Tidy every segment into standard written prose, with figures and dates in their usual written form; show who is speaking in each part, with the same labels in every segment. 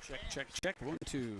Speaker 1: Check, check, check. 1, 2.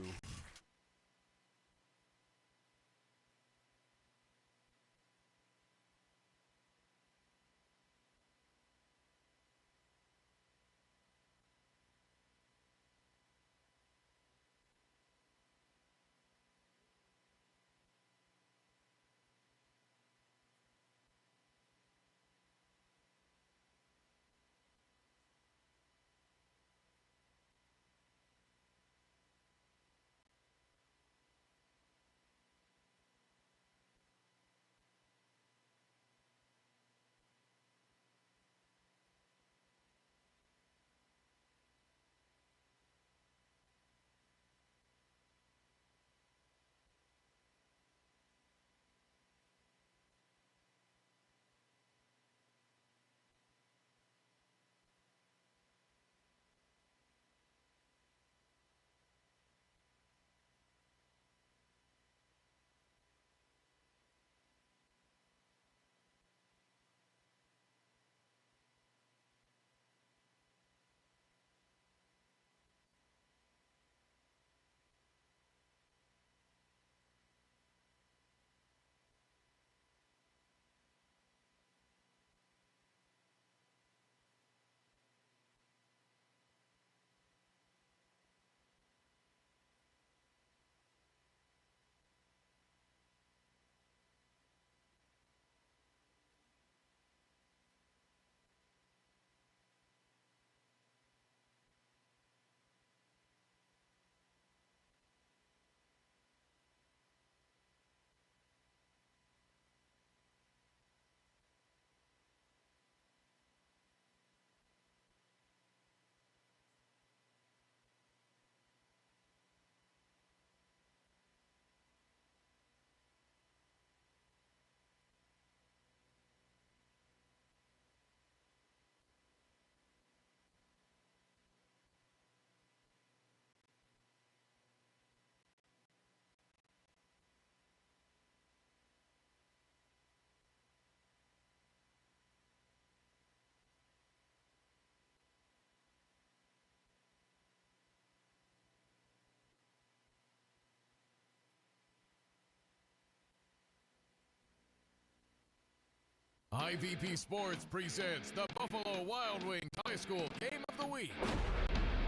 Speaker 2: IVP Sports presents the Buffalo Wild Wings High School Game of the Week.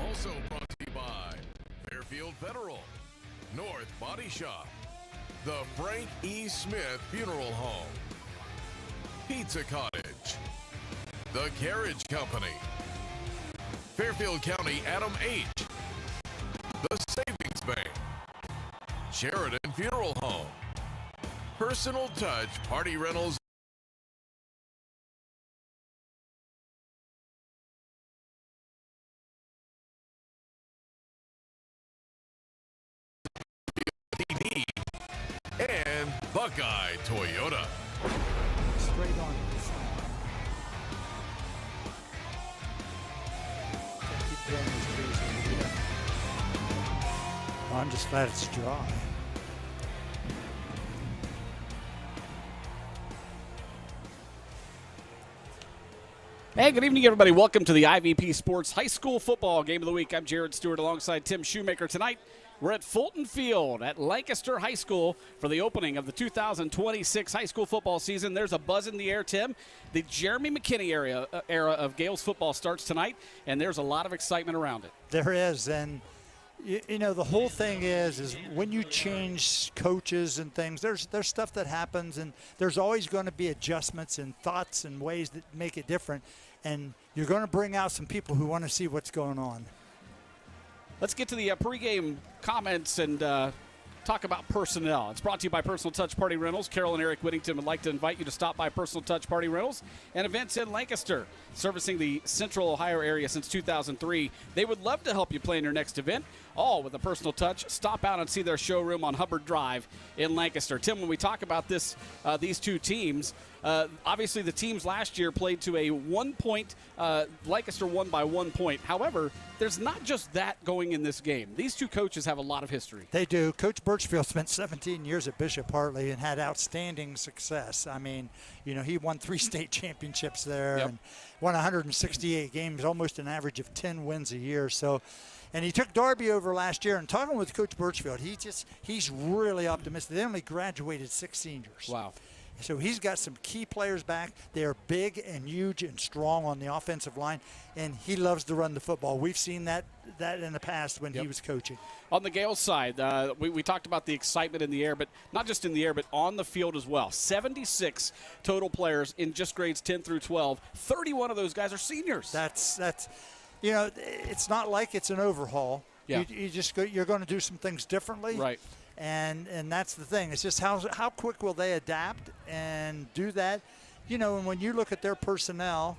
Speaker 2: Also brought to you by Fairfield Federal, North Body Shop, the Frank E. Smith Funeral Home, Pizza Cottage, The Carriage Company, Fairfield County Adam H., The Savings Bank, Sheridan Funeral Home, Personal Touch Party Rentals, and Buckeye Toyota.
Speaker 3: Straight on. Keep growing these trees. I'm just glad it's dry.
Speaker 1: Hey, good evening, everybody. Welcome to the IVP Sports High School Football Game of the Week. I'm Jared Stewart alongside Tim Shoemaker. Tonight, we're at Fulton Field at Lancaster High School for the opening of the 2026 high school football season. There's a buzz in the air, Tim. The Jeremy McKinney era of Gales football starts tonight, and there's a lot of excitement around it.
Speaker 3: There is, and you know, the whole thing is when you change coaches and things, there's stuff that happens, and there's always going to be adjustments and thoughts and ways that make it different, and you're going to bring out some people who want to see what's going on.
Speaker 1: Let's get to the pregame comments and talk about personnel. It's brought to you by Personal Touch Party Rentals. Carol and Eric Whittington would like to invite you to stop by Personal Touch Party Rentals and events in Lancaster, servicing the Central Ohio area since 2003. They would love to help you plan your next event, all with a personal touch. Stop out and see their showroom on Hubbard Drive in Lancaster. Tim, when we talk about these two teams, Obviously, the teams last year played to a 1 point. Lancaster won by 1 point. However, there's not just that going in this game. These two coaches have a lot of history.
Speaker 3: They do. Coach Birchfield spent 17 years at Bishop Hartley and had outstanding success. I mean, he won 3 state championships there and won 168 games, almost an average of 10 wins a year. So, and he took Darby over last year. And talking with Coach Birchfield, he's really optimistic. They only graduated 6 seniors.
Speaker 1: Wow.
Speaker 3: So he's got some key players back. They are big and huge and strong on the offensive line, and he loves to run the football. We've seen that in the past when he was coaching.
Speaker 1: On the Gales side, we talked about the excitement in the air, but not just in the air, but on the field as well. 76 total players in just grades 10 through 12. 31 of those guys are seniors.
Speaker 3: That's it's not like it's an overhaul.
Speaker 1: Yeah.
Speaker 3: You're going to do some things differently.
Speaker 1: Right.
Speaker 3: And that's the thing. It's just how quick will they adapt and do that. And when you look at their personnel,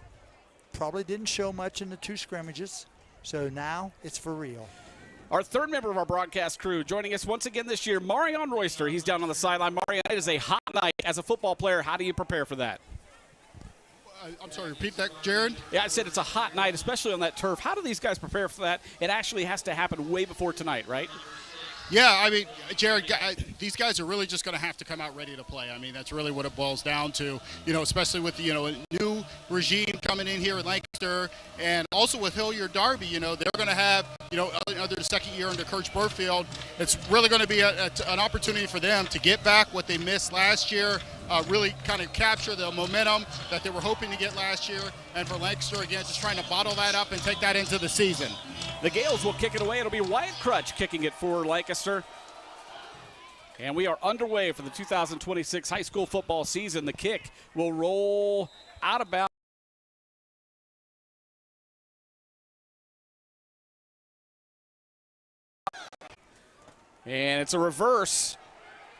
Speaker 3: probably didn't show much in the 2 scrimmages. So now it's for real.
Speaker 1: Our third member of our broadcast crew joining us once again this year, Marion Royster. He's down on the sideline. Marion, it is a hot night as a football player. How do you prepare for that?
Speaker 4: I'm sorry, repeat that, Jared?
Speaker 1: Yeah, I said it's a hot night, especially on that turf. How do these guys prepare for that? It actually has to happen way before tonight, right?
Speaker 4: Yeah, I mean, Jared, these guys are really just going to have to come out ready to play. I mean, that's really what it boils down to, especially with, a new regime coming in here in Lancaster, and also with Hilliard Darby, they're going to have, under the second year under Coach Birchfield, it's really going to be an opportunity for them to get back what they missed last year, really kind of capture the momentum that they were hoping to get last year, and for Lancaster, again, just trying to bottle that up and take that into the season.
Speaker 1: The Gales will kick it away. It'll be Wyatt Crutch kicking it for Lancaster. And we are underway for the 2026 high school football season. The kick will roll out of bounds. And it's a reverse.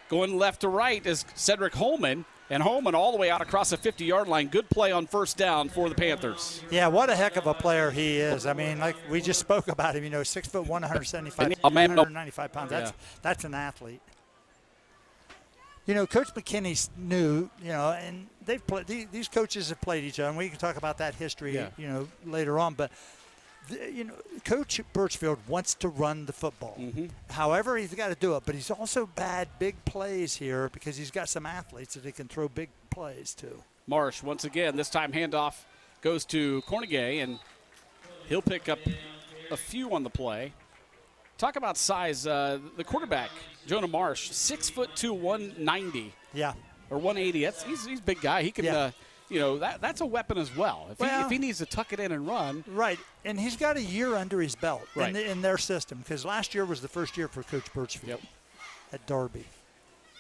Speaker 1: Going left to right is Cedric Holman. And Holman all the way out across the 50-yard line. Good play on first down for the Panthers.
Speaker 3: Yeah, what a heck of a player he is. I mean, like we just spoke about him, 6'1", 195 pounds. That's an athlete. Coach McKinney's new, and they've played. These coaches have played each other, and we can talk about that history, later on. But Coach Birchfield wants to run the football. Mm-hmm. However, he's got to do it. But he's also bad big plays here because he's got some athletes that he can throw big plays to.
Speaker 1: Marsh, once again, this time handoff goes to Cornegay, and he'll pick up a few on the play. Talk about size. The quarterback, Jonah Marsh, 6'2", 190.
Speaker 3: Yeah.
Speaker 1: Or 180. He's a big guy. He can. Yeah. That's a weapon as well. If he needs to tuck it in and run.
Speaker 3: Right, and he's got a year under his belt in their system because last year was the first year for Coach Birchfield at Darby.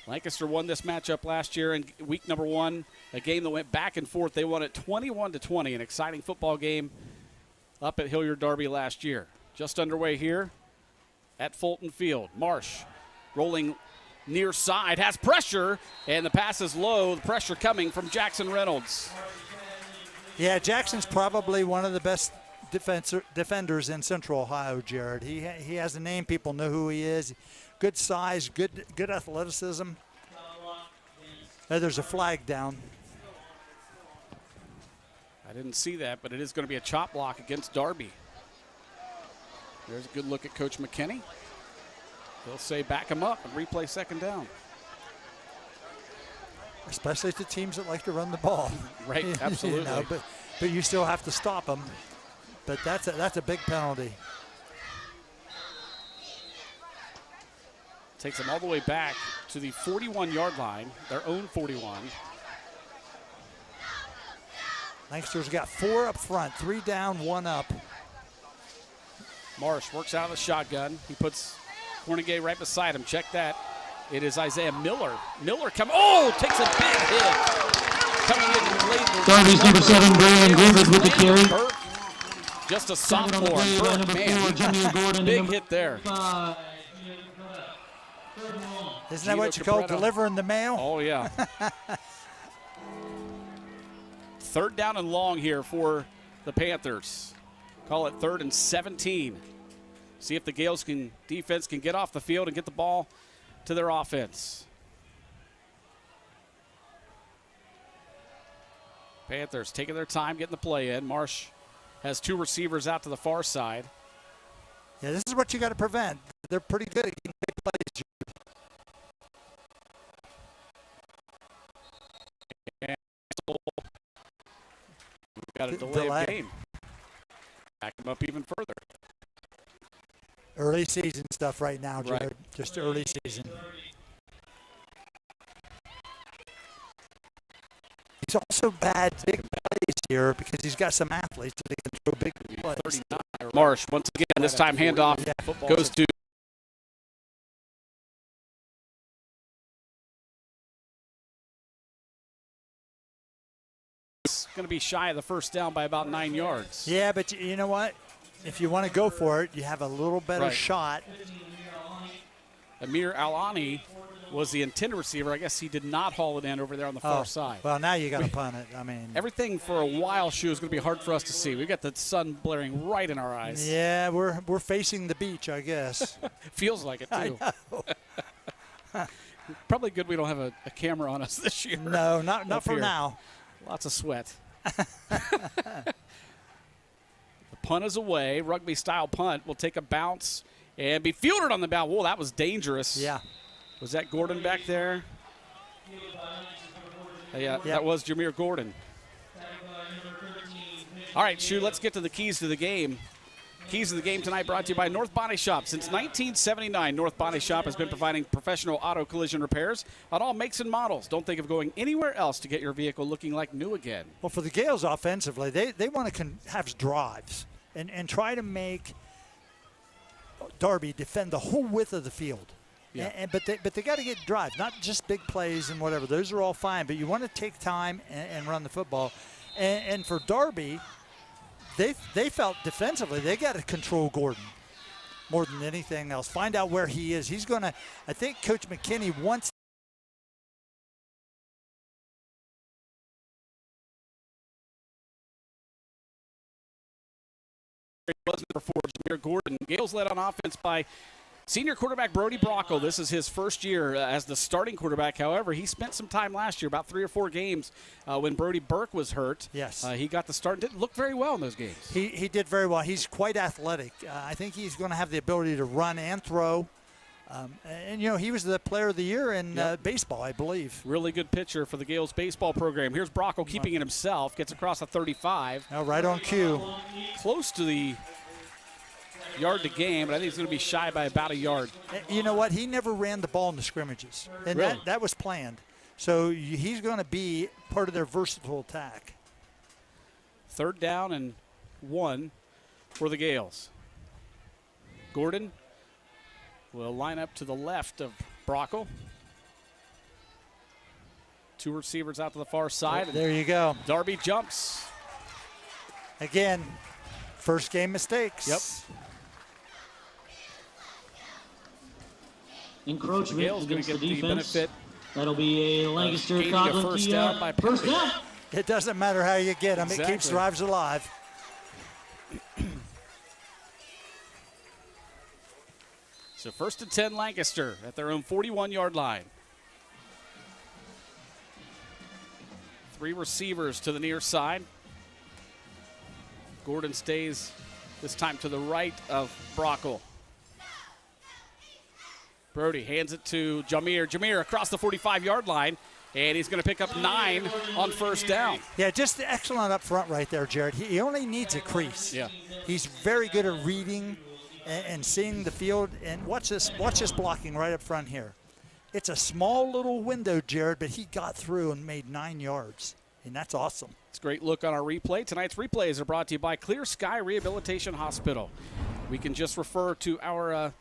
Speaker 1: Lancaster won this matchup last year in week number 1, a game that went back and forth. They won it 21-20, an exciting football game up at Hilliard Darby last year. Just underway here at Fulton Field. Marsh rolling near side, has pressure, and the pass is low. The pressure coming from Jackson Reynolds.
Speaker 3: Yeah, Jackson's probably one of the best defenders in Central Ohio, Jared. He has a name. People know who he is. Good size, good athleticism. There's a flag down.
Speaker 1: I didn't see that, but it is going to be a chop block against Darby. There's a good look at Coach McKinney. He'll say back him up and replay second down.
Speaker 3: Especially to teams that like to run the ball.
Speaker 1: Right, absolutely.
Speaker 3: But you still have to stop them. But that's a big penalty.
Speaker 1: Takes them all the way back to the 41-yard line, their own 41.
Speaker 3: Lancaster's got 4 up front, 3 down, 1 up.
Speaker 1: Marsh works out of the shotgun. He puts Cornegay right beside him. Check that. It is Isaiah Miller. Miller takes a big hit. Coming in late.
Speaker 5: Darby's number 7, Brandon Greenwood with the carry.
Speaker 1: Burke, just a sophomore. Burke, man, big hit there.
Speaker 3: Isn't that what you call delivering the mail?
Speaker 1: Oh, yeah. Third down and long here for the Panthers. Call it 3rd and 17. See if the Gales defense can get off the field and get the ball to their offense. Panthers taking their time getting the play in. Marsh has 2 receivers out to the far side.
Speaker 3: Yeah, this is what you got to prevent. They're pretty good at getting big plays.
Speaker 1: And we've got a delay of game. Back them up even further.
Speaker 3: Early season stuff right now, Jared.
Speaker 1: Right.
Speaker 3: Just early season. He's also bad big plays here because he's got some athletes that he can throw big plays.
Speaker 1: Marsh, once again, this time handoff goes to going to be shy of the first down by about 9 yards.
Speaker 3: Yeah, but you know what? If you want to go for it, you have a little better shot.
Speaker 1: Amir Alani was the intended receiver. I guess he did not haul it in over there on the far side.
Speaker 3: Well, now you got to punt it. I mean,
Speaker 1: everything for a while, Shu, is going to be hard for us to see. We've got the sun blaring right in our eyes.
Speaker 3: Yeah, we're facing the beach, I guess.
Speaker 1: Feels like it, too.
Speaker 3: I know.
Speaker 1: Probably good we don't have a camera on us this year.
Speaker 3: No, not for now.
Speaker 1: Lots of sweat. The punt is away. Rugby-style punt will take a bounce and be fielded on the bounce. Whoa, that was dangerous.
Speaker 3: Yeah.
Speaker 1: Was that Gordon back there? Yeah, that was Jameer Gordon. All right, Shu, let's get to the keys to the game. Keys to the game tonight brought to you by North Body Shop. Since 1979, North Body Shop has been providing professional auto collision repairs on all makes and models. Don't think of going anywhere else to get your vehicle looking like new again.
Speaker 3: Well, for the Gales offensively, they want to have drives and try to make Darby defend the whole width of the field.
Speaker 1: Yeah.
Speaker 3: But they got to get drives, not just big plays and whatever. Those are all fine, but you want to take time and run the football. And for Darby, they felt defensively they got to control Gordon more than anything else. Find out where he is. He's going to – I think Coach McKinney wants –
Speaker 1: was number 4, Jameer Gordon. Gales led on offense by senior quarterback Brody Brocco. This is his first year as the starting quarterback. However, he spent some time last year, about 3 or 4 games, when Brody Burke was hurt.
Speaker 3: Yes.
Speaker 1: He got the start. Didn't look very well in those games.
Speaker 3: He did very well. He's quite athletic. I think he's going to have the ability to run and throw. And, you know, he was the player of the year in baseball, I believe.
Speaker 1: Really good pitcher for the Gales baseball program. Here's Brocco keeping it himself. Gets across a 35.
Speaker 3: Now right on cue.
Speaker 1: Close to the yard to gain, but I think he's going to be shy by about a yard.
Speaker 3: You know what? He never ran the ball in the scrimmages. And
Speaker 1: really?
Speaker 3: that was planned. So he's going to be part of their versatile attack.
Speaker 1: 3rd down and 1 for the Gales. Gordon will line up to the left of Brocco. 2 receivers out to the far side.
Speaker 3: There you go.
Speaker 1: Darby jumps.
Speaker 3: Again, first game mistakes.
Speaker 1: Yep.
Speaker 5: Encroachment
Speaker 1: Gales going
Speaker 5: against
Speaker 1: to
Speaker 5: the
Speaker 1: get the
Speaker 5: defense.
Speaker 1: benefit.
Speaker 5: That'll be a Lancaster
Speaker 1: gaining a first down by
Speaker 5: first down.
Speaker 3: It doesn't matter how you get them.
Speaker 1: Exactly.
Speaker 3: It keeps drives alive.
Speaker 1: So 1st and 10 Lancaster at their own 41-yard line. 3 receivers to the near side. Gordon stays this time to the right of Brocco. Brody hands it to Jameer. Jameer across the 45-yard line, and he's going to pick up 9 on first down.
Speaker 3: Yeah, just excellent up front right there, Jared. He only needs a crease.
Speaker 1: Yeah.
Speaker 3: He's very good at reading and seeing the field. And watch this blocking right up front here. It's a small little window, Jared, but he got through and made 9 yards, and that's awesome.
Speaker 1: It's a great look on our replay. Tonight's replays are brought to you by Clear Sky Rehabilitation Hospital. We can just refer to our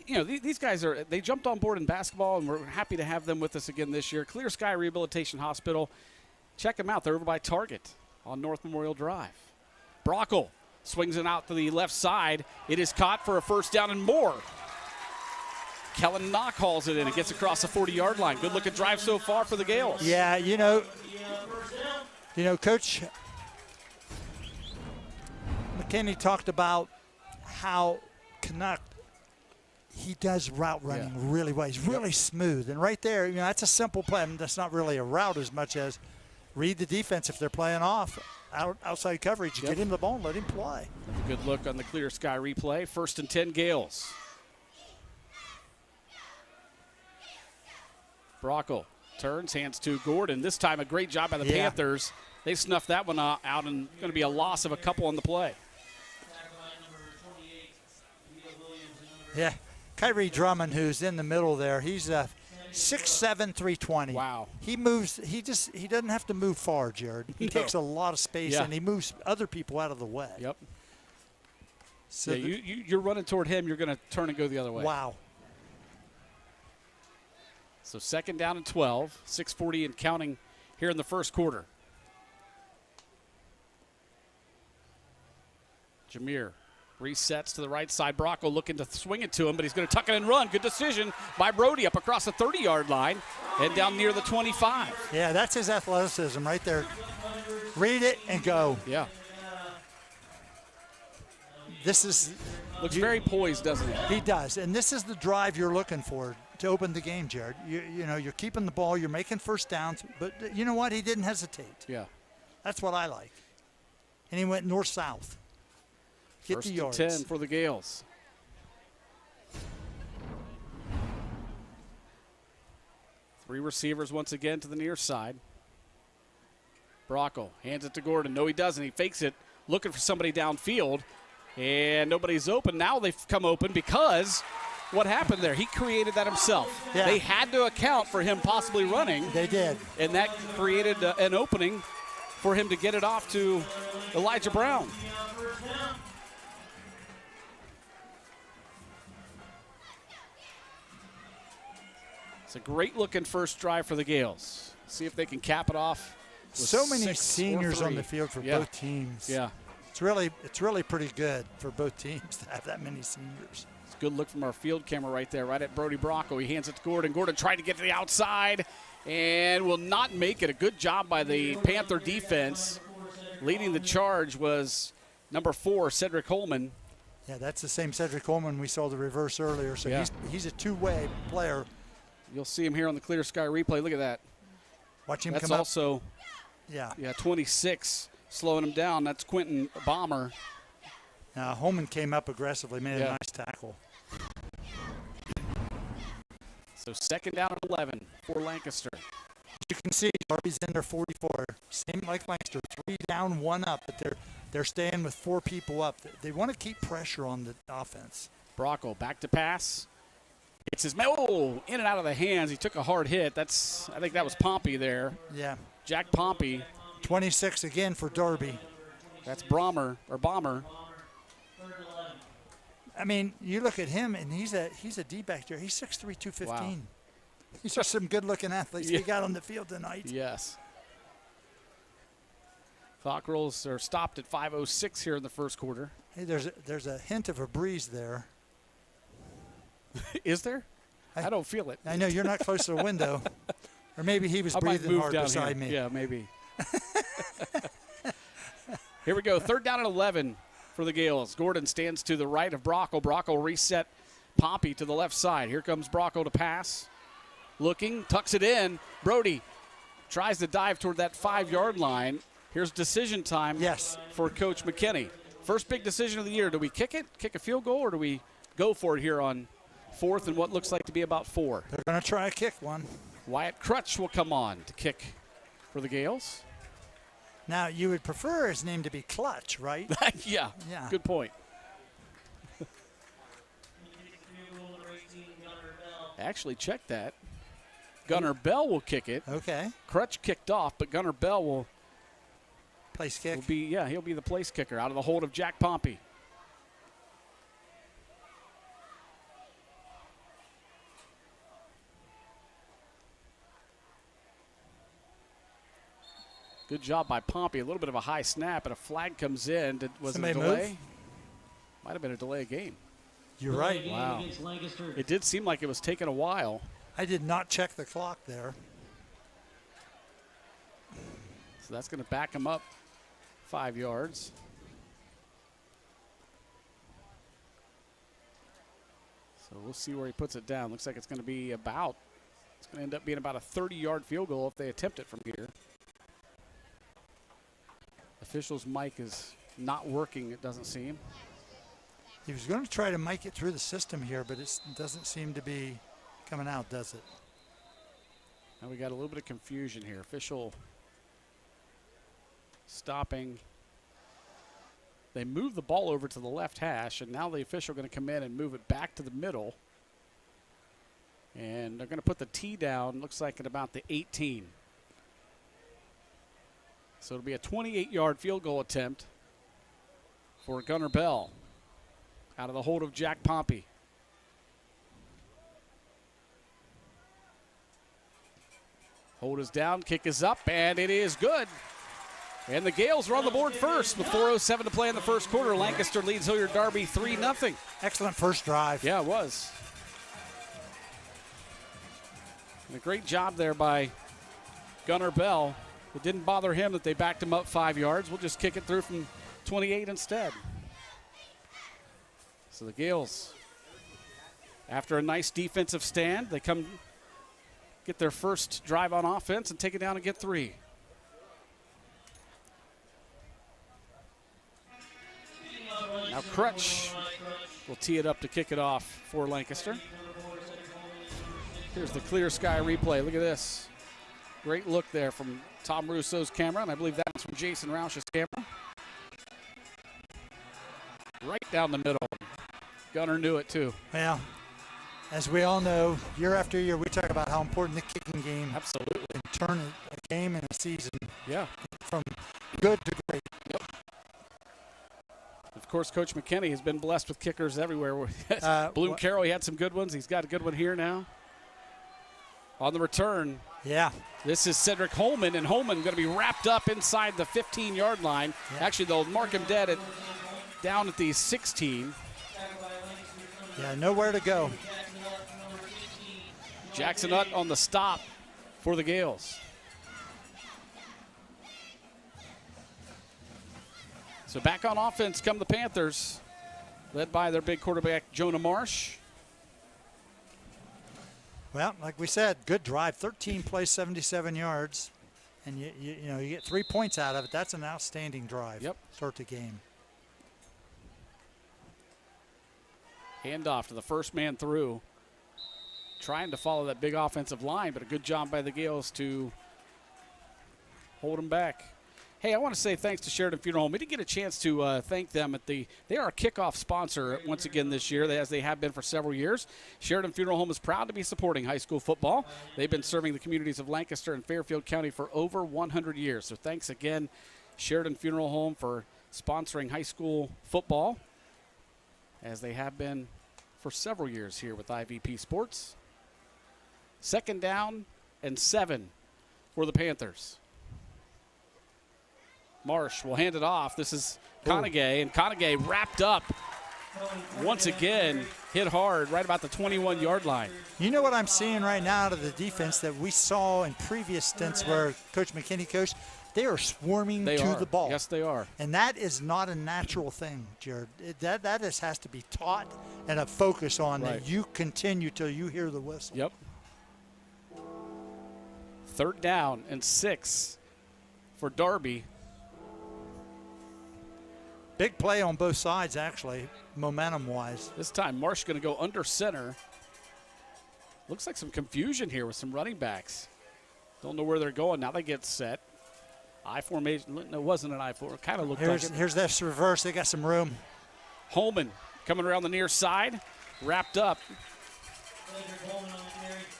Speaker 1: you know, these guys they jumped on board in basketball, and we're happy to have them with us again this year. Clear Sky Rehabilitation Hospital. Check them out. They're over by Target on North Memorial Drive. Brocco swings it out to the left side. It is caught for a first down and more. Kellen Knock hauls it in and gets across the 40-yard line. Good looking drive so far for the Gales.
Speaker 3: Yeah, you know, Coach McKinney talked about how Canuck, he does route running really well. He's really smooth. And right there, you know, that's a simple play. I mean, that's not really a route as much as read the defense if they're playing off outside coverage.
Speaker 1: Yep.
Speaker 3: Get him the ball and let him play.
Speaker 1: Good look on the clear sky replay. 1st and 10 Gales. Brockle turns, hands to Gordon. This time a great job by the Panthers. They snuffed that one out, and going to be a loss of a couple on the play.
Speaker 3: Yeah. Kyrie Drummond, who's in the middle there, he's 6'7", 320.
Speaker 1: Wow.
Speaker 3: He moves. He doesn't have to move far, Jared. He takes a lot of space, and he moves other people out of the way.
Speaker 1: Yep.
Speaker 3: So
Speaker 1: you're running toward him. You're going to turn and go the other way.
Speaker 3: Wow.
Speaker 1: So 2nd down and 12. 6:40 and counting here in the first quarter. Jameer resets to the right side. Brockle looking to swing it to him, but he's going to tuck it and run. Good decision by Brody up across the 30-yard line and down near the 25.
Speaker 3: Yeah, that's his athleticism right there. Read it and go.
Speaker 1: Yeah.
Speaker 3: This is
Speaker 1: Looks very poised, doesn't he?
Speaker 3: He does, and this is the drive you're looking for to open the game, Jared. You're keeping the ball, you're making first downs, but you know what? He didn't hesitate.
Speaker 1: Yeah.
Speaker 3: That's what I like. And he went north-south. Get the yards.
Speaker 1: 1st and 10 for the Gales. Three receivers once again to the near side. Brockle hands it to Gordon. No, he doesn't. He fakes it, looking for somebody downfield, and nobody's open. Now they've come open because what happened there? He created that himself.
Speaker 3: Yeah.
Speaker 1: They had to account for him possibly running.
Speaker 3: They did.
Speaker 1: And that created an opening for him to get it off to Elijah Brown. It's a great-looking first drive for the Gales. See if they can cap it off.
Speaker 3: So many seniors on the field for both teams.
Speaker 1: Yeah.
Speaker 3: It's really pretty good for both teams to have that many seniors.
Speaker 1: It's a good look from our field camera right there, right at Brody Brockle. He hands it to Gordon. Gordon tried to get to the outside and will not make it. A good job by the Panther defense. Leading the charge was number 4, Cedric Holman.
Speaker 3: Yeah, that's the same Cedric Holman we saw the reverse earlier. So he's a two-way player.
Speaker 1: You'll see him here on the clear sky replay. Look at that.
Speaker 3: Watch him
Speaker 1: That's
Speaker 3: come up.
Speaker 1: also, 26, slowing him down. That's Quentin Bomber.
Speaker 3: Now, Holman came up aggressively, made a nice tackle.
Speaker 1: So 2nd down and 11 for Lancaster.
Speaker 3: You can see Darby's in there 44. Same like Lancaster, 3 down, 1 up, but they're staying with 4 people up. They want to keep pressure on the offense.
Speaker 1: Brockle back to pass. It's his in and out of the hands. He took a hard hit. I think that was Pompey there.
Speaker 3: Yeah.
Speaker 1: Jack Pompey.
Speaker 3: 26 again for Darby.
Speaker 1: That's Bomber.
Speaker 3: I mean, you look at him, and he's a D-back there. He's 6'3", 215. Wow. These are some good-looking athletes we got on the field tonight.
Speaker 1: Yes. Clock rolls are stopped at 5:06 here in the first quarter.
Speaker 3: Hey, there's a hint of a breeze there.
Speaker 1: Is there? I don't feel it.
Speaker 3: I know you're not close to the window. Or maybe he was breathing hard beside me.
Speaker 1: Yeah, maybe. Here we go. 3rd down and 11 for the Gales. Gordon stands to the right of Brockle. Brockle reset Pompey to the left side. Here comes Brockle to pass. Looking, tucks it in. Brody tries to dive toward that 5-yard line. Here's decision time for Coach McKinney. First big decision of the year. Do we kick it, kick a field goal, or do we go for it here on 4th and what looks like to be about 4?
Speaker 3: They're going to try a kick one.
Speaker 1: Wyatt Crutch will come on to kick for the Gales.
Speaker 3: Now, you would prefer his name to be Clutch, right?
Speaker 1: Yeah, good point. Actually, check that. Gunnar Bell will kick it.
Speaker 3: Okay.
Speaker 1: Crutch kicked off, but Gunnar Bell will
Speaker 3: place kick.
Speaker 1: He'll be the place kicker out of the hold of Jack Pompey. Good job by Pompey. A little bit of a high snap, and a flag comes in. Was it a delay?
Speaker 3: Move?
Speaker 1: Might have been a delay of game.
Speaker 3: You're right.
Speaker 1: Wow. It did seem like it was taking a while.
Speaker 3: I did not check the clock there.
Speaker 1: So that's going to back him up 5 yards. So we'll see where he puts it down. Looks like it's going to end up being about a 30-yard field goal if they attempt it from here. Official's mic is not working, it doesn't seem.
Speaker 3: He was going to try to mic it through the system here, but it doesn't seem to be coming out, does it?
Speaker 1: Now we got a little bit of confusion here. Official stopping. They move the ball over to the left hash, and now the official going to come in and move it back to the middle. And they're going to put the tee down, looks like at about the 18. So it'll be a 28-yard field goal attempt for Gunnar Bell out of the hold of Jack Pompey. Hold is down, kick is up, and it is good. And the Gales are on the board first with 4:07 to play in the first quarter. Lancaster leads Hilliard Darby 3-0.
Speaker 3: Excellent first drive.
Speaker 1: Yeah, it was. And a great job there by Gunnar Bell. It didn't bother him that they backed him up 5 yards. We'll just kick it through from 28 instead. So the Gales, after a nice defensive stand, they come get their first drive on offense and take it down and get 3. Now Crutch will tee it up to kick it off for Lancaster. Here's the clear sky replay. Look at this. Great look there from Tom Russo's camera, and I believe that's from Jason Roush's camera. Right down the middle. Gunner knew it too.
Speaker 3: Well, as we all know, year after year, we talk about how important the kicking game
Speaker 1: Absolutely.
Speaker 3: can turn a game and a season
Speaker 1: Yeah.
Speaker 3: from good to great.
Speaker 1: Of course, Coach McKinney has been blessed with kickers everywhere. Bloom
Speaker 3: wh-
Speaker 1: Carroll, he had some good ones. He's got a good one here now. On the return,
Speaker 3: Yeah.
Speaker 1: this is Cedric Holman, and Holman going to be wrapped up inside the 15-yard line.
Speaker 3: Yeah.
Speaker 1: Actually, they'll mark him dead down at the 16.
Speaker 3: Yeah, nowhere to go.
Speaker 1: Jackson Hutt on the stop for the Gales. So back on offense come the Panthers, led by their big quarterback, Jonah Marsh.
Speaker 3: Well, like we said, good drive, 13 plays, 77 yards, and you get 3 points out of it. That's an outstanding drive.
Speaker 1: Yep.
Speaker 3: Start the game.
Speaker 1: Handoff to the first man through. Trying to follow that big offensive line, but a good job by the Gales to hold them back. Hey, I want to say thanks to Sheridan Funeral Home. We didn't get a chance to thank them they are a kickoff sponsor once again this year, as they have been for several years. Sheridan Funeral Home is proud to be supporting high school football. They've been serving the communities of Lancaster and Fairfield County for over 100 years. So thanks again, Sheridan Funeral Home, for sponsoring high school football, as they have been for several years here with IVP Sports. 2nd down and 7 for the Panthers. Marsh will hand it off. This is Conagay, and Conagay wrapped up once again, hit hard right about the 21-yard line.
Speaker 3: You know what I'm seeing right now out of the defense that we saw in previous stints where Coach McKinney coached? They are swarming to the ball.
Speaker 1: Yes, they are.
Speaker 3: And that is not a natural thing, Jared. That has to be taught and a focus on
Speaker 1: Right.
Speaker 3: that you continue till you hear the whistle.
Speaker 1: Yep. 3rd down and 6 for Darby.
Speaker 3: Big play on both sides, actually, momentum-wise.
Speaker 1: This time, Marsh going to go under center. Looks like some confusion here with some running backs. Don't know where they're going. Now they get set. I formation. No, it wasn't an I formation. Kind of looked like it.
Speaker 3: Here's this reverse. They got some room.
Speaker 1: Holman coming around the near side, wrapped up.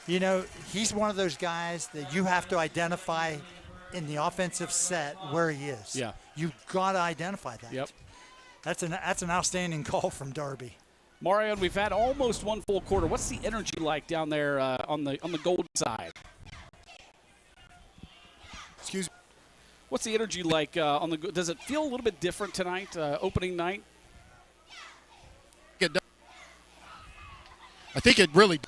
Speaker 3: You know, he's one of those guys that you have to identify in the offensive set where he is.
Speaker 1: Yeah.
Speaker 3: You've got to identify that.
Speaker 1: Yep.
Speaker 3: That's an outstanding call from Darby.
Speaker 1: Mario, we've had almost one full quarter. What's the energy like down there on the Golden side?
Speaker 4: Excuse me.
Speaker 1: What's the energy like on the? Does it feel a little bit different tonight, opening night?
Speaker 4: I think it really.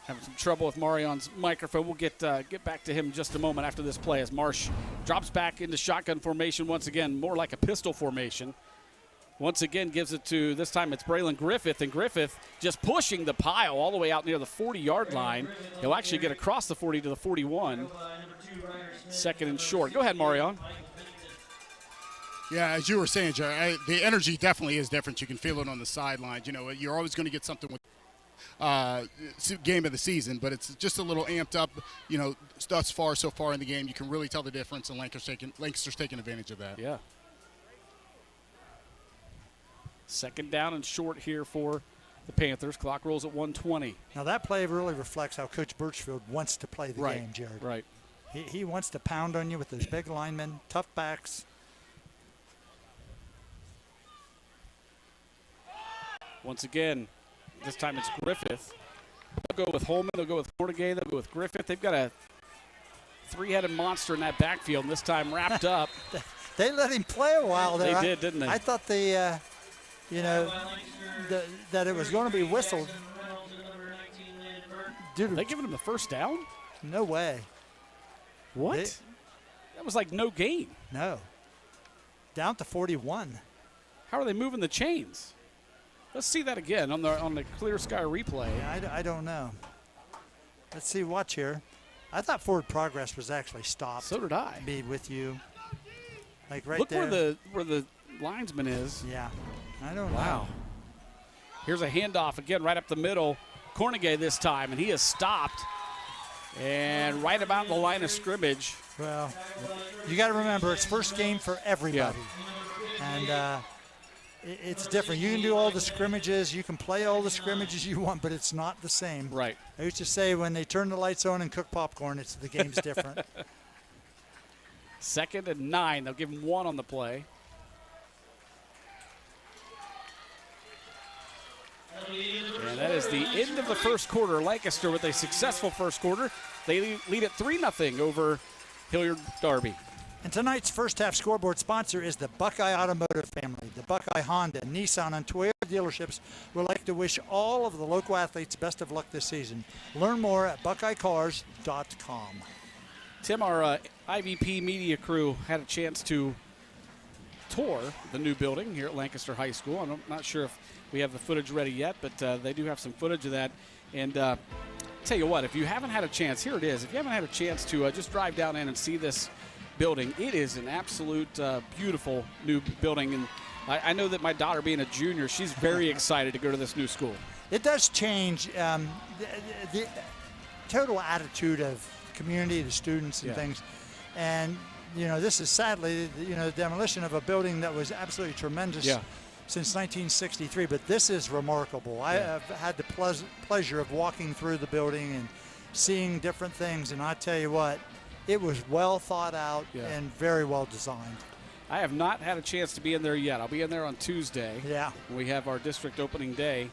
Speaker 1: Having some trouble with Marion's microphone. We'll get back to him in just a moment after this play as Marsh drops back into shotgun formation once again, more like a pistol formation. Once again gives it to, this time it's Braylon Griffith, and Griffith just pushing the pile all the way out near the 40-yard line. He'll actually get across the 40 to the 41. Second and short. Go ahead, Marion.
Speaker 4: Yeah, as you were saying, Jerry, the energy definitely is different. You can feel it on the sidelines. You know, you're always going to get something with game of the season, but it's just a little amped up, you know, thus far, so far in the game. You can really tell the difference, and Lancaster's taking advantage of that.
Speaker 1: Yeah. Second down and short here for the Panthers. Clock rolls at 1:20.
Speaker 3: Now that play really reflects how Coach Birchfield wants to play the game, Jared.
Speaker 1: Right.
Speaker 3: He wants to pound on you with those big linemen, tough backs.
Speaker 1: Once again, this time it's Griffith. They'll go with Holman. They'll go with Cordigay. They'll go with Griffith. They've got a three-headed monster in that backfield, and this time wrapped up.
Speaker 3: They let him play a while there.
Speaker 1: They did, didn't they?
Speaker 3: I thought that it was going to be whistled. Dude,
Speaker 1: They giving him the first down?
Speaker 3: no way.
Speaker 1: What? That was like no gain.
Speaker 3: No. Down to 41.
Speaker 1: How are they moving the chains? Let's see that again on the clear sky replay.
Speaker 3: Yeah, I don't know. Let's see. Watch here. I thought forward progress was actually stopped.
Speaker 1: So did I.
Speaker 3: Be with you. Like right
Speaker 1: Look
Speaker 3: there.
Speaker 1: where the linesman is.
Speaker 3: Yeah. I don't know.
Speaker 1: Wow. Here's a handoff again right up the middle. Cornegay this time, and he is stopped. And right about the line of scrimmage.
Speaker 3: Well, you got to remember, it's first game for everybody. And it's different. You can do all the scrimmages. You can play all the scrimmages you want, but it's not the same.
Speaker 1: Right.
Speaker 3: I used to say when they turn the lights on and cook popcorn, the game's different.
Speaker 1: 2nd and 9. They'll give him 1 on the play. And that is the end of the first quarter. Lancaster with a successful first quarter. They lead at 3-0 over Hilliard Darby.
Speaker 3: And tonight's first half scoreboard sponsor is the Buckeye Automotive family. The Buckeye Honda, Nissan, and Toyota dealerships would like to wish all of the local athletes best of luck this season. Learn more at buckeyecars.com.
Speaker 1: Tim, our IVP media crew had a chance to tour the new building here at Lancaster High School. I'm not sure if we have the footage ready yet, but they do have some footage of that. And tell you what, if you haven't had a chance, here it is. If you haven't had a chance to just drive down in and see this building, it is an absolute beautiful new building. And I know that my daughter, being a junior, she's very excited to go to this new school.
Speaker 3: It does change the total attitude of community, the students and things. And, you know, this is sadly, the demolition of a building that was absolutely tremendous since 1963. But this is remarkable. I have had the pleasure of walking through the building and seeing different things. And I tell you what, it was well thought out and very well designed.
Speaker 1: I have not had a chance to be in there yet. I'll be in there on Tuesday.
Speaker 3: Yeah.
Speaker 1: We have our district opening day.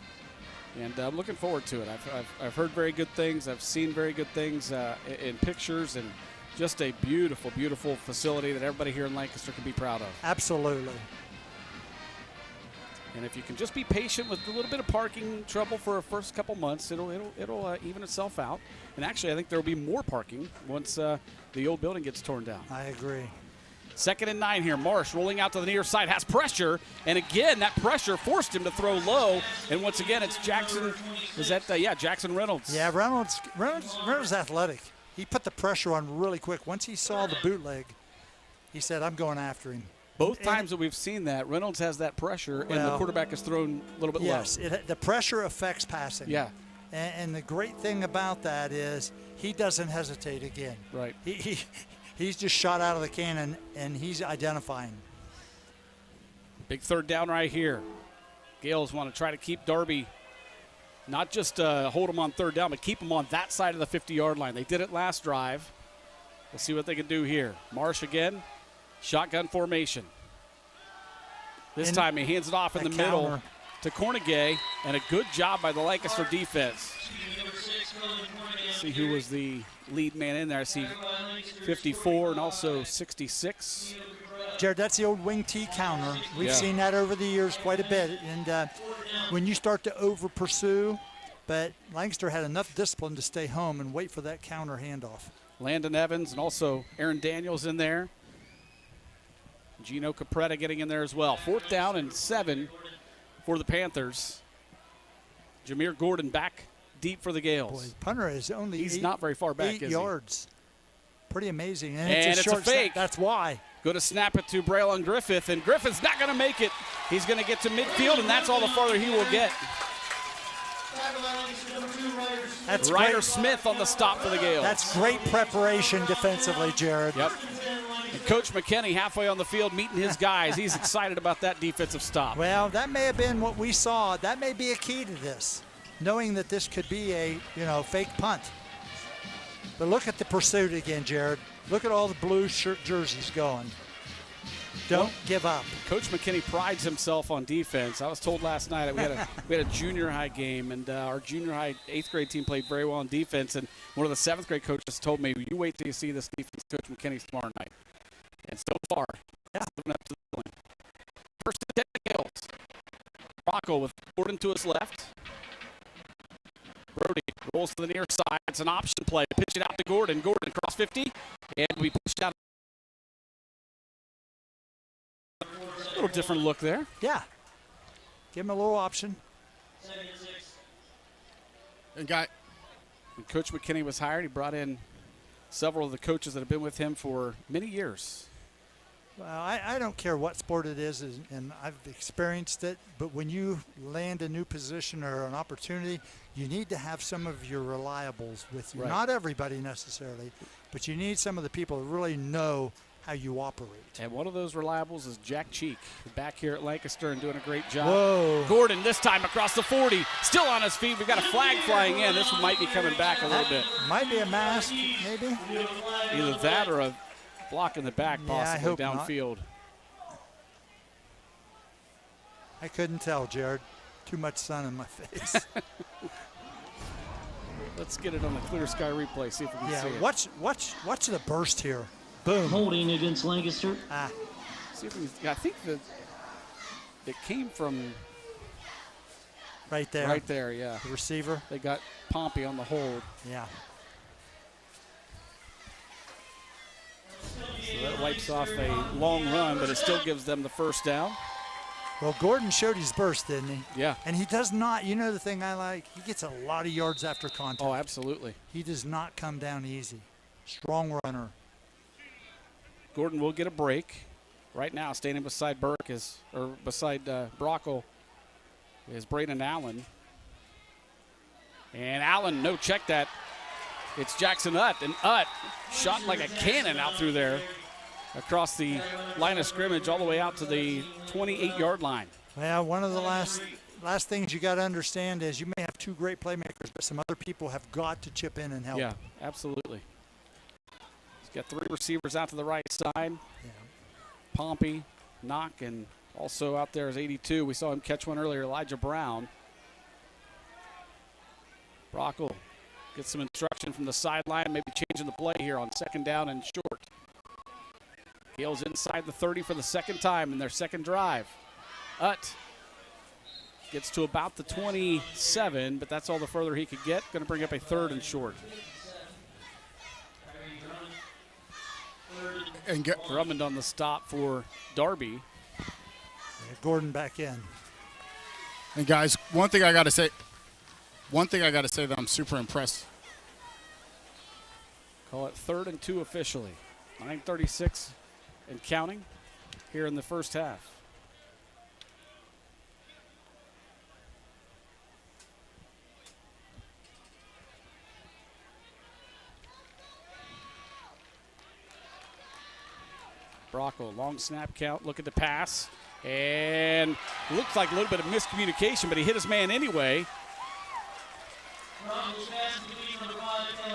Speaker 1: And I'm looking forward to it. I've heard very good things. I've seen very good things in pictures, and just a beautiful, beautiful facility that everybody here in Lancaster can be proud of.
Speaker 3: Absolutely.
Speaker 1: And if you can just be patient with a little bit of parking trouble for the first couple months, it'll even itself out. And actually, I think there will be more parking once the old building gets torn down.
Speaker 3: I agree.
Speaker 1: 2nd and 9 here. Marsh rolling out to the near side, has pressure, and again that pressure forced him to throw low. And once again, it's Jackson. Is that Jackson Reynolds?
Speaker 3: Yeah, Reynolds athletic. He put the pressure on really quick. Once he saw the bootleg, he said, "I'm going after him."
Speaker 1: Both times that we've seen that, Reynolds has that pressure, and the quarterback is thrown a little bit low.
Speaker 3: Yes, the pressure affects passing.
Speaker 1: Yeah.
Speaker 3: And the great thing about that is he doesn't hesitate again.
Speaker 1: Right.
Speaker 3: He's just shot out of the cannon, and he's identifying.
Speaker 1: Big 3rd down right here. Gales want to try to keep Darby, not just hold him on 3rd down, but keep him on that side of the 50-yard line. They did it last drive. We'll see what they can do here. Marsh again, shotgun formation. This time he hands it off in the middle to Cornegay, and a good job by the Lancaster defense. See who was the lead man in there. I see 54 and also 66.
Speaker 3: Jared, that's the old wing T counter. We've seen that over the years quite a bit. And when you start to over pursue, but Lancaster had enough discipline to stay home and wait for that counter handoff.
Speaker 1: Landon Evans and also Aaron Daniels in there. Gino Capretta getting in there as well. 4th down and 7 for the Panthers. Jameer Gordon back deep for the Gales.
Speaker 3: Boy, punter is only
Speaker 1: He's not very far back,
Speaker 3: 8
Speaker 1: is
Speaker 3: yards. Pretty amazing. And
Speaker 1: And
Speaker 3: it's a
Speaker 1: it's a
Speaker 3: short
Speaker 1: fake.
Speaker 3: snap. That's why.
Speaker 1: Go to snap it to Braylon Griffith, and Griffith's not going to make it. He's going to get to midfield, and that's all the farther he will get.
Speaker 3: That's
Speaker 1: Ryder
Speaker 3: great.
Speaker 1: Smith on the stop for the Gales.
Speaker 3: That's great preparation defensively, Jared.
Speaker 1: Yep. And Coach McKinney halfway on the field meeting his guys. He's excited about that defensive stop.
Speaker 3: Well, that may have been what we saw. That may be a key to this, knowing that this could be a, fake punt. But look at the pursuit again, Jared. Look at all the blue shirt jerseys going. Don't give up.
Speaker 1: Coach McKinney prides himself on defense. I was told last night that we had a junior high game, and our junior high 8th grade team played very well on defense. And one of the 7th grade coaches told me, "You wait till you see this defense, Coach McKinney, tomorrow night." And so far,
Speaker 3: Yeah.
Speaker 1: living up to the billing. First and 10 Gales. Rocco with Gordon to his left. Brody rolls to the near side. It's an option play. Pitch it out to Gordon. Gordon across 50, and we pushed out. A little different look there.
Speaker 3: Yeah. Give him a little option.
Speaker 4: And guy,
Speaker 1: When Coach McKinney was hired, he brought in several of the coaches that have been with him for many years.
Speaker 3: Well, I don't care what sport it is, and I've experienced it, but when you land a new position or an opportunity, you need to have some of your reliables with you.
Speaker 1: Right.
Speaker 3: Not everybody necessarily, but you need some of the people who really know how you operate.
Speaker 1: And one of those reliables is Jack Cheek, back here at Lancaster and doing a great job.
Speaker 3: Whoa.
Speaker 1: Gordon this time across the 40, still on his feet. We've got a flag flying in. This one might be coming back a little bit.
Speaker 3: Might be a mask, maybe.
Speaker 1: Either that or a block in the back,
Speaker 3: Yeah, I
Speaker 1: possibly
Speaker 3: hope not.
Speaker 1: downfield.
Speaker 3: I couldn't tell, Jared. Too much sun in my face.
Speaker 1: Let's get it on the clear sky replay, see if we can
Speaker 3: Yeah,
Speaker 1: see it.
Speaker 3: watch the burst here. Boom.
Speaker 5: Holding against Lancaster.
Speaker 1: See if we can, I think that it came from
Speaker 3: Right there.
Speaker 1: right there, yeah.
Speaker 3: The receiver.
Speaker 1: They got Pompey on the hold.
Speaker 3: Yeah.
Speaker 1: So that wipes off a long run, but it still gives them the first down.
Speaker 3: Well, Gordon showed his burst, didn't he?
Speaker 1: Yeah.
Speaker 3: And he does not, the thing I like, he gets a lot of yards after contact.
Speaker 1: Oh, absolutely.
Speaker 3: He does not come down easy. Strong runner.
Speaker 1: Gordon will get a break. Right now, standing beside beside Brockle is Braden Allen. And Allen, no, check that. It's Jackson Utt, and Utt shot like a cannon out through there across the line of scrimmage all the way out to the 28-yard line.
Speaker 3: Well, one of the last things you got to understand is you may have two great playmakers, but some other people have got to chip in and help.
Speaker 1: Yeah, absolutely. He's got 3 receivers out to the right side.
Speaker 3: Yeah.
Speaker 1: Pompey, Knock, and also out there is 82. We saw him catch one earlier, Elijah Brown. Brockle gets some instruction from the sideline, maybe changing the play here on 2nd down and short. Gales inside the 30 for the second time in their second drive. Utt gets to about the 27, but that's all the further he could get. Going to bring up a 3rd and short.
Speaker 4: and
Speaker 1: Drummond on the stop for Darby.
Speaker 3: Yeah, Gordon back in.
Speaker 4: And guys, one thing I got to say that I'm super impressed.
Speaker 1: Call it 3rd and 2 officially. 9:36 and counting here in the first half. Brockle, long snap count, look at the pass, and looks like a little bit of miscommunication, but he hit his man anyway.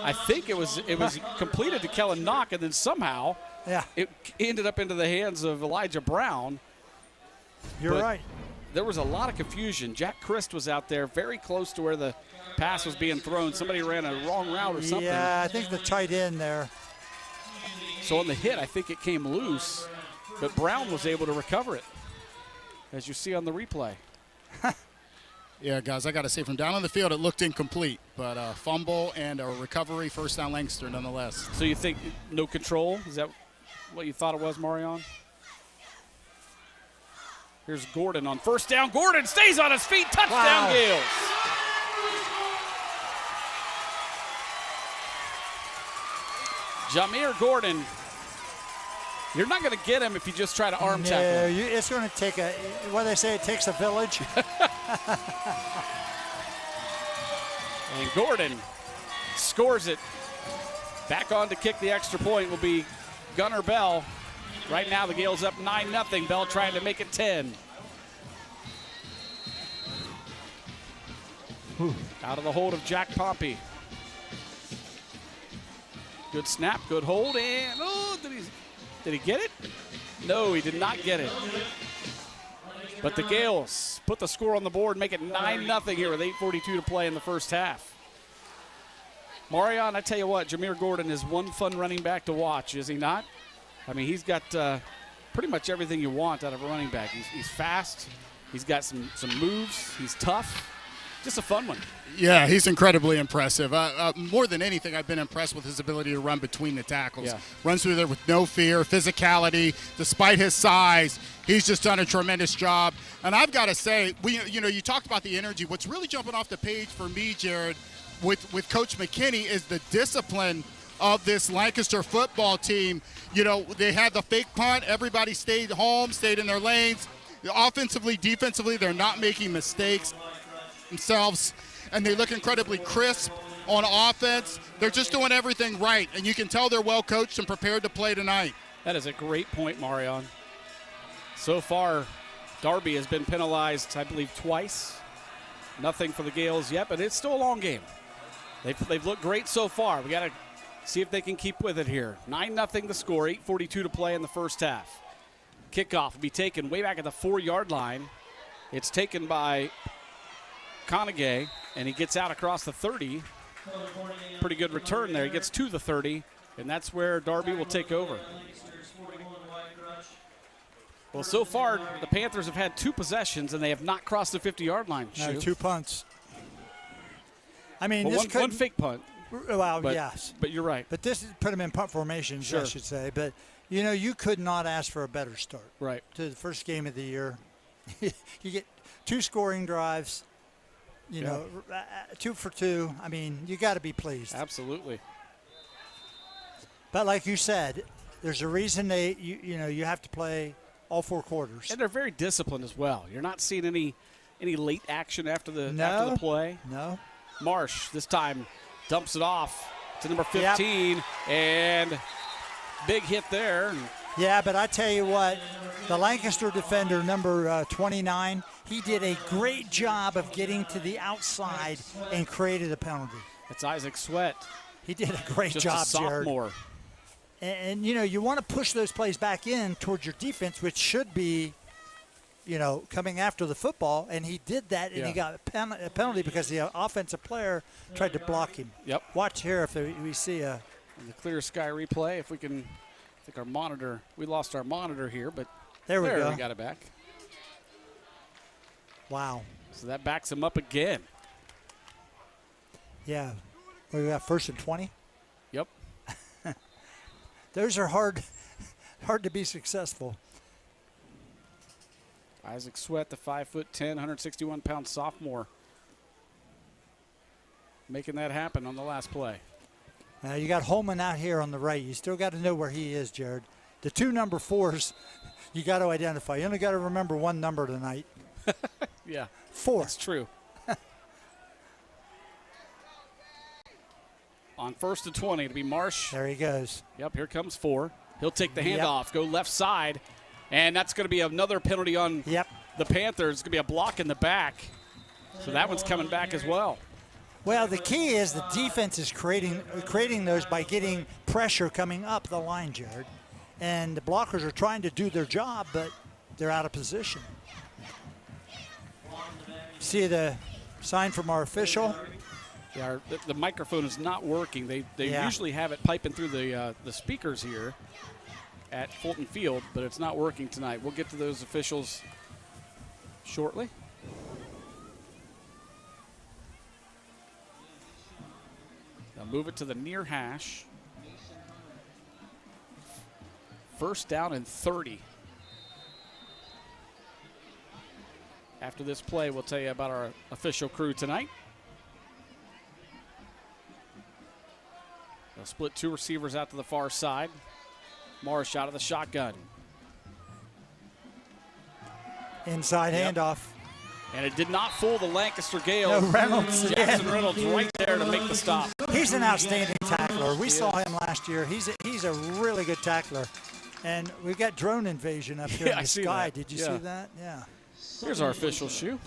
Speaker 1: I think it was completed to Kellen Knock, and then somehow it ended up into the hands of Elijah Brown.
Speaker 3: You're
Speaker 1: But
Speaker 3: right.
Speaker 1: There was a lot of confusion. Jack Christ was out there very close to where the pass was being thrown. Somebody ran a wrong route or something.
Speaker 3: Yeah, I think the tight end there.
Speaker 1: So on the hit, I think it came loose, but Brown was able to recover it, as you see on the replay.
Speaker 4: Yeah, guys, I got to say, from down on the field, it looked incomplete, but fumble and a recovery, first down Lancaster nonetheless.
Speaker 1: So you think no control? Is that what you thought it was, Marion? Here's Gordon on first down. Gordon stays on his feet. Touchdown,
Speaker 3: Wow.
Speaker 1: Gales. Jameer Gordon. You're not going to get him if you just try to arm tackle
Speaker 3: No,
Speaker 1: him.
Speaker 3: it's going to take what they say, it takes a village.
Speaker 1: And Gordon scores it. Back on to kick the extra point will be Gunnar Bell. Right now the Gales up 9-0. Bell trying to make it 10. Out of the hold of Jack Pompey. Good snap, good hold, and did he get it? No, he did not get it. But the Gales put the score on the board, make it 9-0 here with 8:42 to play in the first half. Marion, I tell you what, Jameer Gordon is one fun running back to watch, is he not? I mean, he's got pretty much everything you want out of a running back. He's fast. He's got some moves. He's tough. Just a fun one.
Speaker 4: Yeah, he's incredibly impressive. More than anything, I've been impressed with his ability to run between the tackles.
Speaker 1: Yeah.
Speaker 4: Runs through there with no fear, physicality. Despite his size, he's just done a tremendous job. And I've got to say, you talked about the energy. What's really jumping off the page for me, Jared, with Coach McKinney is the discipline of this Lancaster football team. You know, they had the fake punt. Everybody stayed home, stayed in their lanes. Offensively, defensively, they're not making mistakes themselves, and they look incredibly crisp on offense. They're just doing everything right, and you can tell they're well coached and prepared to play tonight.
Speaker 1: That is a great point, Marion. So far, Darby has been penalized, I believe, twice. Nothing for the Gales yet, but it's still a long game. They've looked great so far. We got to see if they can keep with it here. 9-0 the score, 8:42 to play in the first half. Kickoff will be taken way back at the 4-yard line. It's taken by Conagay, and he gets out across the 30. Pretty good return there. He gets to the 30, and that's where Darby will take over. Well, so far, the Panthers have had 2 possessions, and they have not crossed the 50-yard line.
Speaker 3: No, 2 punts. I mean,
Speaker 1: Well,
Speaker 3: this
Speaker 1: one fake punt.
Speaker 3: Well,
Speaker 1: But,
Speaker 3: yes.
Speaker 1: But you're right.
Speaker 3: But this put them in punt formations,
Speaker 1: Sure.
Speaker 3: I should say. But, you could not ask for a better start.
Speaker 1: Right.
Speaker 3: To the first game of the year. You get 2 scoring drives, 2 for 2. I mean, you got to be pleased.
Speaker 1: Absolutely.
Speaker 3: But like you said, there's a reason you have to play all 4 quarters.
Speaker 1: And they're very disciplined as well. You're not seeing any late action after the play.
Speaker 3: No.
Speaker 1: Marsh this time dumps it off to number 15, and big hit there.
Speaker 3: Yeah, but I tell you what, the Lancaster defender, number 29, he did a great job of getting to the outside and created a penalty.
Speaker 1: It's Isaac Sweat.
Speaker 3: He did a great
Speaker 1: Just
Speaker 3: job,
Speaker 1: a sophomore.
Speaker 3: Jared. And you want to push those plays back in towards your defense, which should be, coming after the football. And he did that, and he got a penalty because the offensive player tried to block him.
Speaker 1: Yep.
Speaker 3: Watch here if we see a.
Speaker 1: And the clear sky replay, if we can, I think our monitor, we lost our monitor here, but
Speaker 3: there we go.
Speaker 1: We got it back.
Speaker 3: Wow.
Speaker 1: So that backs him up again.
Speaker 3: Yeah. We got 1st and 20.
Speaker 1: Yep.
Speaker 3: Those are hard to be successful.
Speaker 1: Isaac Sweat, the 5'10", 161-pound sophomore, making that happen on the last play.
Speaker 3: Now you got Holman out here on the right. You still got to know where he is, Jared. The 2 number 4s, you got to identify. You only got to remember 1 number tonight.
Speaker 1: Yeah.
Speaker 3: 4.
Speaker 1: That's true. On 1st and 20, it'll be Marsh.
Speaker 3: There he goes.
Speaker 1: Yep, here comes 4. He'll take the handoff,
Speaker 3: Yep.
Speaker 1: go left side, and that's going to be another penalty on the Panthers. It's going to be a block in the back. So that one's coming back as well.
Speaker 3: Well, the key is the defense is creating those by getting pressure coming up the line, Jared. And the blockers are trying to do their job, but they're out of position. See the sign from our official?
Speaker 1: Yeah, the microphone is not working. They usually have it piping through the speakers here at Fulton Field, but it's not working tonight. We'll get to those officials shortly. They'll move it to the near hash. 1st down and 30. After this play, we'll tell you about our official crew tonight. They'll split two receivers out to the far side. Marsh out of the shotgun.
Speaker 3: Inside handoff.
Speaker 1: And it did not fool the Lancaster Gales.
Speaker 3: No, Reynolds.
Speaker 1: Jackson Reynolds right there to make the stop.
Speaker 3: He's an outstanding tackler. We saw him last year. He's a really good tackler. And we've got drone invasion up here in
Speaker 1: I
Speaker 3: the
Speaker 1: see
Speaker 3: sky.
Speaker 1: that.
Speaker 3: Did you
Speaker 1: Yeah.
Speaker 3: see that? Yeah.
Speaker 1: Here's our official shoe.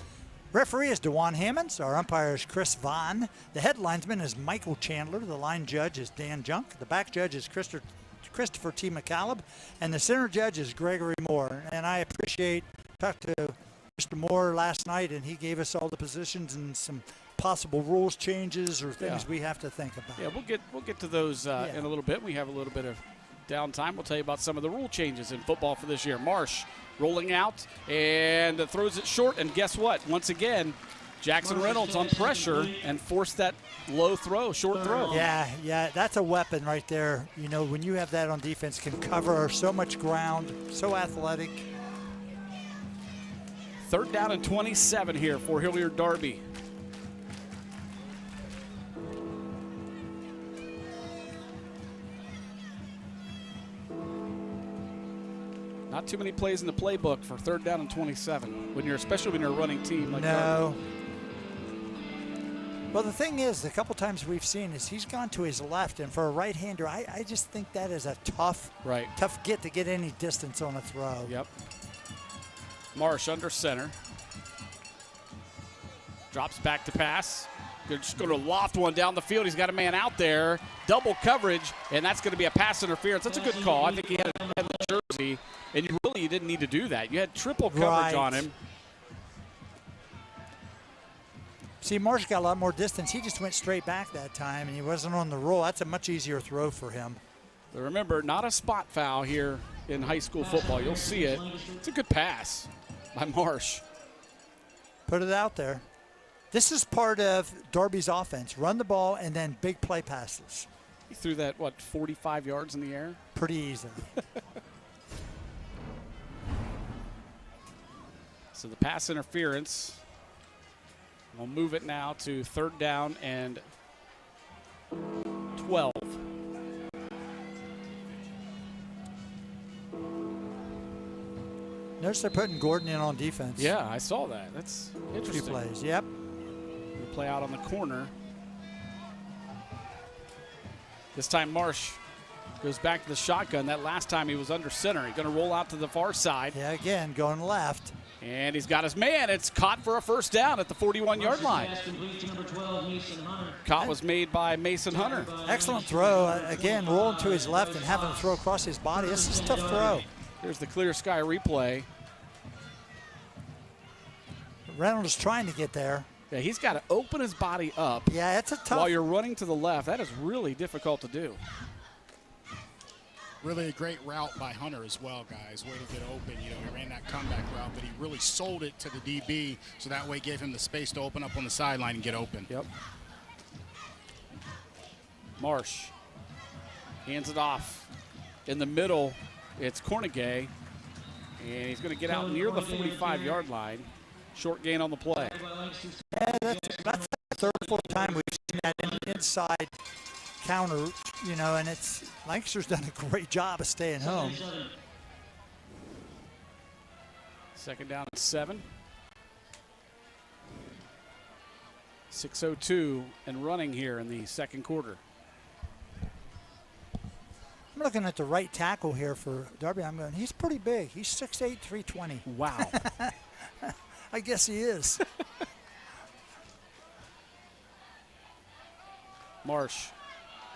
Speaker 3: Referee is DeJuan Hammonds. Our umpire is Chris Vaughn. The head linesman is Michael Chandler. The line judge is Dan Junk. The back judge is Christopher T. McCaleb. And the center judge is Gregory Moore. And I talked to Mr. Moore last night, and he gave us all the positions and some possible rules changes or things we have to think about.
Speaker 1: Yeah, we'll get to those in a little bit. We have a little bit of downtime. We'll tell you about some of the rule changes in football for this year. Marsh rolling out and throws it short, and guess what? Once again, Jackson Reynolds on pressure and forced that low throw, short throw.
Speaker 3: Yeah, that's a weapon right there. You know, when you have that on defense, can cover so much ground, so athletic.
Speaker 1: 3rd down and 27 here for Hilliard Darby. Not too many plays in the playbook for 3rd down and 27, especially when you're a running team like
Speaker 3: No. Well, the thing is, a couple times we've seen is he's gone to his left, and for a right-hander, I just think that is a tough get to get any distance on a throw.
Speaker 1: Yep. Marsh under center. Drops back to pass. They're just going to loft one down the field. He's got a man out there. Double coverage, and that's going to be a pass interference. That's a good call. I think he had the jersey, and you didn't need to do that. You had triple coverage on him.
Speaker 3: See, Marsh got a lot more distance. He just went straight back that time, and he wasn't on the roll. That's a much easier throw for him.
Speaker 1: But remember, not a spot foul here in high school football. You'll see it. It's a good pass by Marsh.
Speaker 3: Put it out there. This is part of Darby's offense. Run the ball and then big play passes.
Speaker 1: He threw that, 45 yards in the air?
Speaker 3: Pretty easily.
Speaker 1: So the pass interference. We'll move it now to 3rd down and 12.
Speaker 3: Notice they're putting Gordon in on defense.
Speaker 1: Yeah, I saw that. That's interesting.
Speaker 3: 2 plays, yep.
Speaker 1: We play out on the corner. This time Marsh goes back to the shotgun. That last time he was under center. He's going to roll out to the far side.
Speaker 3: Yeah, again, going left.
Speaker 1: And he's got his man. It's caught for a 1st down at the 41-yard line. Caught was made by Mason Hunter.
Speaker 3: Excellent throw. Again, rolling to his left and having to throw across his body. This is a tough throw.
Speaker 1: Here's the clear sky replay.
Speaker 3: Reynolds is trying to get there.
Speaker 1: Yeah, he's got to open his body up.
Speaker 3: Yeah, it's a tough.
Speaker 1: While you're running to the left, that is really difficult to do.
Speaker 4: Really a great route by Hunter as well, guys. Way to get open. You know, he ran that comeback route, but he really sold it to the DB, so that way gave him the space to open up on the sideline and get open.
Speaker 1: Yep. Marsh hands it off. In the middle, it's Cornegay, and he's going to get out near the 45-yard line. Short gain on the play.
Speaker 3: Yeah, that's the 3rd or 4th time we've seen that inside counter, you know, and Lancaster's done a great job of staying home.
Speaker 1: 2nd down and 7. 6:02 and running here in the 2nd quarter.
Speaker 3: I'm looking at the right tackle here for Darby. He's pretty big. He's 6'8", 320.
Speaker 1: Wow.
Speaker 3: I guess he is.
Speaker 1: Marsh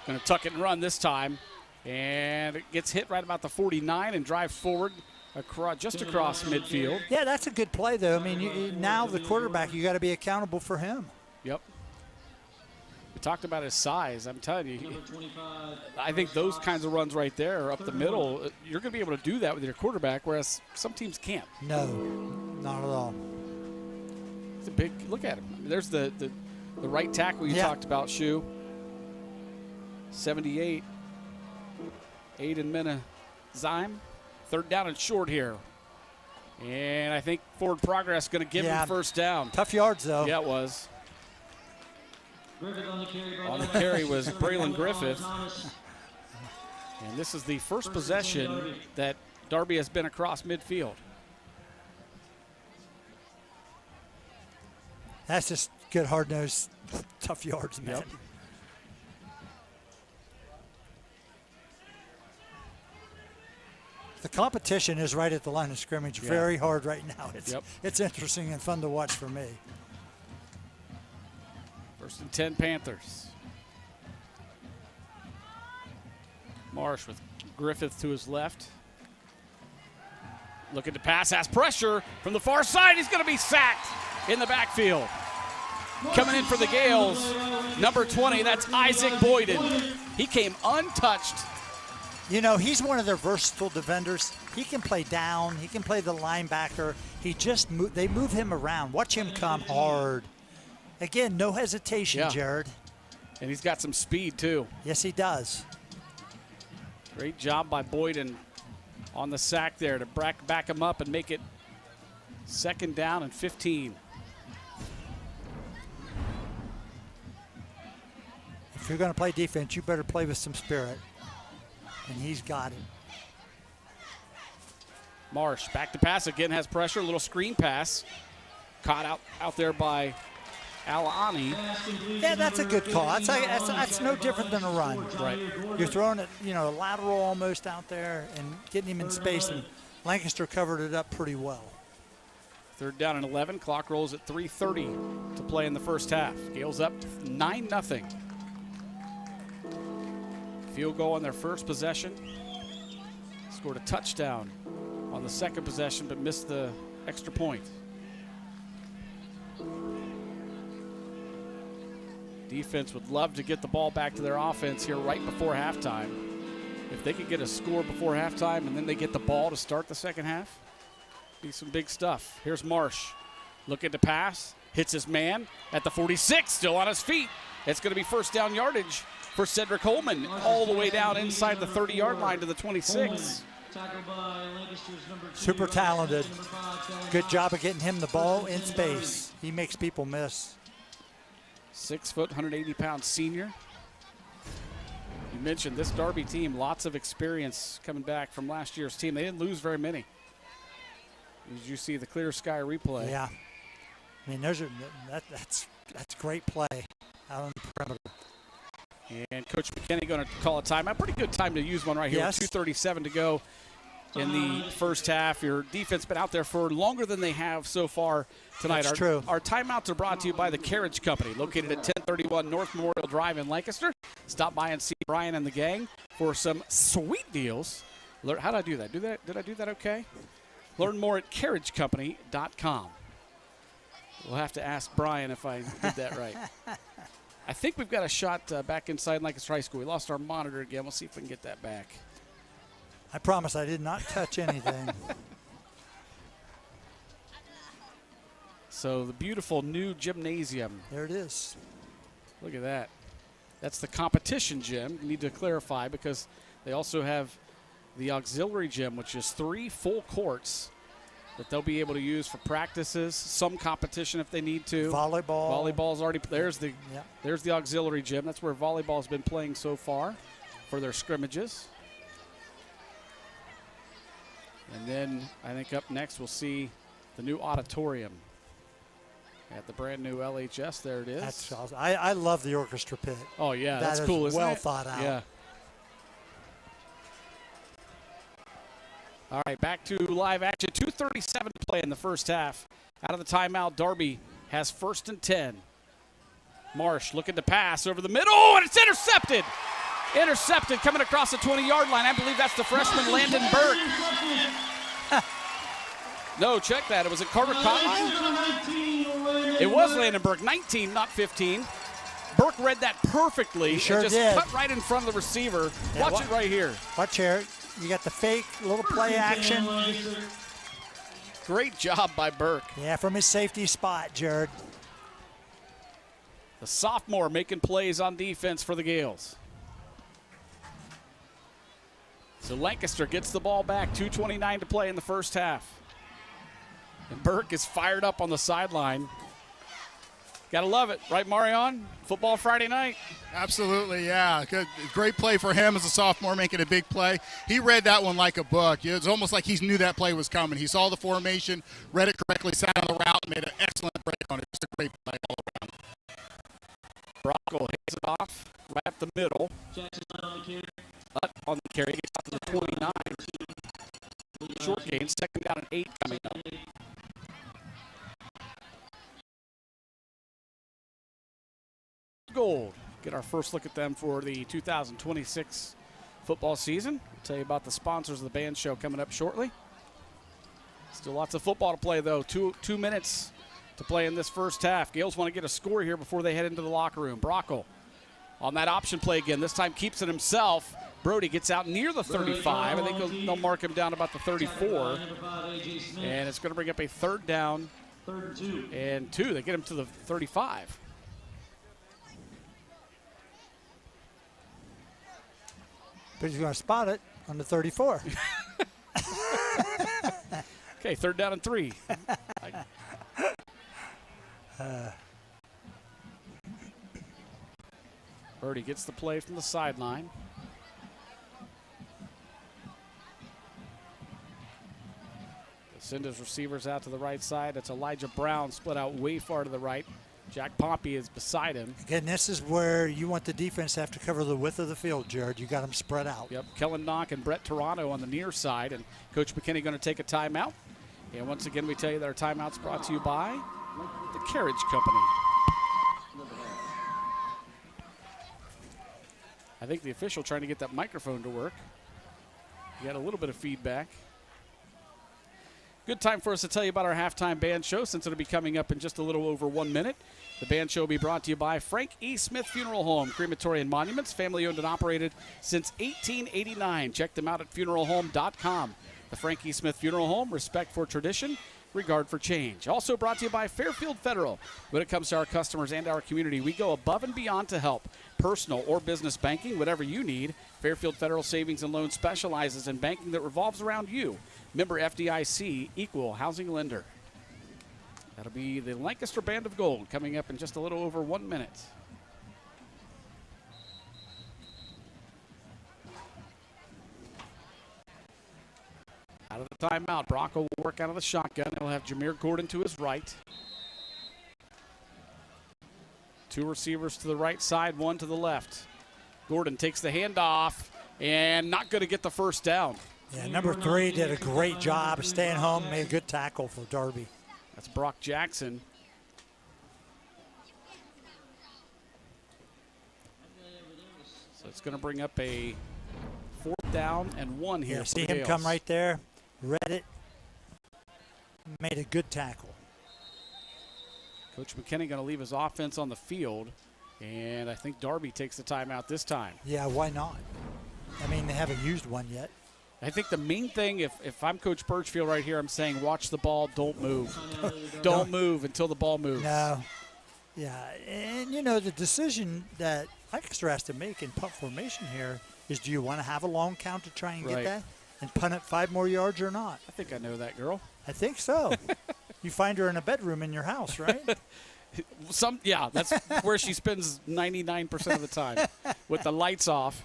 Speaker 1: going to tuck it and run this time. And it gets hit right about the 49 and drives forward just across midfield.
Speaker 3: Yeah, that's a good play, though. I mean, now the quarterback, you got to be accountable for him.
Speaker 1: Yep. We talked about his size. I'm telling you, I think those kinds of runs right there up the middle, you're going to be able to do that with your quarterback, whereas some teams can't.
Speaker 3: No, not at all.
Speaker 1: It's a big look at him. I mean, there's the right tackle you talked about, Shu. 78. Aiden Zyme. 3rd down and short here. And I think forward progress going to give him first down.
Speaker 3: Tough yards, though.
Speaker 1: Yeah, it was.
Speaker 5: Griffith on the carry.
Speaker 1: On the carry was Braylon Griffith. And this is the first possession that Darby has been across midfield.
Speaker 3: That's just good, hard-nosed, tough yards, man.
Speaker 1: Yep.
Speaker 3: The competition is right at the line of scrimmage.
Speaker 1: Yeah.
Speaker 3: Very hard right now. It's interesting and fun to watch for me.
Speaker 1: First and 10 Panthers. Marsh with Griffith to his left. Looking to pass, has pressure from the far side. He's going to be sacked in the backfield. Coming in for the Gales, number 20, that's Isaac Boyden. He came untouched.
Speaker 3: You know, he's one of their versatile defenders. He can play down. He can play the linebacker. They move him around. Watch him come hard. Again, no hesitation, Jared.
Speaker 1: And he's got some speed, too.
Speaker 3: Yes, he does.
Speaker 1: Great job by Boyden on the sack there to back him up and make it second down and 15.
Speaker 3: If you're going to play defense, you better play with some spirit. And he's got it.
Speaker 1: Marsh back to pass again, has pressure, a little screen pass. Caught out there by Alani.
Speaker 3: Yeah, that's a good call. That's no different than a run.
Speaker 1: Right.
Speaker 3: You're throwing it, lateral almost out there and getting him in space, and Lancaster covered it up pretty well.
Speaker 1: Third down and 11. Clock rolls at 3:30 to play in the first half. Gales up 9-0. Field goal on their first possession. Scored a touchdown on the second possession, but missed the extra point. Defense would love to get the ball back to their offense here right before halftime. If they could get a score before halftime and then they get the ball to start the second half, be some big stuff. Here's Marsh looking to pass, hits his man at the 46, still on his feet. It's going to be first down yardage for Cedric Holman, all the way down inside the 30-yard line to the 26.
Speaker 3: Super talented. Good job of getting him the ball in space. He makes people miss.
Speaker 1: 6 foot, 180-pound senior. You mentioned this Darby team, lots of experience coming back from last year's team. They didn't lose very many. Did you see the clear sky replay?
Speaker 3: Yeah. I mean, that's great play out on the perimeter.
Speaker 1: And Coach McKinney going to call a timeout. Pretty good time to use one right here.
Speaker 3: Yes.
Speaker 1: With 2:37 to go in the first half. Your defense been out there for longer than they have so far tonight.
Speaker 3: That's true.
Speaker 1: Our timeouts are brought to you by the Carriage Company, located at 1031 North Memorial Drive in Lancaster. Stop by and see Brian and the gang for some sweet deals. How did I do that? Did I do that okay? Learn more at carriagecompany.com. We'll have to ask Brian if I did that right. I think we've got a shot back inside Lancaster High School. We lost our monitor again. We'll see if we can get that back.
Speaker 3: I promise I did not touch anything.
Speaker 1: So the beautiful new gymnasium.
Speaker 3: There it is.
Speaker 1: Look at that. That's the competition gym. You need to clarify because they also have the auxiliary gym, which is 3 full courts that they'll be able to use for practices, some competition if they need to.
Speaker 3: Volleyball.
Speaker 1: Volleyball's already there's the auxiliary gym. That's where volleyball's been playing so far for their scrimmages. And then I think up next we'll see the new auditorium at the brand new LHS. There it is.
Speaker 3: That's awesome. I love the orchestra pit.
Speaker 1: Oh yeah,
Speaker 3: That
Speaker 1: that's
Speaker 3: is
Speaker 1: cool, isn't it?
Speaker 3: well thought out.
Speaker 1: Yeah. All right, back to live action. 2:37 to play in the first half. Out of the timeout, Darby has first and 10. Marsh looking to pass over the middle, and it's intercepted. Intercepted coming across the 20-yard line. I believe that's the freshman Landon Burke. No, check that. It was a Carter Cotton. It was Landon Burke, 19, not 15. Burke read that perfectly.
Speaker 3: He sure
Speaker 1: and just
Speaker 3: did.
Speaker 1: cut right in front of the receiver.
Speaker 3: Yeah,
Speaker 1: Watch it right here.
Speaker 3: Watch here. You got the fake little play action.
Speaker 1: Great job by Burke.
Speaker 3: Yeah, from his safety spot, Jared.
Speaker 1: The sophomore making plays on defense for the Gales. So Lancaster gets the ball back. 2:29 to play in the first half. And Burke is fired up on the sideline. Gotta love it, right, Marion? Football Friday night.
Speaker 4: Absolutely, yeah. Good, great play for him as a sophomore, making a big play. He read that one like a book. It's almost like he knew that play was coming. He saw the formation, read it correctly, sat on the route, and made an excellent break on it. Just a great play all around.
Speaker 1: Brockle hits it off right up the middle. Hutt on the carry, gets out to the 29. Short gain, second down and 8 coming up. Gold. Get our first look at them for the 2026 football season. I'll tell you about the sponsors of the band show coming up shortly. Still lots of football to play, though. Two minutes to play in this first half. Gales want to get a score here before they head into the locker room. Brockle on that option play again. This time keeps it himself. Brody gets out near the 35. I think they'll mark him down about the 34. And it's going to bring up a third down and 2. They get him to the 35.
Speaker 3: But he's going to spot it on the 34.
Speaker 1: Okay, third down and 3. Birdie gets the play from the sideline. Send his receivers out to the right side. It's Elijah Brown split out way far to the right. Jack Pompey is beside him.
Speaker 3: Again, this is where you want the defense to have to cover the width of the field, Jared. You got them spread out.
Speaker 1: Yep, Kellen Knock and Brett Toronto on the near side, and Coach McKinney going to take a timeout. And once again, we tell you that our timeout's brought to you by the Carriage Company. I think the official trying to get that microphone to work. You got a little bit of feedback. Good time for us to tell you about our halftime band show, since it'll be coming up in just a little over 1 minute. The band show will be brought to you by Frank E. Smith Funeral Home, Crematory and Monuments, family owned and operated since 1889. Check them out at funeralhome.com. The Frank E. Smith Funeral Home, respect for tradition, regard for change. Also brought to you by Fairfield Federal. When it comes to our customers and our community, we go above and beyond to help. Personal or business banking, whatever you need, Fairfield Federal Savings and Loan specializes in banking that revolves around you. Member FDIC, equal housing lender. That'll be the Lancaster Band of Gold coming up in just a little over 1 minute. Out of the timeout, Brock will work out of the shotgun. He'll have Jameer Gordon to his right. 2 receivers to the right side, 1 to the left. Gordon takes the handoff and not going to get the first down.
Speaker 3: Yeah, number 3 did a great job of staying home, made a good tackle for Darby.
Speaker 1: That's Brock Jackson. So it's going to bring up a 4th down and 1 here.
Speaker 3: Yeah,
Speaker 1: for
Speaker 3: see
Speaker 1: the
Speaker 3: him
Speaker 1: Gales.
Speaker 3: come right there, read it, made a good tackle.
Speaker 1: Coach McKinney going to leave his offense on the field, and I think Darby takes the timeout this time.
Speaker 3: Yeah, why not? I mean, they haven't used one yet.
Speaker 1: I think the main thing, if I'm Coach Birchfield right here, I'm saying watch the ball, don't move. Don't move until the ball moves.
Speaker 3: No. Yeah, and you know, the decision that Lancaster has to make in punt formation here is, do you want to have a long count to try and
Speaker 1: Right.
Speaker 3: get that and punt it 5 more yards or not?
Speaker 1: I think I know that girl.
Speaker 3: I think so. You find her in a bedroom in your house, right?
Speaker 1: Yeah, that's where she spends 99% of the time, with the lights off.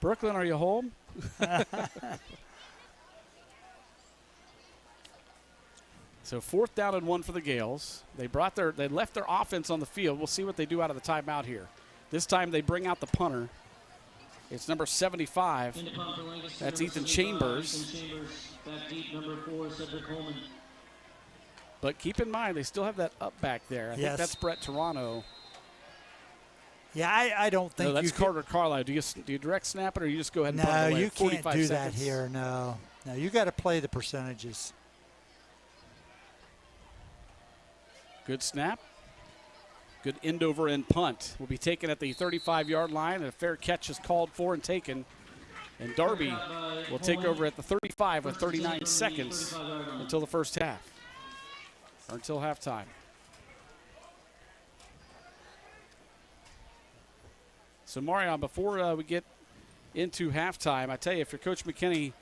Speaker 1: Brooklyn, are you home? So 4th down and 1 for the Gales. They left their offense on the field. We'll see what they do out of the timeout here. This time they bring out the punter. It's number 75. That's Ethan Chambers.
Speaker 5: Back deep, number 4, Cedric Coleman.
Speaker 1: But keep in mind, they still have that up back there. I think that's Brett Toronto.
Speaker 3: Yeah, I don't think
Speaker 1: No, that's
Speaker 3: you
Speaker 1: Carter Carlisle. Do you direct snap it, or you just go ahead and punt
Speaker 3: No,
Speaker 1: it away?
Speaker 3: you can't
Speaker 1: 45
Speaker 3: do
Speaker 1: seconds.
Speaker 3: that here. No, you got to play the percentages.
Speaker 1: Good snap. Good end over end punt. Will be taken at the 35-yard line, and a fair catch is called for and taken. And Darby will take over at the 35 with 39 seconds until the first half, or until halftime. So, Marion, before we get into halftime, I tell you, if you're Coach McKinney,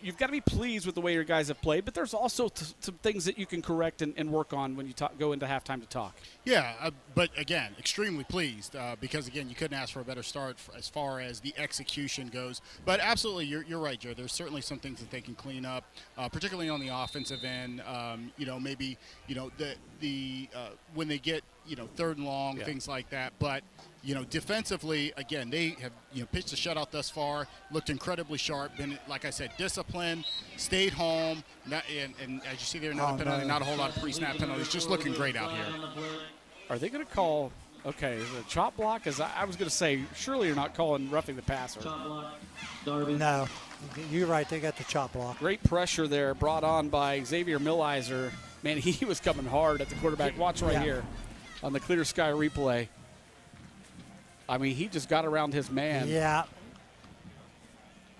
Speaker 1: you've got to be pleased with the way your guys have played, but there's also some things that you can correct and work on when you go into halftime to talk.
Speaker 4: Yeah, but again, extremely pleased because, again, you couldn't ask for a better start as far as the execution goes. But absolutely, you're right, Joe. There's certainly some things that they can clean up, particularly on the offensive end. Maybe, when they get, third and long, things like that. But, defensively, again, they have, pitched a shutout thus far, looked incredibly sharp, been, like I said, disciplined, stayed home, and as you see there, another penalty, not a whole lot of pre-snap penalties, just looking great out here.
Speaker 1: Are they going to call, okay, is it a chop block? As I was going to say, surely you're not calling roughing the passer.
Speaker 5: Chop block, Darby.
Speaker 3: No, you're right. They got the chop block.
Speaker 1: Great pressure there brought on by Xavier Millizer. Man, he was coming hard at the quarterback. Watch right here on the Clear Sky replay. I mean, he just got around his man.
Speaker 3: Yeah.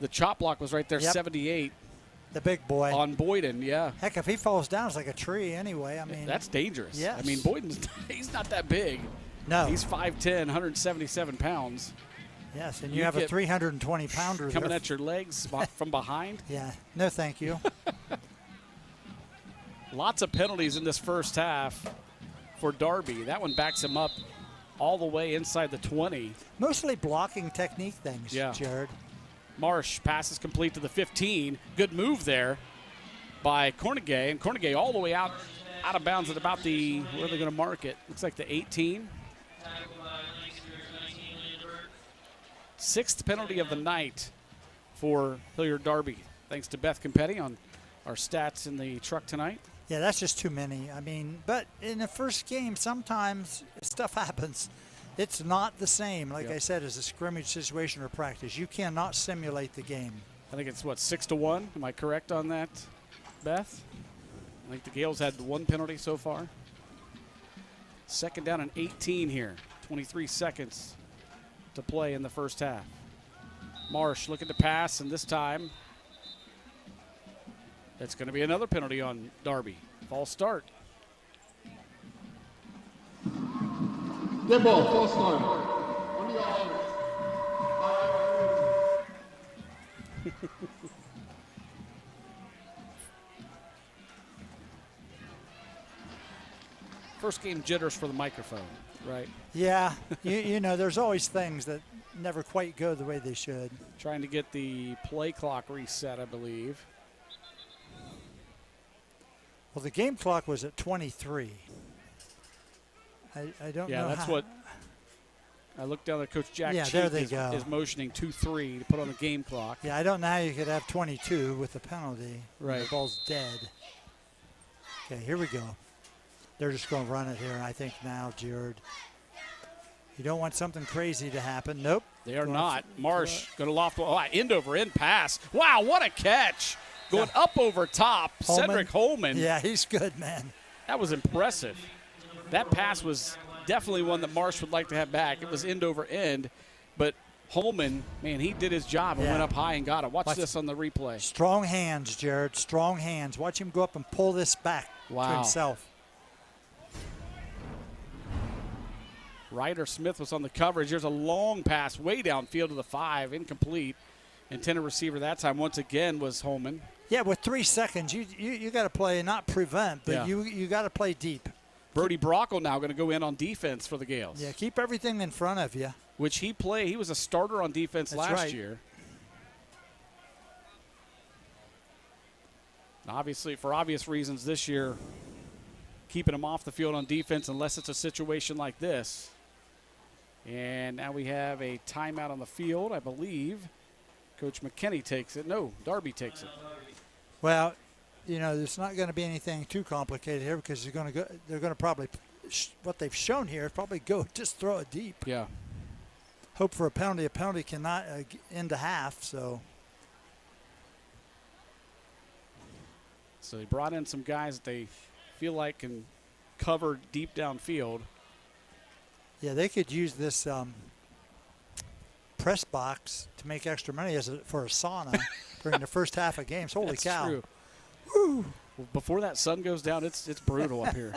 Speaker 1: The chop block was right there, 78.
Speaker 3: The big boy.
Speaker 1: On Boyden, yeah.
Speaker 3: Heck, if he falls down, it's like a tree anyway. I mean,
Speaker 1: that's dangerous.
Speaker 3: Yes.
Speaker 1: I mean, Boyden's he's not that big.
Speaker 3: No.
Speaker 1: He's 5'10", 177 pounds.
Speaker 3: Yes, and you have a 320-pounder
Speaker 1: coming at your legs from behind.
Speaker 3: Yeah. No, thank you.
Speaker 1: Lots of penalties in this first half for Darby. That one backs him up all the way inside the 20.
Speaker 3: Mostly blocking technique things, Jared.
Speaker 1: Marsh passes complete to the 15. Good move there by Cornegay. And Cornegay all the way out of bounds at about the, where are they going to mark it? Looks like the 18. Sixth penalty of the night for Hilliard Darby. Thanks to Beth Campetti on our stats in the truck tonight.
Speaker 3: Yeah, that's just too many. I mean, but in the first game, sometimes stuff happens. It's not the same, like I said, as a scrimmage situation or practice. You cannot simulate the game.
Speaker 1: I think it's, 6-1? Am I correct on that, Beth? I think the Gales had one penalty so far. Second down and 18 here. 23 seconds to play in the first half. Marsh looking to pass, and this time it's going to be another penalty on Darby. False start.
Speaker 6: Good ball, false start. On the
Speaker 1: First game jitters for the microphone, right?
Speaker 3: Yeah, you know, there's always things that never quite go the way they should.
Speaker 1: Trying to get the play clock reset, I believe.
Speaker 3: Well, the game clock was at 23. I don't know.
Speaker 1: Yeah, that's what I looked down there. Coach Jack
Speaker 3: there they go.
Speaker 1: is motioning 2-3 to put on the game clock.
Speaker 3: Yeah, I don't know how you could have 22 with the penalty.
Speaker 1: Right.
Speaker 3: The ball's dead. Okay, here we go. They're just going to run it here, I think, now, Jared. You don't want something crazy to happen. Nope.
Speaker 1: They are not. Marsh going to loft. End over end pass. Wow, what a catch. Going up over top.
Speaker 3: Holman.
Speaker 1: Cedric Holman.
Speaker 3: Yeah, he's good, man.
Speaker 1: That was impressive. That pass was definitely one that Marsh would like to have back. It was end over end, but Holman, man, he did his job and went up high and got it. Watch this on the replay.
Speaker 3: Strong hands, Jared. Strong hands. Watch him go up and pull this back to himself.
Speaker 1: Ryder Smith was on the coverage. There's a long pass way downfield to the 5, incomplete. Intended receiver that time once again was Holman.
Speaker 3: Yeah, with 3 seconds, you got to play, not prevent, but you got to play deep.
Speaker 1: Brody Brockle now going to go in on defense for the Gales.
Speaker 3: Yeah, keep everything in front of you.
Speaker 1: Which he played. He was a starter on defense last year. And obviously, for obvious reasons this year, keeping him off the field on defense unless it's a situation like this. And now we have a timeout on the field, I believe. Coach McKinney takes it. No, Darby takes it.
Speaker 3: Well, you know, there's not going to be anything too complicated here because they're going to probably, what they've shown here is probably go just throw it deep.
Speaker 1: Yeah.
Speaker 3: Hope for a penalty. A penalty cannot end a half, so.
Speaker 1: So they brought in some guys that they feel like can cover deep downfield.
Speaker 3: Yeah, they could use this press box to make extra money for a sauna during the first half of games. Holy cow.
Speaker 1: True.
Speaker 3: Woo.
Speaker 1: Well, before that sun goes down, it's brutal up here.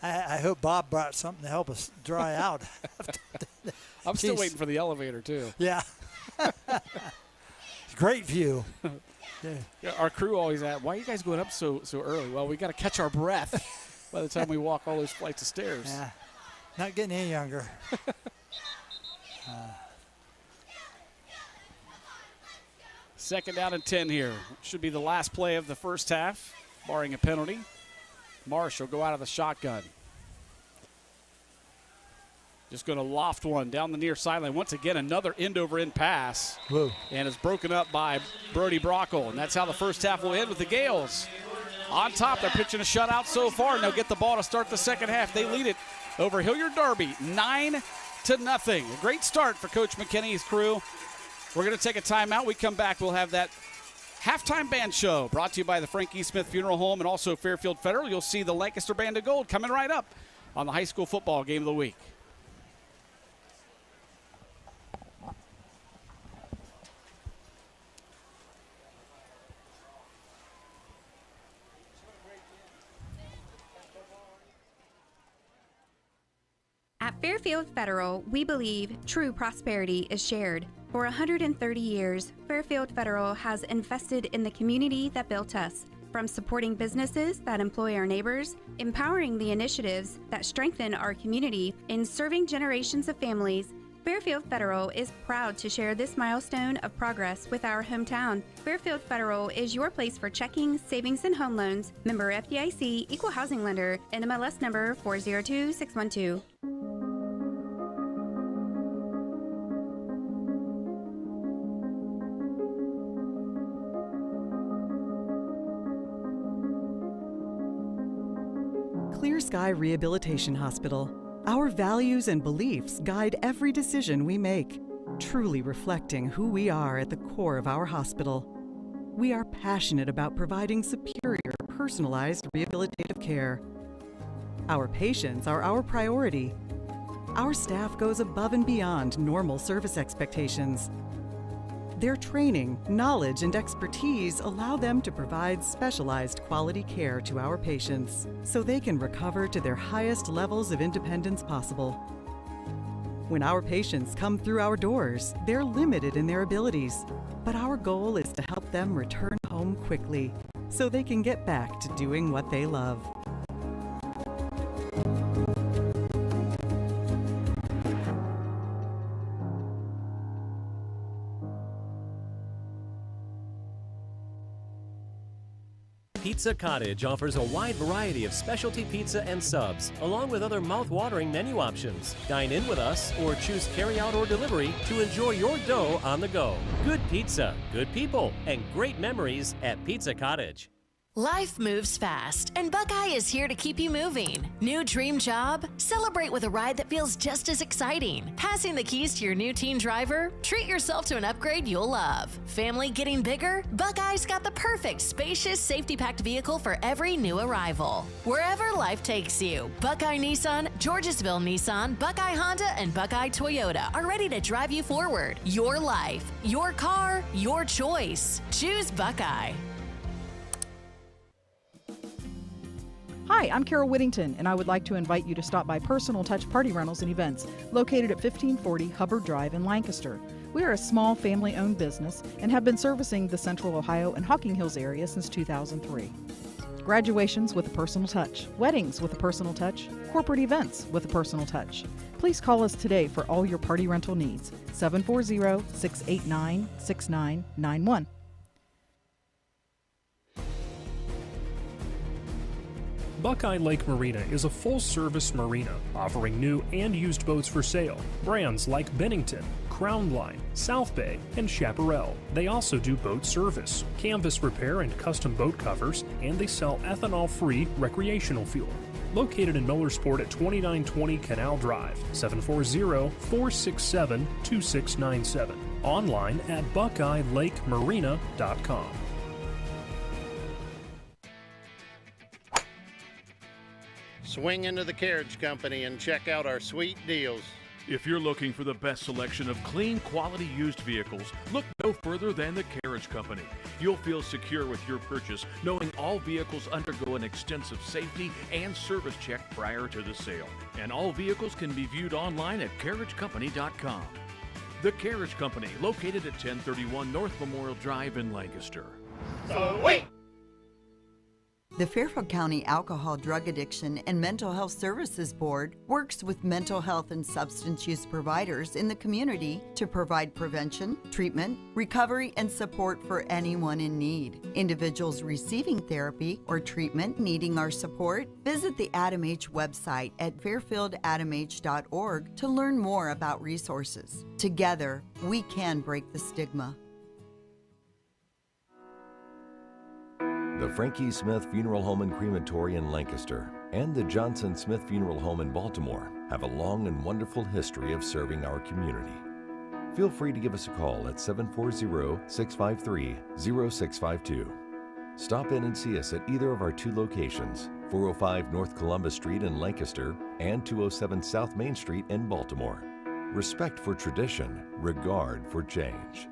Speaker 3: I hope Bob brought something to help us dry out.
Speaker 1: I'm still waiting for the elevator, too.
Speaker 3: Yeah. Great view.
Speaker 1: Yeah, our crew always asks, why are you guys going up so early? Well, we got to catch our breath by the time we walk all those flights of stairs.
Speaker 3: Yeah, not getting any younger.
Speaker 1: Second down and 10 here. Should be the last play of the first half, barring a penalty. Marsh will go out of the shotgun. Just going to loft one down the near sideline. Once again, another end-over-end pass.
Speaker 3: Whoa.
Speaker 1: And is broken up by Brody Brockle. And that's how the first half will end with the Gales on top. They're pitching a shutout so far, and they'll get the ball to start the second half. They lead it over Hilliard Darby, 9-0. A great start for Coach McKinney's crew. We're going to take a timeout. We come back, we'll have that halftime band show brought to you by the Frank E. Smith Funeral Home and also Fairfield Federal. You'll see the Lancaster Band of Gold coming right up on the high school football game of the week.
Speaker 7: At Fairfield Federal, we believe true prosperity is shared. For 130 years, Fairfield Federal has invested in the community that built us. From supporting businesses that employ our neighbors, empowering the initiatives that strengthen our community, and serving generations of families, Fairfield Federal is proud to share this milestone of progress with our hometown. Fairfield Federal is your place for checking, savings, and home loans. Member FDIC, Equal Housing Lender, NMLS number 402612.
Speaker 8: Clear Sky Rehabilitation Hospital. Our values and beliefs guide every decision we make, truly reflecting who we are at the core of our hospital. We are passionate about providing superior, personalized rehabilitative care. Our patients are our priority. Our staff goes above and beyond normal service expectations. Their training, knowledge, and expertise allow them to provide specialized quality care to our patients so they can recover to their highest levels of independence possible. When our patients come through our doors, they're limited in their abilities, but our goal is to help them return home quickly so they can get back to doing what they love.
Speaker 9: Pizza Cottage offers a wide variety of specialty pizza and subs, along with other mouth-watering menu options. Dine in with us or choose carry-out or delivery to enjoy your dough on the go. Good pizza, good people, and great memories at Pizza Cottage.
Speaker 10: Life moves fast, and Buckeye is here to keep you moving. New dream job? Celebrate with a ride that feels just as exciting. Passing the keys to your new teen driver? Treat yourself to an upgrade you'll love. Family getting bigger? Buckeye's got the perfect spacious, safety-packed vehicle for every new arrival. Wherever life takes you, Buckeye Nissan, Georgesville Nissan, Buckeye Honda, and Buckeye Toyota are ready to drive you forward. Your life, your car, your choice. Choose Buckeye.
Speaker 11: Hi, I'm Carol Whittington, and I would like to invite you to stop by Personal Touch Party Rentals and Events, located at 1540 Hubbard Drive in Lancaster. We are a small family-owned business and have been servicing the Central Ohio and Hocking Hills area since 2003. Graduations with a personal touch, weddings with a personal touch, corporate events with a personal touch. Please call us today for all your party rental needs, 740-689-6991.
Speaker 12: Buckeye Lake Marina is a full-service marina offering new and used boats for sale. Brands like Bennington, Crown Line, South Bay, and Chaparral. They also do boat service, canvas repair, and custom boat covers, and they sell ethanol-free recreational fuel. Located in Millersport at 2920 Canal Drive, 740-467-2697. Online at BuckeyeLakeMarina.com.
Speaker 13: Swing into the Carriage Company and check out our sweet deals.
Speaker 14: If you're looking for the best selection of clean, quality used vehicles, look no further than the Carriage Company. You'll feel secure with your purchase, knowing all vehicles undergo an extensive safety and service check prior to the sale. And all vehicles can be viewed online at carriagecompany.com. The Carriage Company, located at 1031 North Memorial Drive in Lancaster.
Speaker 15: The Fairfield County Alcohol, Drug Addiction, and Mental Health Services Board works with mental health and substance use providers in the community to provide prevention, treatment, recovery, and support for anyone in need. Individuals receiving therapy or treatment needing our support, visit the AdamH website at fairfieldadamh.org to learn more about resources. Together, we can break the stigma.
Speaker 16: The Frankie Smith Funeral Home and Crematory in Lancaster and the Johnson Smith Funeral Home in Baltimore have a long and wonderful history of serving our community. Feel free to give us a call at 740-653-0652. Stop in and see us at either of our two locations, 405 North Columbus Street in Lancaster and 207 South Main Street in Baltimore. Respect for tradition, regard for change.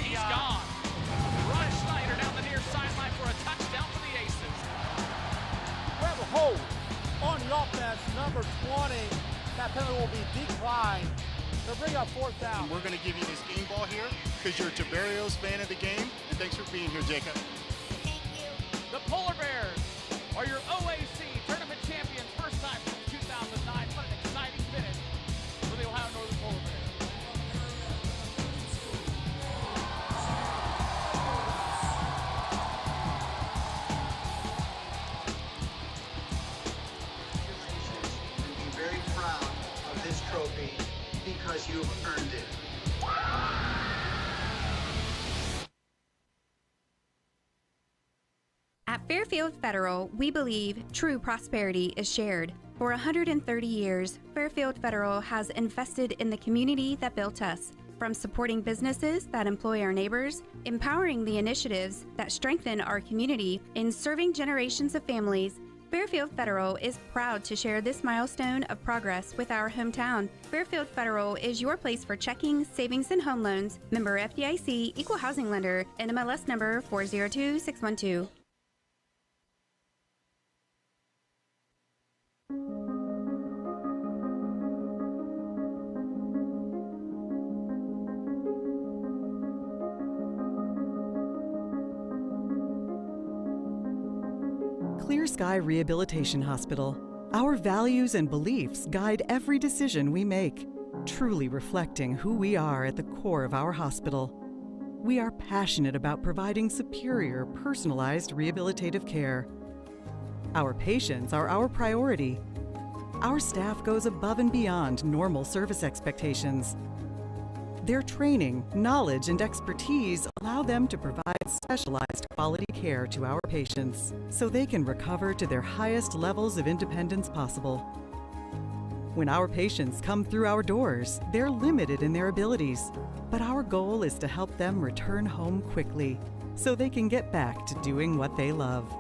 Speaker 1: He's gone. Ron Schneider down the near sideline for a touchdown for the Aces.
Speaker 17: We have a hold on the offense, number 20. That penalty will be declined. They'll bring up fourth down.
Speaker 4: We're going to give you this game ball here because you're a Tiberios fan of the game, and thanks for being here, Jacob.
Speaker 1: Thank you. The Polar Bears are your OAC tournament champions, first time since 2009. What an exciting finish
Speaker 7: At Fairfield Federal, we believe true prosperity is shared. For 130 years, Fairfield Federal has invested in the community that built us. From supporting businesses that employ our neighbors, empowering the initiatives that strengthen our community, and serving generations of families, Fairfield Federal is proud to share this milestone of progress with our hometown. Fairfield Federal is your place for checking, savings, and home loans. Member FDIC, Equal Housing Lender, NMLS number 402612.
Speaker 8: Clear Sky Rehabilitation Hospital. Our values and beliefs guide every decision we make, truly reflecting who we are at the core of our hospital. We are passionate about providing superior, personalized rehabilitative care. Our patients are our priority. Our staff goes above and beyond normal service expectations. Their training, knowledge, and expertise allow them to provide specialized quality care to our patients so they can recover to their highest levels of independence possible. When our patients come through our doors, they're limited in their abilities, but our goal is to help them return home quickly so they can get back to doing what they love.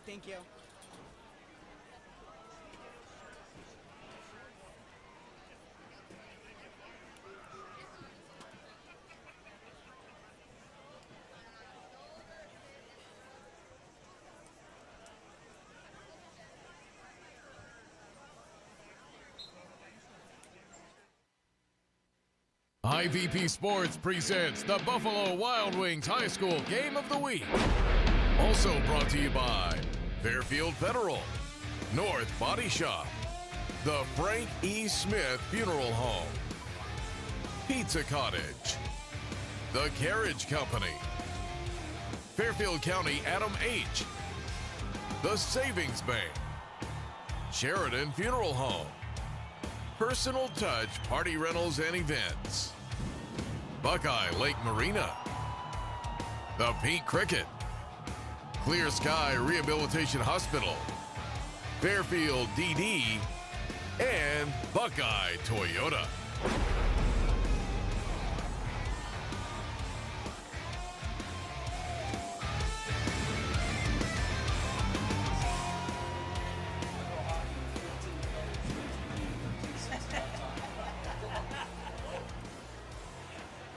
Speaker 18: Thank you.
Speaker 2: IVP Sports presents the Buffalo Wild Wings High School Game of the Week. Also brought to you by Fairfield Federal, North Body Shop, the Frank E. Smith Funeral Home, Pizza Cottage, the Carriage Company, Fairfield County Adam H., the Savings Bank, Sheridan Funeral Home, Personal Touch Party Rentals and Events, Buckeye Lake Marina, the Pink Cricket, Clear Sky Rehabilitation Hospital, Fairfield DD, and Buckeye Toyota.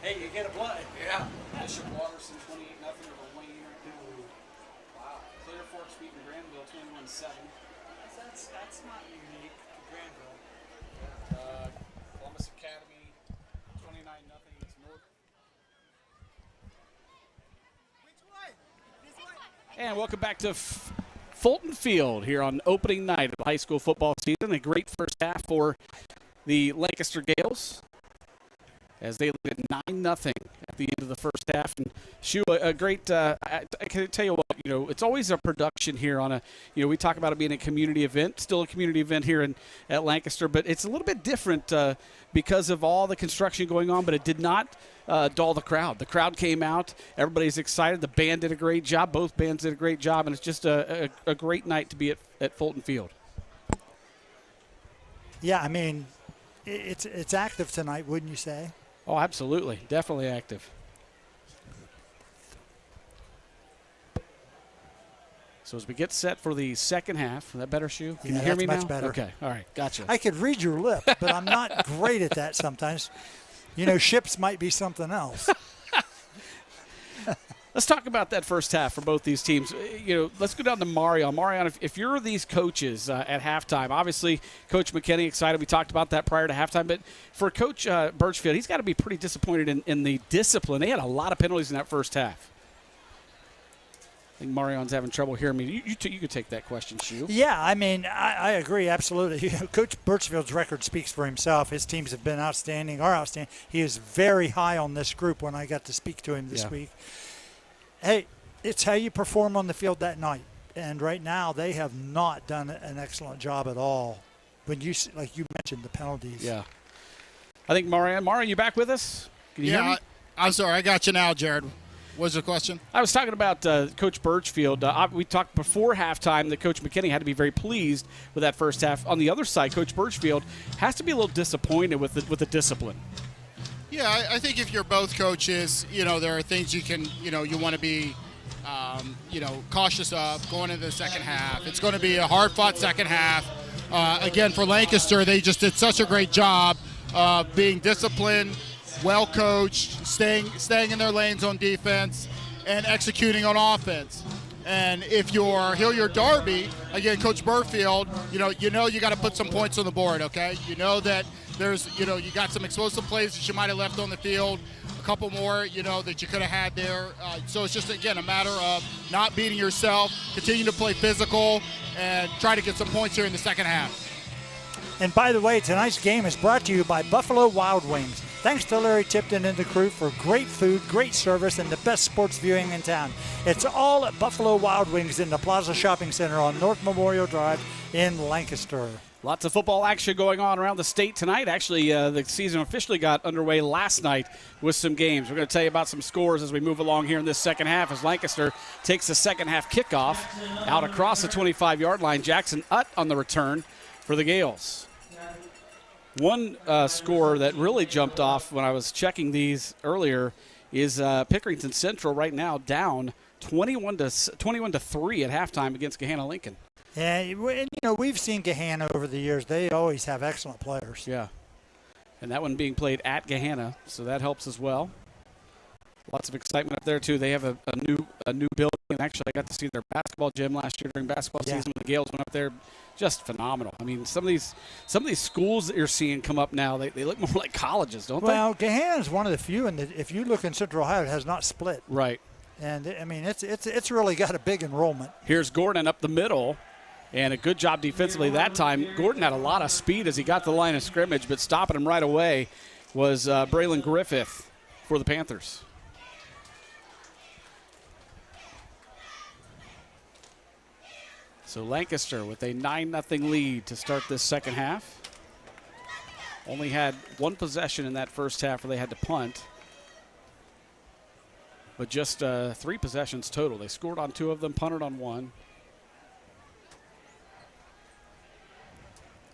Speaker 1: Hey, you get a blood. Yeah. Bishop Watterson, 28-0 over Wayne. Wow. Clear Forks beating Granville, 21-7.
Speaker 3: That's not unique to Granville.
Speaker 1: Columbus Academy, 29-0 against North. And welcome back to Fulton Field here on opening night of the high school football season. A great first half for the Lancaster Gales, as they lead at 9-0 at the end of the first half. And Shu, a great, I can tell you what, it's always a production here on a, we talk about it being a community event, still a community event here at Lancaster, but it's a little bit different because of all the construction going on, but it did not dull the crowd. The crowd came out. Everybody's excited. The band did a great job. Both bands did a great job, and it's just a great night to be at Fulton Field.
Speaker 3: Yeah, I mean, it's active tonight, wouldn't you say?
Speaker 1: Oh, absolutely. Definitely active. So as we get set for the second half, is that better, Shu? Can you hear me now?
Speaker 3: Much better.
Speaker 1: Okay, all right, gotcha.
Speaker 3: I could read your lip, but I'm not great at that sometimes. Ships might be something else.
Speaker 1: Let's talk about that first half for both these teams. Let's go down to Marion. Marion, if you're these coaches at halftime, obviously Coach McKinney excited. We talked about that prior to halftime. But for Coach Birchfield, he's got to be pretty disappointed in the discipline. They had a lot of penalties in that first half. I think Marion's having trouble hearing me. You could take that question, Shu.
Speaker 3: Yeah, I mean, I agree absolutely. Coach Birchfield's record speaks for himself. His teams have been outstanding. He is very high on this group when I got to speak to him this week. Hey, it's how you perform on the field that night. And right now, they have not done an excellent job at all. When like you mentioned, the penalties.
Speaker 1: Yeah. I think Marion, you back with us? Can you hear me?
Speaker 4: I'm sorry. I got you now, Jared. What's the question?
Speaker 1: I was talking about Coach Birchfield. We talked before halftime that Coach McKinney had to be very pleased with that first half. On the other side, Coach Birchfield has to be a little disappointed with the discipline.
Speaker 4: Yeah, I think if you're both coaches, there are things you can, you want to be, cautious of going into the second half. It's going to be a hard-fought second half. Again, for Lancaster, they just did such a great job of being disciplined, well-coached, staying in their lanes on defense, and executing on offense. And if you're Hilliard Darby, again, Coach Birchfield, you got to put some points on the board, okay? You know that there's, you got some explosive plays that you might have left on the field, a couple more, that you could have had there. So it's just, again, a matter of not beating yourself, continue to play physical, and try to get some points here in the second half.
Speaker 3: And by the way, tonight's game is brought to you by Buffalo Wild Wings. Thanks to Larry Tipton and the crew for great food, great service, and the best sports viewing in town. It's all at Buffalo Wild Wings in the Plaza Shopping Center on North Memorial Drive in Lancaster.
Speaker 1: Lots of football action going on around the state tonight. Actually, the season officially got underway last night with some games. We're going to tell you about some scores as we move along here in this second half as Lancaster takes the second half kickoff out across the 25-yard line. Jackson Utt on the return for the Gales. One score that really jumped off when I was checking these earlier is Pickerington Central right now down 21 to 3 at halftime against Gahanna Lincoln.
Speaker 3: Yeah, and we've seen Gahanna over the years. They always have excellent players.
Speaker 1: Yeah. And that one being played at Gahanna, so that helps as well. Lots of excitement up there too. They have a new building. Actually, I got to see their basketball gym last year during basketball season when the Gales went up there. Just phenomenal. I mean, some of these schools that you're seeing come up now, they look more like colleges, don't they?
Speaker 3: Well, Gahanna is one of the few, and if you look in Central Ohio, it has not split.
Speaker 1: Right.
Speaker 3: And I mean, it's really got a big enrollment.
Speaker 1: Here's Gordon up the middle, and a good job defensively that time. Gordon had a lot of speed as he got to the line of scrimmage, but stopping him right away was Braylon Griffith for the Panthers. So Lancaster with a 9-0 lead to start this second half. Only had one possession in that first half where they had to punt. But just 3 possessions total. They scored on 2 of them, punted on 1.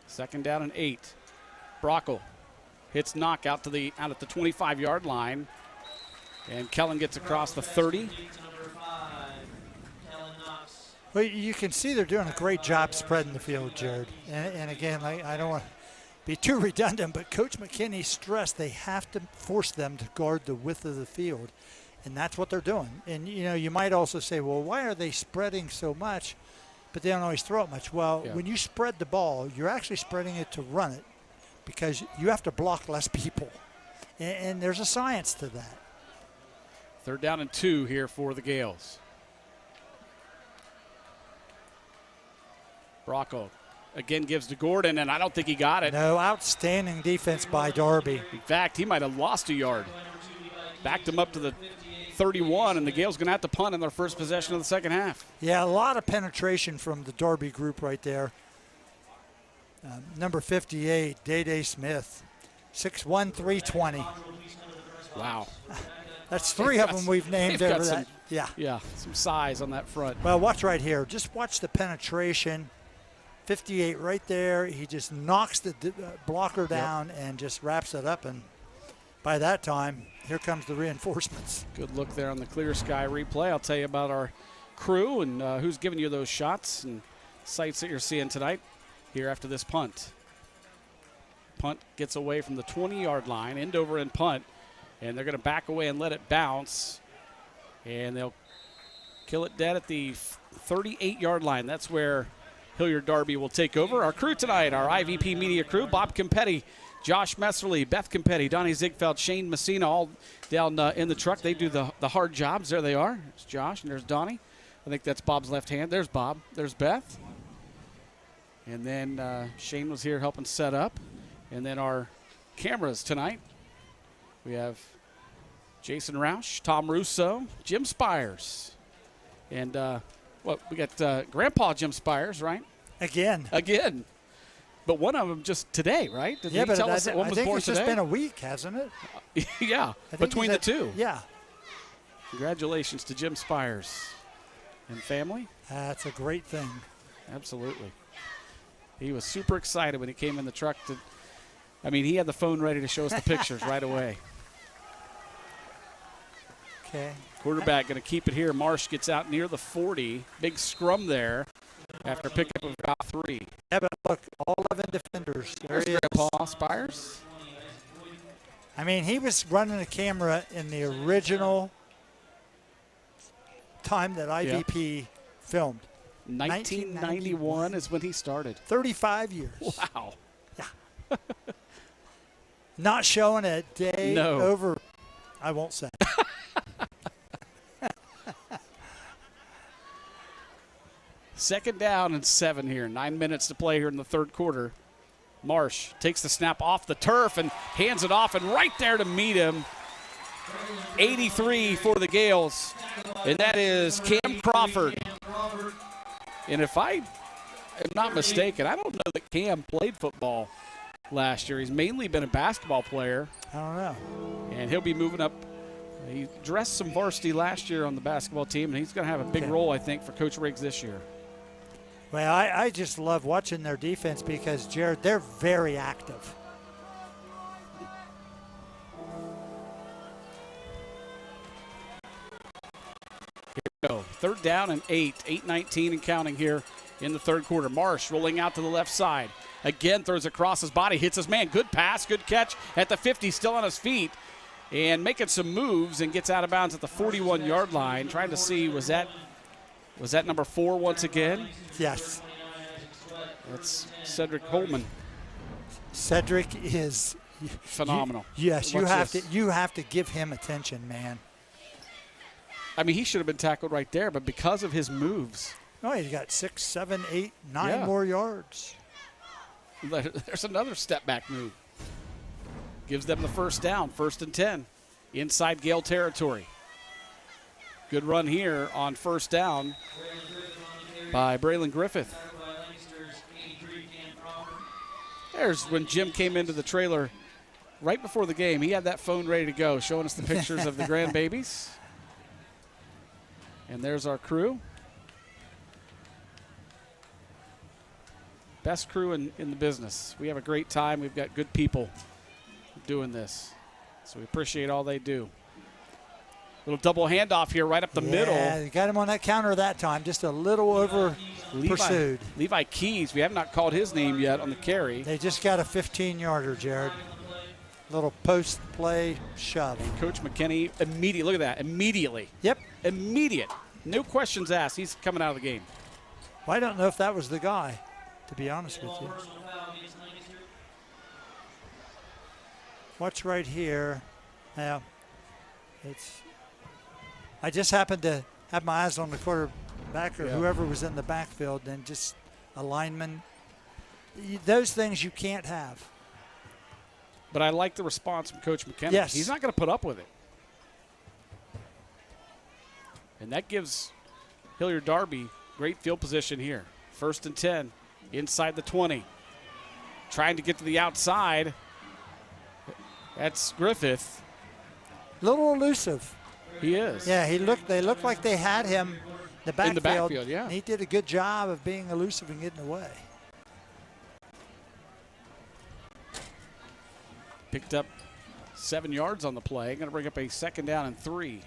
Speaker 1: Second down and 8. Brockle hits knockout out at the 25-yard line. And Kellen gets across the 30.
Speaker 3: Well, you can see they're doing a great job spreading the field, Jared. And again, I don't want to be too redundant, but Coach McKinney stressed they have to force them to guard the width of the field. And that's what they're doing. And, you might also say, well, why are they spreading so much, but they don't always throw it much? Well, when you spread the ball, you're actually spreading it to run it because you have to block less people. And there's a science to that.
Speaker 1: Third down and 2 here for the Gales. Bracco again gives to Gordon, and I don't think he got it.
Speaker 3: No, outstanding defense by Darby.
Speaker 1: In fact, he might have lost a yard. Backed him up to the 31, and the Gales going to have to punt in their first possession of the second half.
Speaker 3: Yeah, a lot of penetration from the Darby group right there. Number 58, Day Smith, 6'1", 320.
Speaker 1: Wow.
Speaker 3: That's 3 of them we've named over that.
Speaker 1: Yeah, some size on that front.
Speaker 3: Well, watch right here. Just watch the penetration. 58 right there. He just knocks the blocker down and just wraps it up. And by that time, here comes the reinforcements.
Speaker 1: Good look there on the Clear Sky replay. I'll tell you about our crew and who's giving you those shots and sights that you're seeing tonight here after this punt. Punt gets away from the 20-yard line, end over and punt. And they're going to back away and let it bounce. And they'll kill it dead at the 38-yard line. That's where Hilliard Darby will take over. Our crew tonight, our IVP Media crew, Bob Campetti, Josh Messerly, Beth Campetti, Donnie Ziegfeld, Shane Messina, all down in the truck. They do the hard jobs. There they are. There's Josh and there's Donnie. I think that's Bob's left hand. There's Bob. There's Beth. And then Shane was here helping set up. And then our cameras tonight. We have Jason Roush, Tom Russo, Jim Spires. And we got Grandpa Jim Spires, right?
Speaker 3: Again.
Speaker 1: But one of them just today, right? Did
Speaker 3: yeah, but
Speaker 1: tell us that one was born
Speaker 3: it's
Speaker 1: today?
Speaker 3: just been a week, hasn't it?
Speaker 1: Yeah, between the two.
Speaker 3: Yeah.
Speaker 1: Congratulations to Jim Spires and family.
Speaker 3: That's a great thing.
Speaker 1: Absolutely. He was super excited when he came in the truck. He had the phone ready to show us the pictures right away.
Speaker 3: Okay.
Speaker 1: Quarterback going to keep it here. Marsh gets out near the 40. Big scrum there after pickup of about 3.
Speaker 3: Yeah, but look, all 11 defenders.
Speaker 1: There's Grandpa Spires.
Speaker 3: He was running the camera in the original time that IVP filmed.
Speaker 1: 1991 is when he started.
Speaker 3: 35 years.
Speaker 1: Wow.
Speaker 3: Yeah. Not showing a day over, I won't say.
Speaker 1: Second down and 7 here. 9 minutes to play here in the third quarter. Marsh takes the snap off the turf and hands it off, and right there to meet him. 83 for the Gales, and that is Cam Crawford. And if I am not mistaken, I don't know that Cam played football last year. He's mainly been a basketball player.
Speaker 3: I don't know.
Speaker 1: And he'll be moving up. He dressed some varsity last year on the basketball team, and he's going to have a big role, I think, for Coach Riggs this year.
Speaker 3: Well, I just love watching their defense because, Jared, they're very active.
Speaker 1: Here we go. Third down and 8:19 and counting here in the third quarter. Marsh rolling out to the left side. Again, throws across his body, hits his man. Good pass, good catch at the 50, still on his feet. And making some moves and gets out of bounds at the 41-yard line. Trying to see, was that number 4 once again?
Speaker 3: Yes.
Speaker 1: That's Cedric Holman.
Speaker 3: Cedric is
Speaker 1: phenomenal.
Speaker 3: Yes, you have to give him attention, man.
Speaker 1: I mean, he should have been tackled right there, but because of his moves.
Speaker 3: Oh, he's got 6, 7, 8, 9 more yards.
Speaker 1: There's another step back move. Gives them the first down, 1st and 10, inside Gale territory. Good run here on first down by Braylon Griffith. There's when Jim came into the trailer right before the game. He had that phone ready to go, showing us the pictures of the grandbabies. And there's our crew. Best crew in the business. We have a great time. We've got good people doing this. So we appreciate all they do. Little double handoff here right up the middle.
Speaker 3: Yeah, you got him on that counter that time. Just a little over pursued.
Speaker 1: Levi Keys, we have not called his name yet on the carry.
Speaker 3: They just got a 15-yarder, Jared. Little post play shove.
Speaker 1: And Coach McKinney immediately, look at that, immediately.
Speaker 3: Yep.
Speaker 1: Immediate. No questions asked. He's coming out of the game.
Speaker 3: Well, I don't know if that was the guy, to be honest with you. Watch right here. Now, I just happened to have my eyes on the quarterback or whoever was in the backfield, and just a lineman. Those things you can't have.
Speaker 1: But I like the response from Coach McKenna.
Speaker 3: Yes.
Speaker 1: He's not going to put up with it. And that gives Hilliard Darby great field position here. 1st and 10, inside the 20. Trying to get to the outside. That's Griffith.
Speaker 3: A little elusive.
Speaker 1: He is.
Speaker 3: Yeah, they looked like they had him in the backfield.
Speaker 1: Yeah.
Speaker 3: He did a good job of being elusive and getting away.
Speaker 1: Picked up 7 yards on the play. Going to bring up a 2nd down and 3.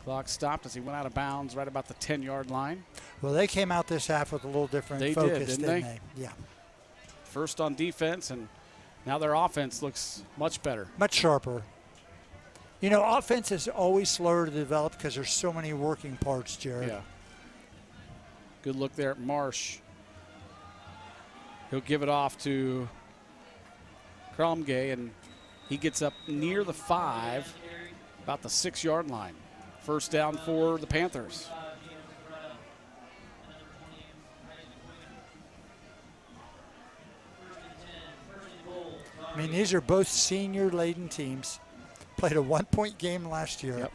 Speaker 1: Clock stopped as he went out of bounds right about the 10-yard line.
Speaker 3: Well, they came out this half with a little different focus, didn't they? Yeah.
Speaker 1: First on defense, and now their offense looks much better.
Speaker 3: Much sharper. You know, offense is always slower to develop because there's so many working parts, Jared.
Speaker 1: Yeah. Good look there at Marsh. He'll give it off to Cromgay, and he gets up near the 5, about the 6-yard line. First down for the Panthers.
Speaker 3: I mean, these are both senior-laden teams. Played a 1-point game last year.
Speaker 1: Yep.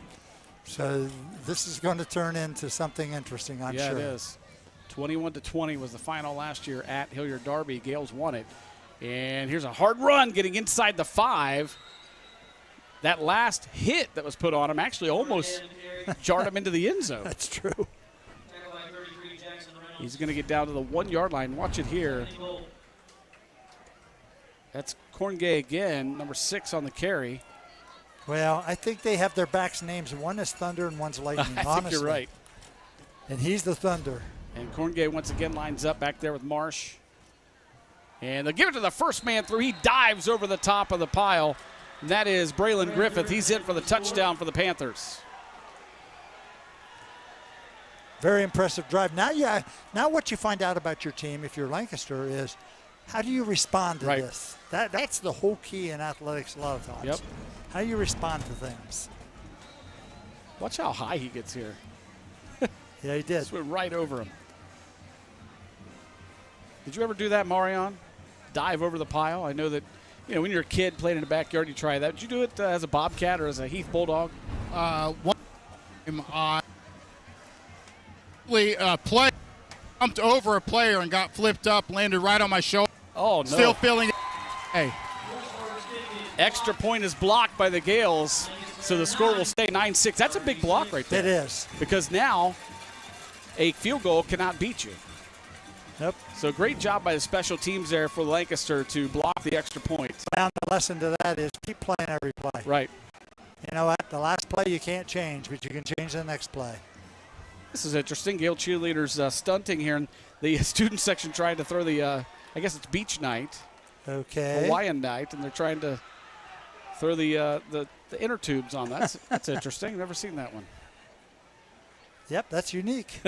Speaker 3: So this is going to turn into something interesting, I'm sure.
Speaker 1: Yeah, it is. 21-20 was the final last year at Hilliard Darby. Gales won it. And here's a hard run getting inside the 5. That last hit that was put on him actually almost jarred him into the end zone.
Speaker 3: That's true.
Speaker 1: He's going to get down to the 1-yard line. Watch it here. That's Corngay again, number 6 on the carry.
Speaker 3: Well, I think they have their backs' names. One is Thunder and one's Lightning,
Speaker 1: I think you're right.
Speaker 3: And he's the Thunder.
Speaker 1: And Corngay once again lines up back there with Marsh. And they'll give it to the first man through. He dives over the top of the pile. And that is Braylon Griffith. He's in for the touchdown for the Panthers.
Speaker 3: Very impressive drive. Now what you find out about your team, if you're Lancaster, is how do you respond to this? That's the whole key in athletics a lot of times.
Speaker 1: Yep.
Speaker 3: How do you respond to things?
Speaker 1: Watch how high he gets here.
Speaker 3: Yeah, he did.
Speaker 1: Just went right over him. Did you ever do that, Marion? Dive over the pile? I know that, when you're a kid playing in the backyard, you try that. Did you do it as a Bobcat or as a Heath Bulldog?
Speaker 4: One time I jumped over a player and got flipped up, landed right on my shoulder.
Speaker 1: Oh, no.
Speaker 4: Still feeling it. Hey.
Speaker 1: Extra point is blocked by the Gales, so the score will stay 9-6. That's a big block right there.
Speaker 3: It is.
Speaker 1: Because now a field goal cannot beat you.
Speaker 3: Nope.
Speaker 1: So great job by the special teams there for Lancaster to block the extra point.
Speaker 3: And the lesson to that is keep playing every play.
Speaker 1: Right.
Speaker 3: You know what? The last play you can't change, but you can change the next play.
Speaker 1: This is interesting. Gale cheerleaders stunting here, and the student section trying to throw the, I guess it's beach night, Hawaiian night, and they're trying to throw the inner tubes on. That's interesting. Never seen that one.
Speaker 3: Yep, that's unique.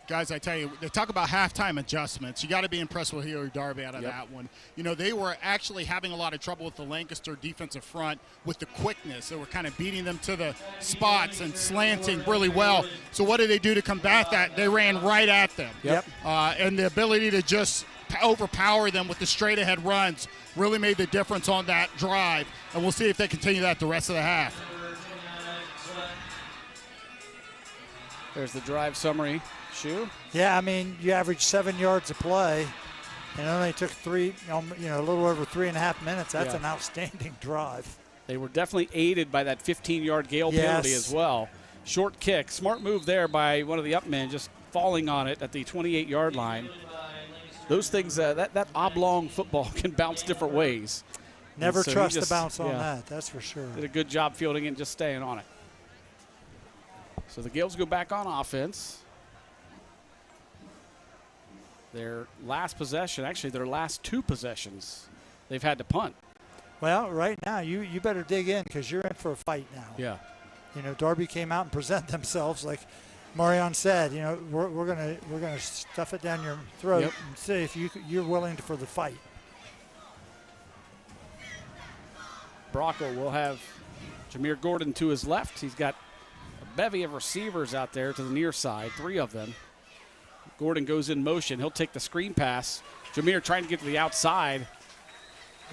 Speaker 4: Guys, I tell you, they talk about halftime adjustments. You got to be impressed with Hilliard Darby out of that one. You know, they were actually having a lot of trouble with the Lancaster defensive front with the quickness. They were kind of beating them to the spots and slanting really well. So what did they do to combat that? They ran right at them. And the ability to just overpower them with the straight-ahead runs really made the difference on that drive. And we'll see if they continue that the rest of the half.
Speaker 1: There's the drive summary. Shoe?
Speaker 3: Yeah, I mean, you average 7 yards a play, and it only took a little over 3.5 minutes. That's an outstanding drive.
Speaker 1: They were definitely aided by that 15-yard Gale penalty as well. Short kick, smart move there by one of the up men, just falling on it at the 28-yard line. Those things, that oblong football can bounce different ways.
Speaker 3: Never trust the bounce on that, that's for sure.
Speaker 1: Did a good job fielding it and just staying on it. So the Gales go back on offense. Their last possession, actually their last 2 possessions, they've had to punt.
Speaker 3: Well, right now you better dig in because you're in for a fight now.
Speaker 1: Yeah.
Speaker 3: You know, Darby came out and present themselves like Marion said. You know, we're gonna stuff it down your throat and see if you're willing for the fight.
Speaker 1: Brockle will have Jameer Gordon to his left. He's got a bevy of receivers out there to the near side, 3 of them. Gordon goes in motion. He'll take the screen pass. Jameer trying to get to the outside,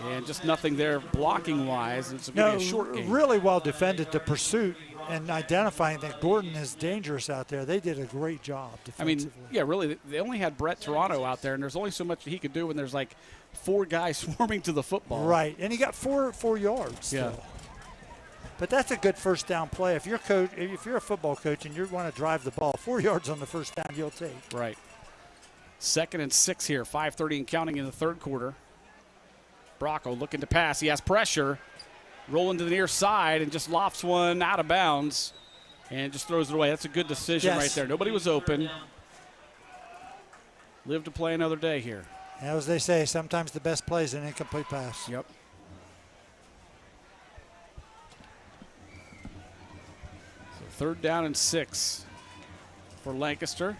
Speaker 1: and just nothing there blocking-wise. It's going to be a short game.
Speaker 3: Really well defended the pursuit and identifying that Gordon is dangerous out there. They did a great job defensively.
Speaker 1: I mean, yeah, really, they only had Brett Toronto out there, and there's only so much he could do when there's like 4 guys swarming to the football.
Speaker 3: Right, and he got 4 yards still.
Speaker 1: Yeah.
Speaker 3: But that's a good first down play. If you're a football coach and you want to drive the ball, 4 yards on the first down, you'll take.
Speaker 1: Right. 2nd and 6 here, 5:30 and counting in the third quarter. Brockle looking to pass. He has pressure. Rolling to the near side and just lofts one out of bounds and just throws it away. That's a good decision right there. Nobody was open. Live to play another day here.
Speaker 3: As they say, sometimes the best play is an incomplete pass.
Speaker 1: Yep. So 3rd down and 6 for Lancaster.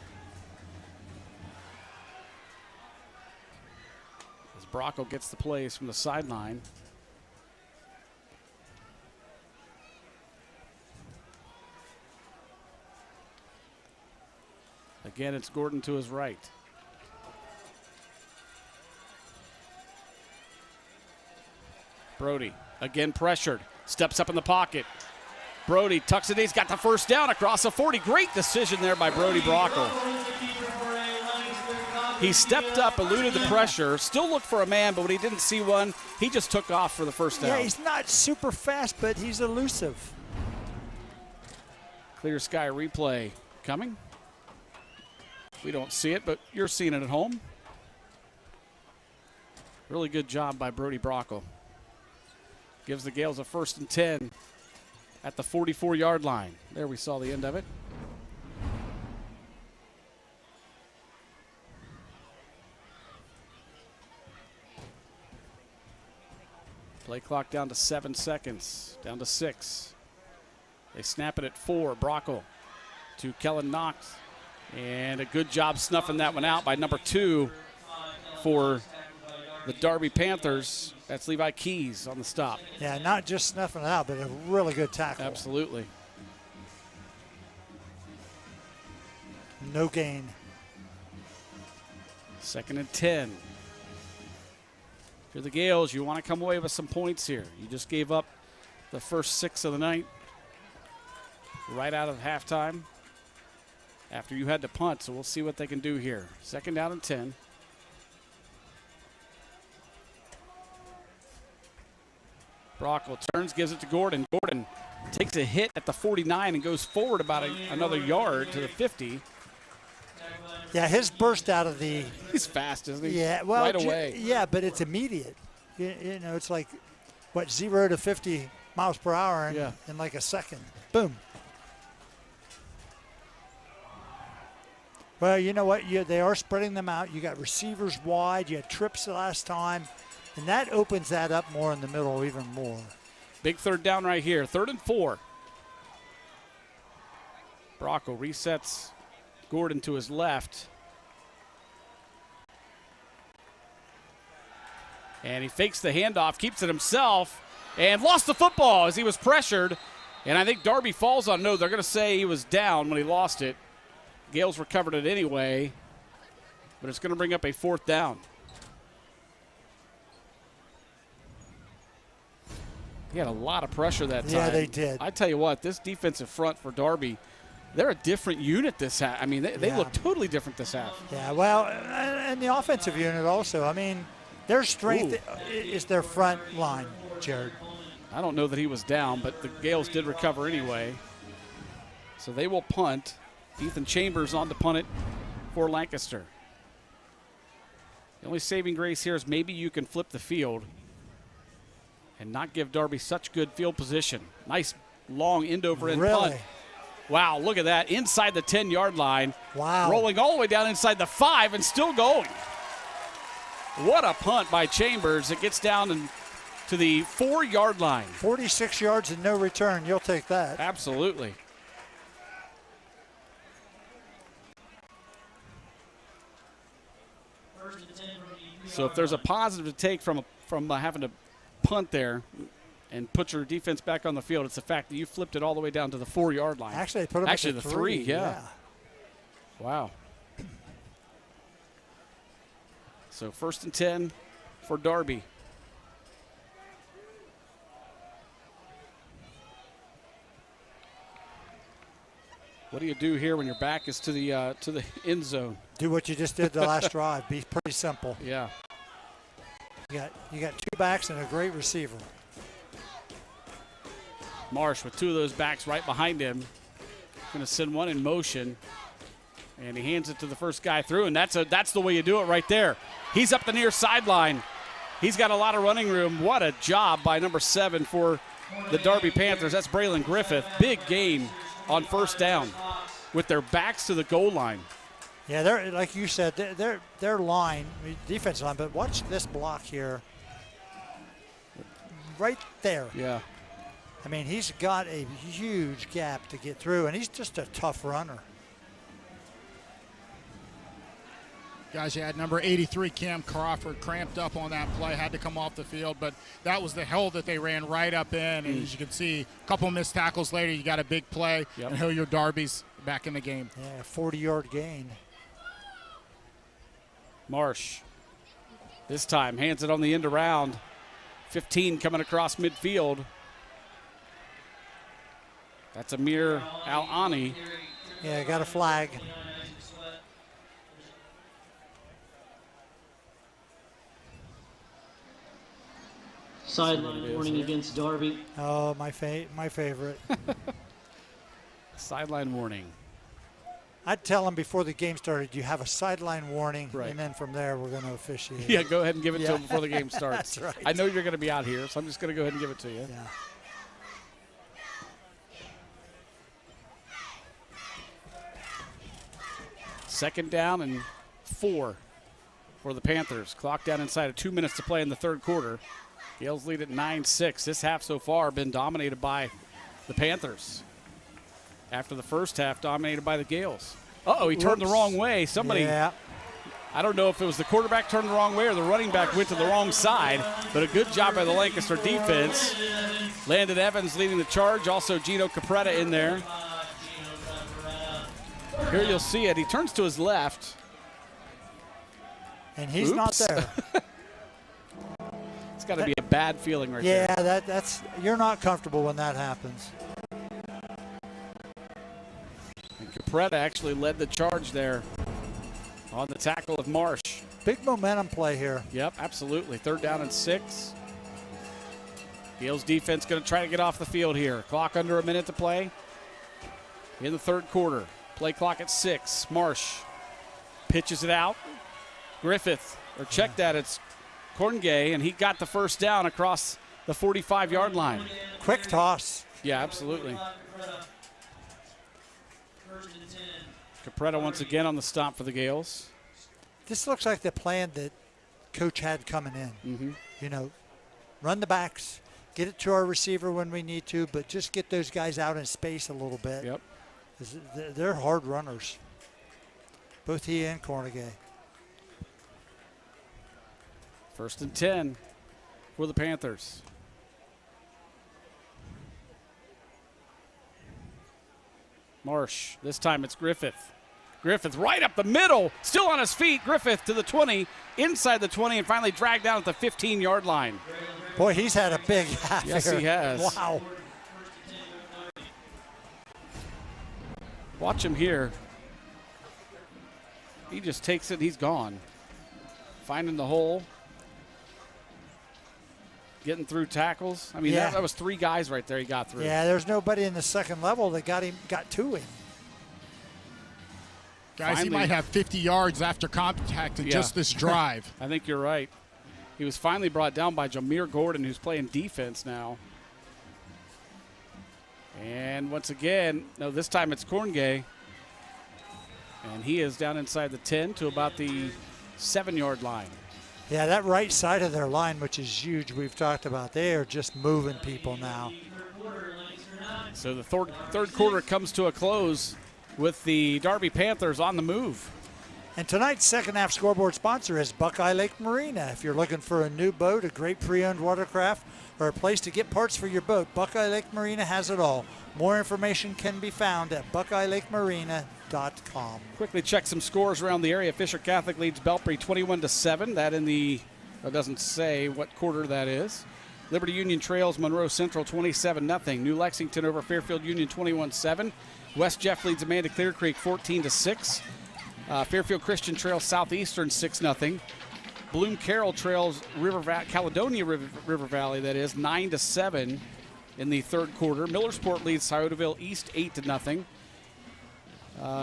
Speaker 1: As Brockle gets the plays from the sideline. Again, it's Gordon to his right. Brody, again pressured, steps up in the pocket. Brody tucks it in, he's got the first down across the 40. Great decision there by Brody Brockle. He stepped up, eluded the pressure, still looked for a man, but when he didn't see one, he just took off for the first down.
Speaker 3: Yeah, he's not super fast, but he's elusive.
Speaker 1: Clear sky replay coming. We don't see it, but you're seeing it at home. Really good job by Brody Brockle. Gives the Gales a 1st and 10 at the 44-yard line. There we saw the end of it. Play clock down to 7 seconds, down to 6. They snap it at 4. Brockle to Kellen Knox. And a good job snuffing that one out by number 2 for the Darby Panthers. That's Levi Keys on the stop.
Speaker 3: Yeah, not just snuffing it out, but a really good tackle.
Speaker 1: Absolutely.
Speaker 3: No gain.
Speaker 1: 2nd and 10. If you're the Gales, you want to come away with some points here. You just gave up the first 6 of the night right out of halftime after you had to punt, so we'll see what they can do here. 2nd down and 10. Brockle turns, gives it to Gordon. Gordon takes a hit at the 49 and goes forward about another yard to the 50.
Speaker 3: Yeah, his burst out of the...
Speaker 1: He's fast, isn't he?
Speaker 3: Yeah, well,
Speaker 1: right away.
Speaker 3: Yeah, but it's immediate. You know, it's like, 0 to 50 miles per hour in,
Speaker 1: Yeah.
Speaker 3: in like a second. Boom. Well, you know what? They are spreading them out. You got receivers wide. You had trips the last time. And that opens that up more in the middle even more.
Speaker 1: Big third down right here. 3rd and 4. Bracco resets Gordon to his left. And he fakes the handoff, keeps it himself, and lost the football as he was pressured. And I think Darby falls on. No, they're going to say he was down when he lost it. Gales recovered it anyway, but it's going to bring up a 4th down. He had a lot of pressure that time.
Speaker 3: Yeah, they did.
Speaker 1: I tell you what, this defensive front for Darby, they're a different unit this half. I mean, they look totally different this half.
Speaker 3: Yeah, well, and the offensive unit also. I mean, their strength is their front line, Jared.
Speaker 1: I don't know that he was down, but the Gales did recover anyway. So they will punt. Ethan Chambers on to punt it for Lancaster. The only saving grace here is maybe you can flip the field and not give Darby such good field position. Nice long end over end punt. Wow, look at that. Inside the 10-yard line.
Speaker 3: Wow.
Speaker 1: Rolling all the way down inside the 5 and still going. What a punt by Chambers. It gets down to the 4-yard line.
Speaker 3: 46 yards and no return. You'll take that.
Speaker 1: Absolutely. So if there's a positive to take from having to punt there and put your defense back on the field, it's the fact that you flipped it all the way down to the 4-yard line.
Speaker 3: Actually, they put them at
Speaker 1: the 3, yeah. Wow. So 1st and 10 for Darby. What do you do here when your back is to the end zone?
Speaker 3: Do what you just did the last drive. Be pretty simple.
Speaker 1: Yeah.
Speaker 3: You got 2 backs and a great receiver.
Speaker 1: Marsh with 2 of those backs right behind him. Going to send one in motion. And he hands it to the first guy through, and that's the way you do it right there. He's up the near sideline. He's got a lot of running room. What a job by number 7 for the Darby Panthers. That's Braylon Griffith. Big gain on 1st down with their backs to the goal line.
Speaker 3: Yeah, they're like you said, their line, defense line, but watch this block here. Right there.
Speaker 1: Yeah.
Speaker 3: I mean, he's got a huge gap to get through, and he's just a tough runner.
Speaker 4: Guys, you had number 83, Cam Crawford, cramped up on that play, had to come off the field, but that was the hole that they ran right up in, and as you can see, a couple missed tackles later, you got a big play, and Hilliard Darby's back in the game.
Speaker 3: Yeah, 40-yard gain.
Speaker 1: Marsh, this time, hands it on the end around. 15 coming across midfield. That's Amir Al-Ani.
Speaker 3: Yeah, got a flag.
Speaker 5: Sideline warning against Darby.
Speaker 3: Oh, my favorite.
Speaker 1: Sideline warning.
Speaker 3: I'd tell them before the game started, you have a sideline warning,
Speaker 1: right,
Speaker 3: and then from there we're going to officiate.
Speaker 1: Yeah, go ahead and give it to them before the game starts.
Speaker 3: That's right.
Speaker 1: I know you're going to be out here, so I'm just going to go ahead and give it to you.
Speaker 3: Yeah.
Speaker 1: Second down and 4 for the Panthers. Clock down inside of 2 minutes to play in the 3rd quarter. Gales lead at 9-6. This half so far been dominated by the Panthers. After the first half, dominated by the Gales. Uh-oh, he turned the wrong way. Somebody,
Speaker 3: yeah.
Speaker 1: I don't know if it was the quarterback turned the wrong way or the running back went to the wrong side, but a good job by the Lancaster defense. Landon Evans leading the charge. Also Gino Capretta in there. Here you'll see it. He turns to his left.
Speaker 3: And he's not there.
Speaker 1: It's got to be a bad feeling right there.
Speaker 3: Yeah, that's you're not comfortable when that happens.
Speaker 1: And Capretta actually led the charge there on the tackle of Marsh.
Speaker 3: Big momentum play here.
Speaker 1: Yep, absolutely. 3rd down and 6. Gales defense going to try to get off the field here. Clock under a minute to play in the 3rd quarter. Play clock at 6. Marsh pitches it out. Griffith, or check that, it's Corngay, and he got the first down across the 45-yard line.
Speaker 3: Quick toss.
Speaker 1: Yeah, absolutely. Capretta once again on the stop for the Gales.
Speaker 3: This looks like the plan that Coach had coming in.
Speaker 1: Mm-hmm.
Speaker 3: You know, run the backs, get it to our receiver when we need to, but just get those guys out in space a little bit.
Speaker 1: Yep.
Speaker 3: They're hard runners, both he and Cornegay.
Speaker 1: 1st and 10 for the Panthers. Marsh. This time it's Griffith. Griffith right up the middle, still on his feet. Griffith to the 20, inside the 20, and finally dragged down at the 15-yard line.
Speaker 3: Boy, he's had a big half
Speaker 1: Yes,
Speaker 3: here.
Speaker 1: he has.
Speaker 3: Wow.
Speaker 1: Watch him here. He just takes it, he's gone. Finding the hole. Getting through tackles. I mean,
Speaker 3: Yeah.
Speaker 1: that was 3 guys right there he got through.
Speaker 3: Yeah, there's nobody in the second level that got to him.
Speaker 4: Guys, he
Speaker 1: Finally.
Speaker 4: might have 50 yards after contact in just this drive.
Speaker 1: I think you're right. He was finally brought down by Jameer Gordon, who's playing defense now. And once again, no, this time it's Corngay. And he is down inside the 10 to about the 7-yard line.
Speaker 3: Yeah, that right side of their line, which is huge, we've talked about, they are just moving people now.
Speaker 1: So the third quarter comes to a close with the Darby Panthers on the move.
Speaker 3: And tonight's second half scoreboard sponsor is Buckeye Lake Marina. If you're looking for a new boat, a great pre-owned watercraft, or a place to get parts for your boat, Buckeye Lake Marina has it all. More information can be found at BuckeyeLakeMarina.com.
Speaker 1: Quickly check some scores around the area. Fisher Catholic leads Belpre 21-7. That it doesn't say what quarter that is. Liberty Union trails Monroe Central 27-0. New Lexington over Fairfield Union 21-7. West Jeff leads Amanda Clear Creek 14-6. Fairfield Christian trails Southeastern 6-0. Bloom Carroll trails Caledonia River Valley, that is, 9-7 in the third quarter. Millersport leads Sciotoville East 8-0.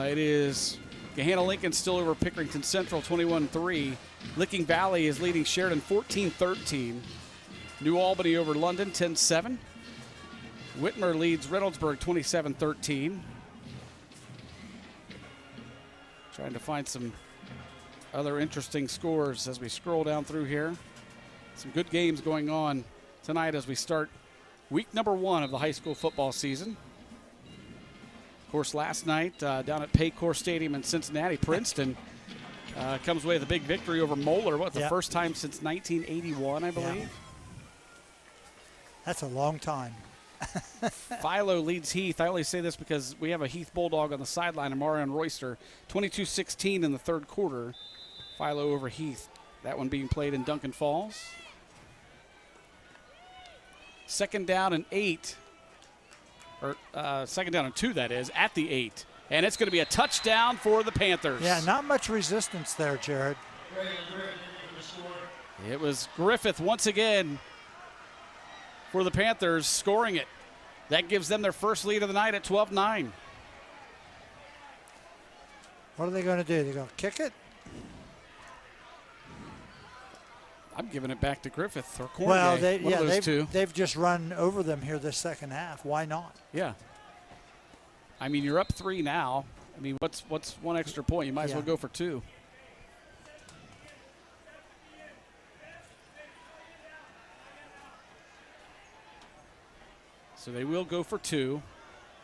Speaker 1: It is Gahanna Lincoln still over Pickerington Central 21-3. Licking Valley is leading Sheridan 14-13. New Albany over London 10-7. Whitmer leads Reynoldsburg 27-13. Trying to find some other interesting scores as we scroll down through here. Some good games going on tonight as we start week number 1 of the high school football season. Of course, last night down at Paycor Stadium in Cincinnati, Princeton comes away with a big victory over Moeller. The first time since 1981, I believe.
Speaker 3: Yeah. That's a long time.
Speaker 1: Philo leads Heath. I only say this because we have a Heath Bulldog on the sideline, Amarion Royster. 22-16 in the third quarter. Philo over Heath. That one being played in Duncan Falls. Second down and 8. Or second down and 2, that is, at the 8. And it's going to be a touchdown for the Panthers.
Speaker 3: Yeah, not much resistance there, Jared.
Speaker 1: It was Griffith once again for the Panthers scoring it. That gives them their first lead of the night at 12-9.
Speaker 3: What are they going to do? They're going to kick it?
Speaker 1: I'm giving it back to Griffith or Cornegay.
Speaker 3: Well,
Speaker 1: one of those two.
Speaker 3: They've just run over them here this second half. Why not?
Speaker 1: Yeah. I mean, you're up 3 now. I mean, what's one extra point? You might as well go for 2. So they will go for 2.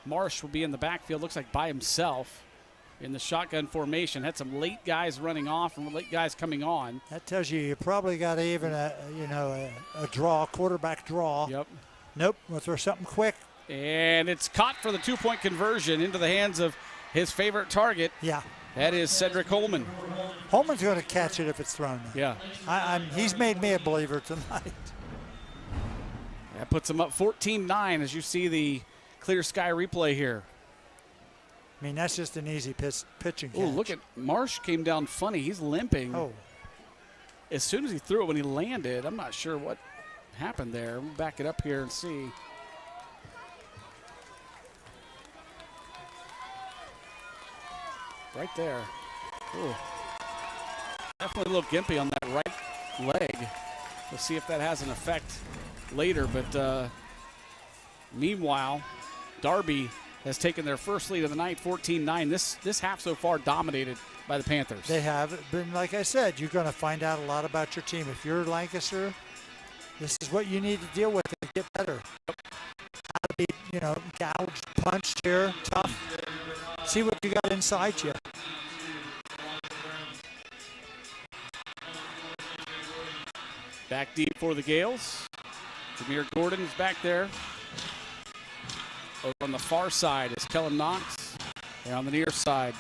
Speaker 1: Marsh will be in the backfield, looks like by himself in the shotgun formation. Had some late guys running off and late guys coming on.
Speaker 3: That tells you probably got even a draw, quarterback draw.
Speaker 1: Yep.
Speaker 3: Nope, we'll throw something quick.
Speaker 1: And it's caught for the 2-point conversion into the hands of his favorite target.
Speaker 3: Yeah.
Speaker 1: That is Cedric Holman.
Speaker 3: Holman's going to catch it if it's thrown.
Speaker 1: Yeah.
Speaker 3: He's made me a believer tonight.
Speaker 1: That puts him up 14-9 as you see the clear sky replay here.
Speaker 3: I mean, that's just an easy pitching catch.
Speaker 1: Oh, look at Marsh came down funny. He's limping.
Speaker 3: Oh.
Speaker 1: As soon as he threw it, when he landed, I'm not sure what happened there. We'll back it up here and see. Right there. Ooh. Definitely a little gimpy on that right leg. We'll see if that has an effect later. But meanwhile, Darby has taken their first lead of the night, 14-9. This half so far dominated by the Panthers.
Speaker 3: They have. But like I said, you're going to find out a lot about your team. If you're Lancaster, this is what you need to deal with and get better. How to be, gouged, punched here, tough. See what you got inside you.
Speaker 1: Back deep for the Gales. Jameer Gordon is back there. Over on the far side is Kellen Knox. And on the near side,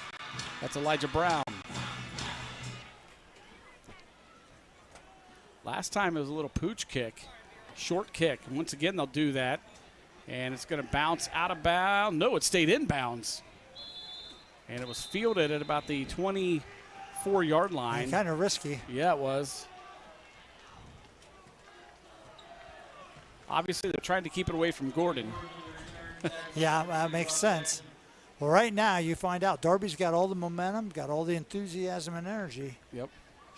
Speaker 1: that's Elijah Brown. Last time it was a little pooch kick, short kick. And once again, they'll do that. And it's going to bounce out of bounds. No, it stayed in bounds. And it was fielded at about the 24-yard line.
Speaker 3: Kind of risky.
Speaker 1: Yeah, it was. Obviously, they're trying to keep it away from Gordon.
Speaker 3: Yeah, that makes sense. Well, right now, you find out Darby's got all the momentum, got all the enthusiasm and energy.
Speaker 1: Yep.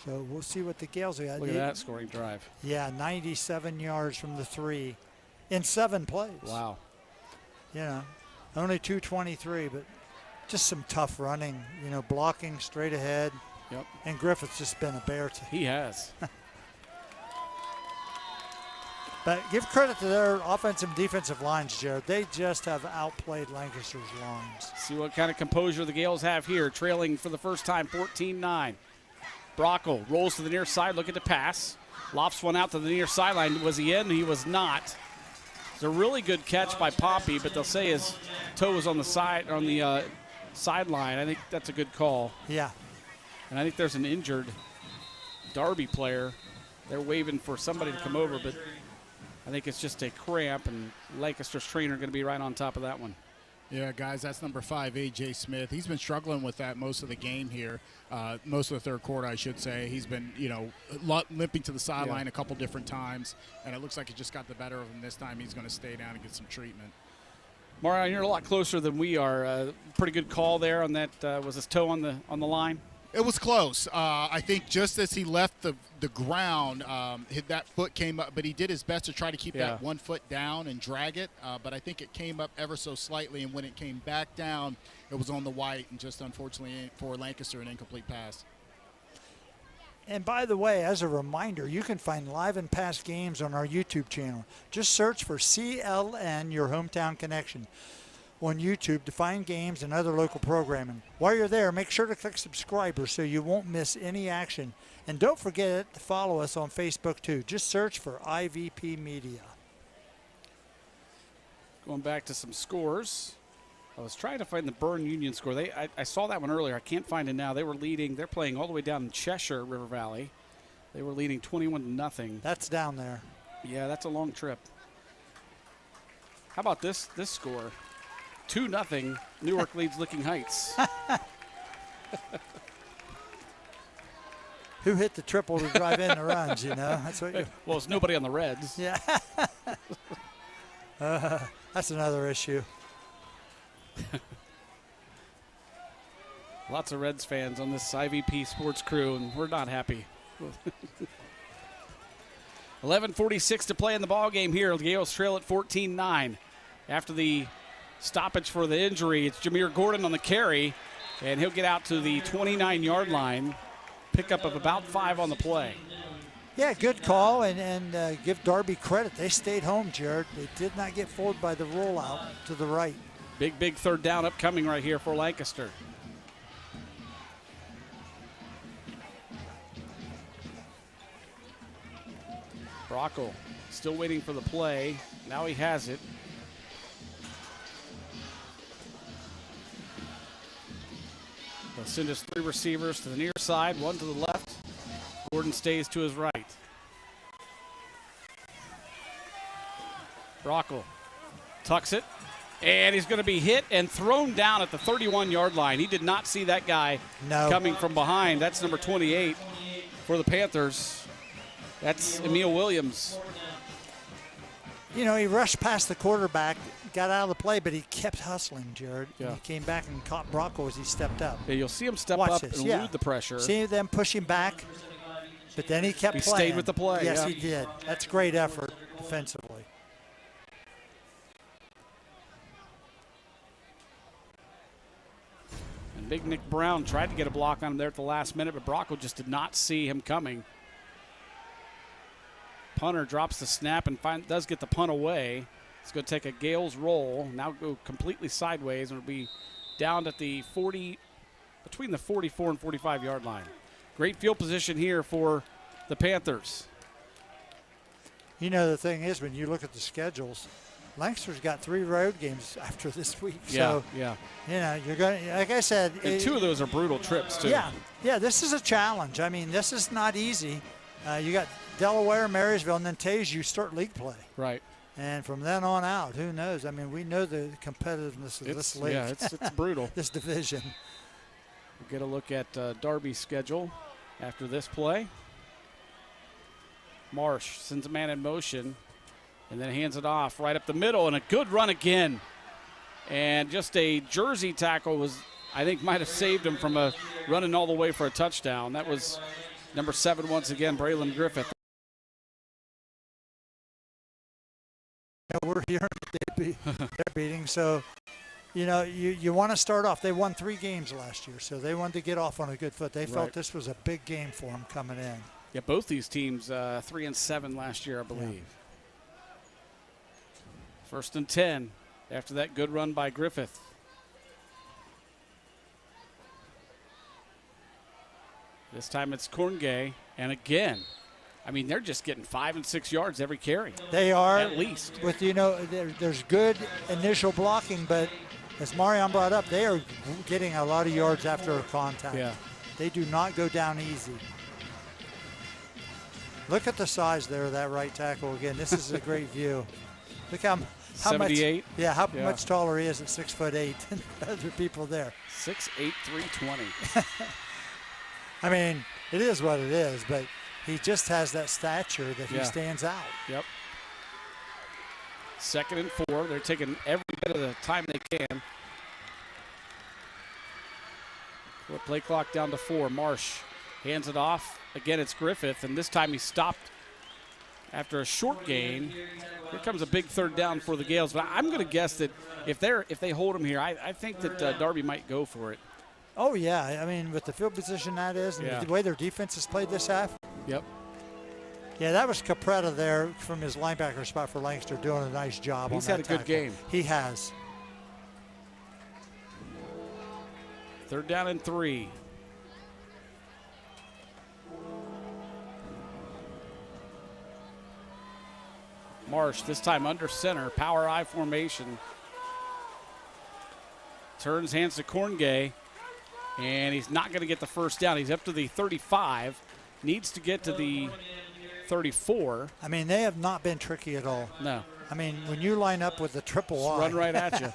Speaker 3: So we'll see what the Gales got.
Speaker 1: Look at that scoring drive.
Speaker 3: Yeah, 97 yards from the 3 in 7 plays.
Speaker 1: Wow.
Speaker 3: Only 223, but just some tough running, blocking straight ahead.
Speaker 1: Yep.
Speaker 3: And Griffith's just been a bear.
Speaker 1: He has.
Speaker 3: But give credit to their offensive and defensive lines, Jared. They just have outplayed Lancaster's lines.
Speaker 1: See what kind of composure the Gales have here, trailing for the first time, 14-9. Brockle rolls to the near side, looking to pass. Lofts one out to the near sideline. Was he in? He was not. It's a really good catch by Poppy, but they'll say his toe was on the sideline. I think that's a good call.
Speaker 3: Yeah.
Speaker 1: And I think there's an injured Darby player. They're waving for somebody to come over, but I think it's just a cramp, and Lancaster's trainer going to be right on top of that one.
Speaker 4: Yeah, guys, that's number 5, A.J. Smith. He's been struggling with that most of the game here, most of the third quarter, I should say. He's been, limping to the sideline a couple different times, and it looks like it just got the better of him this time. He's going to stay down and get some treatment.
Speaker 1: Marion, you're a lot closer than we are. Pretty good call there on that. Was his toe on the line?
Speaker 4: It was close. I think just as he left the ground, that foot came up, but he did his best to try to keep that one foot down and drag it. But I think it came up ever so slightly, and when it came back down, it was on the white, and just unfortunately for Lancaster, an incomplete pass.
Speaker 3: And by the way, as a reminder, you can find live and past games on our YouTube channel. Just search for CLN, Your Hometown Connection, on YouTube to find games and other local programming. While you're there, make sure to click subscribe so you won't miss any action. And don't forget to follow us on Facebook too. Just search for IVP Media.
Speaker 1: Going back to some scores. I was trying to find the Byrne Union score. I saw that one earlier. I can't find it now. They were leading. They're playing all the way down in Cheshire, River Valley. They were leading 21-0.
Speaker 3: That's down there.
Speaker 1: Yeah, that's a long trip. How about this score? 2-0, Newark leads Licking Heights.
Speaker 3: Who hit the triple to drive in the runs, That's what
Speaker 1: well, it's nobody on the Reds.
Speaker 3: Yeah. That's another issue.
Speaker 1: Lots of Reds fans on this IVP Sports crew, and we're not happy. 11:46 to play in the ball game here. The Gales trail at 14-9. After the stoppage for the injury, it's Jameer Gordon on the carry, and he'll get out to the 29-yard line. Pickup of about 5 on the play.
Speaker 3: Yeah, good call, and give Darby credit. They stayed home, Jared. They did not get fooled by the rollout to the right.
Speaker 1: Big third down upcoming right here for Lancaster. Brockle still waiting for the play. Now he has it. They'll send his 3 receivers to the near side, 1 to the left. Gordon stays to his right. Brockle tucks it, and he's going to be hit and thrown down at the 31-yard line. He did not see that guy coming from behind. That's number 28 for the Panthers. That's Emil Williams.
Speaker 3: He rushed past the quarterback, got out of the play, but he kept hustling, Jared.
Speaker 1: Yeah.
Speaker 3: He came back and caught Brockle as he stepped up.
Speaker 1: Yeah, you'll see him step
Speaker 3: Watch
Speaker 1: up
Speaker 3: this.
Speaker 1: and elude the pressure.
Speaker 3: See them push him back, but then he kept playing.
Speaker 1: He stayed with the play.
Speaker 3: Yes,
Speaker 1: yeah.
Speaker 3: he did. That's great effort. defensively.
Speaker 1: And big Nick Brown tried to get a block on him there at the last minute, but Brocco just did not see him coming. Punter drops the snap and does get the punt away. It's going to take a Gales roll, now go completely sideways, and it'll be down at the 40, between the 44 and 45 yard line. Great field position here for the Panthers.
Speaker 3: You know, the thing is, when you look at the schedules, Lancaster's got 3 road games after this week. So,
Speaker 1: yeah.
Speaker 3: You know, you're going to, like I said.
Speaker 1: And 2 of those are brutal trips, too.
Speaker 3: Yeah, this is a challenge. I mean, this is not easy. You got Delaware, Marysville, and then Taze, you start league play.
Speaker 1: Right.
Speaker 3: And from then on out, who knows? I mean, we know the competitiveness of this league.
Speaker 1: Yeah, it's brutal.
Speaker 3: This division.
Speaker 1: We'll get a look at Darby's schedule after this play. Marsh sends a man in motion and then hands it off right up the middle, and a good run again. And just a jersey tackle was, I think, might have saved him from running all the way for a touchdown. That was number 7 once again, Braylon Griffith.
Speaker 3: We're here. They're beating. So, you know, you want to start off. They won 3 games last year, so they wanted to get off on a good foot. They felt this was a big game for them coming in.
Speaker 1: Yeah, both these teams 3-7 last year, I believe. Yeah. 1st and 10 after that good run by Griffith. This time it's Corngay, and again, I mean, they're just getting 5 and 6 yards every carry.
Speaker 3: They are.
Speaker 1: At least.
Speaker 3: With, you know, there's good initial blocking, but as Marion brought up, they are getting a lot of yards after a contact.
Speaker 1: Yeah.
Speaker 3: They do not go down easy. Look at the size there of that right tackle again. This is a great view. Look how
Speaker 1: 78.
Speaker 3: Much, how much taller he is at 6'8" than other people there.
Speaker 1: 6'8", 320.
Speaker 3: I mean, it is what it is, but he just has that stature that he stands out.
Speaker 1: Yep. 2nd and 4. They're taking every bit of the time they can. Play clock down to 4. Marsh hands it off. Again, it's Griffith, and this time he stopped after a short gain. Here comes a big 3rd down for the Gales, but I'm going to guess that if they hold him here, I think that Darby might go for it.
Speaker 3: Oh, yeah. I mean, with the field position that is, and the way their defense has played this half.
Speaker 1: Yep.
Speaker 3: Yeah, that was Capretta there from his linebacker spot for Lancaster doing a nice job.
Speaker 1: He's
Speaker 3: on
Speaker 1: had
Speaker 3: that
Speaker 1: a good game.
Speaker 3: He has.
Speaker 1: 3rd down and 3. Marsh, this time under center, power I formation. Turns, hands to Corngay, and he's not going to get the 1st down. He's up to the 35, needs to get to the 34.
Speaker 3: I mean, they have not been tricky at all.
Speaker 1: No.
Speaker 3: I mean, when you line up with the triple Y.
Speaker 1: Run right at you.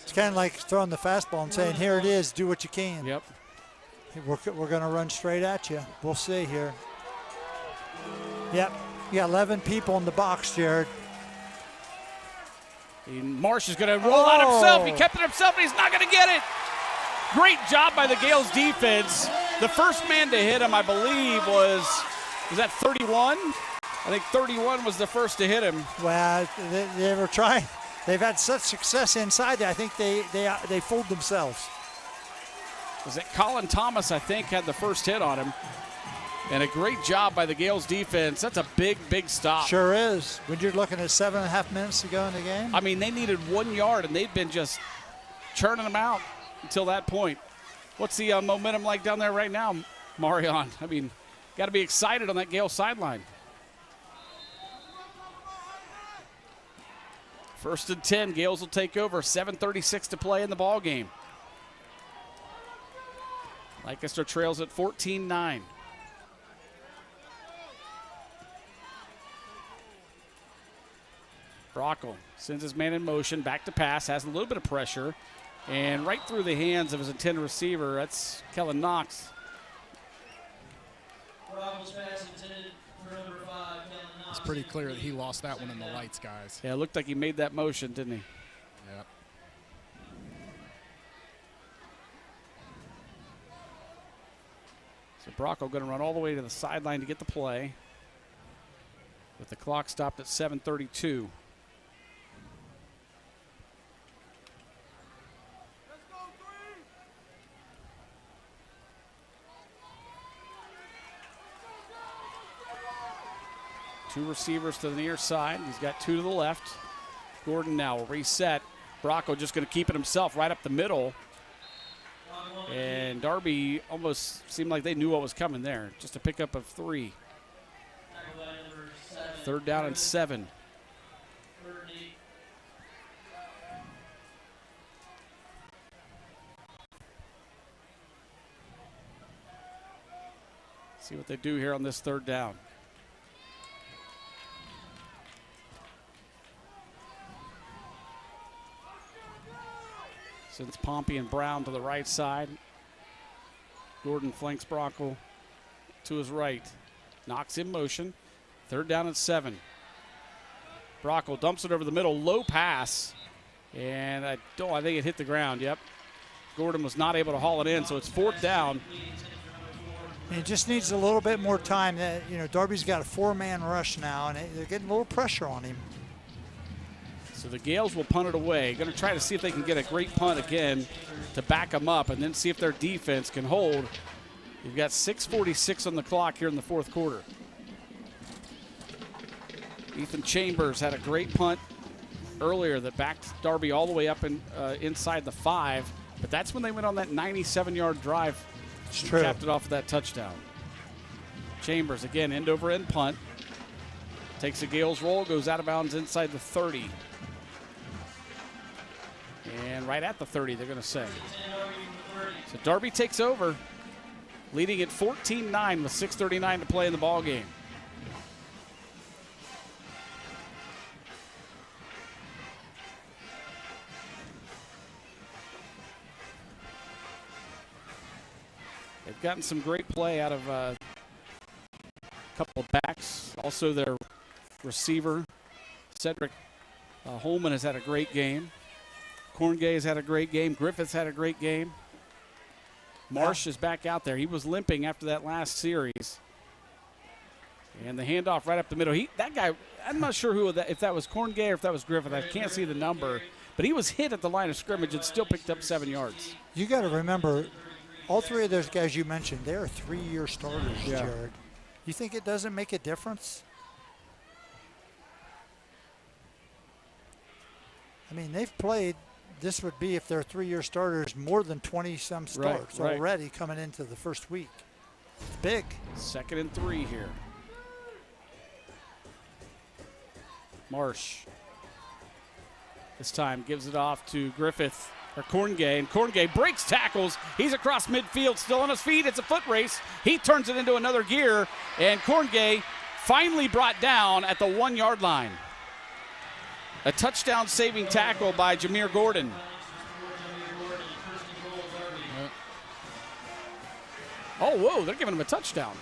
Speaker 3: It's kind of like throwing the fastball and saying, here it is, do what you can.
Speaker 1: Yep.
Speaker 3: We're going to run straight at you. We'll see here. Yep. You got 11 people in the box, Jared.
Speaker 1: Marsh is going to roll out himself. He kept it himself, and he's not going to get it. Great job by the Gales defense. The first man to hit him, I believe, was that 31? I think 31 was the first to hit him.
Speaker 3: Well, they were trying. They've had such success inside there. I think they fooled themselves.
Speaker 1: Was it Colin Thomas, I think, had the first hit on him. And a great job by the Gales defense. That's a big, big stop.
Speaker 3: Sure is. When you're looking at 7.5 minutes to go in the game.
Speaker 1: I mean, they needed 1 yard, and they've been just churning them out until that point. What's the momentum like down there right now, Marion? I mean, got to be excited on that Gales sideline. 1st and 10. Gales will take over. 7:36 to play in the ball game. Lancaster trails at 14-9. Brockel sends his man in motion, back to pass, has a little bit of pressure, and right through the hands of his intended receiver. That's Kellen Knox.
Speaker 4: It's pretty clear that he lost that one in the lights, guys.
Speaker 1: Yeah, it looked like he made that motion, didn't he?
Speaker 4: Yep.
Speaker 1: So Brockel going to run all the way to the sideline to get the play. With the clock stopped at 7:32. Two receivers to the near side. He's got two to the left. Gordon now will reset. Bracco just going to keep it himself right up the middle. And Darby almost seemed like they knew what was coming there. Just a pickup of 3. 3rd down and 7. See what they do here on this 3rd down. Sends Pompey and Brown to the right side. Gordon flanks Bracco to his right. Knocks in motion. 3rd down and 7. Bracco dumps it over the middle. Low pass. And I think it hit the ground. Yep. Gordon was not able to haul it in, so it's 4th down.
Speaker 3: And it just needs a little bit more time. Darby's got a 4-man rush now, and they're getting a little pressure on him.
Speaker 1: So the Gales will punt it away. Going to try to see if they can get a great punt again to back them up and then see if their defense can hold. You've got 6:46 on the clock here in the 4th quarter. Ethan Chambers had a great punt earlier that backed Darby all the way up inside the 5. But that's when they went on that 97-yard drive.
Speaker 3: It's true.
Speaker 1: Capped it off with that touchdown. Chambers again, end over end punt. Takes a Gales roll, goes out of bounds inside the 30. And right at the 30, they're going to say. So Darby takes over, leading at 14-9 with 6:39 to play in the ball game. They've gotten some great play out of a couple of backs. Also their receiver, Cedric Holman, has had a great game. Corngay has had a great game. Griffith's had a great game. Marsh is back out there. He was limping after that last series. And the handoff right up the middle. That guy, I'm not sure if that was Corngay or if that was Griffith. I can't see the number. But he was hit at the line of scrimmage and still picked up 7 yards.
Speaker 3: You got to remember, all 3 of those guys you mentioned, they're 3-year starters, Jared. You think it doesn't make a difference? I mean, they've played. This would be, if they're 3-year starters, more than 20-some starts already coming into the first week. It's big.
Speaker 1: 2nd and 3 here. Marsh. This time gives it off to Griffith, or Corngay, and Corngay breaks tackles. He's across midfield, still on his feet. It's a foot race. He turns it into another gear, and Corngay finally brought down at the 1-yard line. A touchdown-saving tackle by Jameer Gordon. Oh, whoa, they're giving him a touchdown.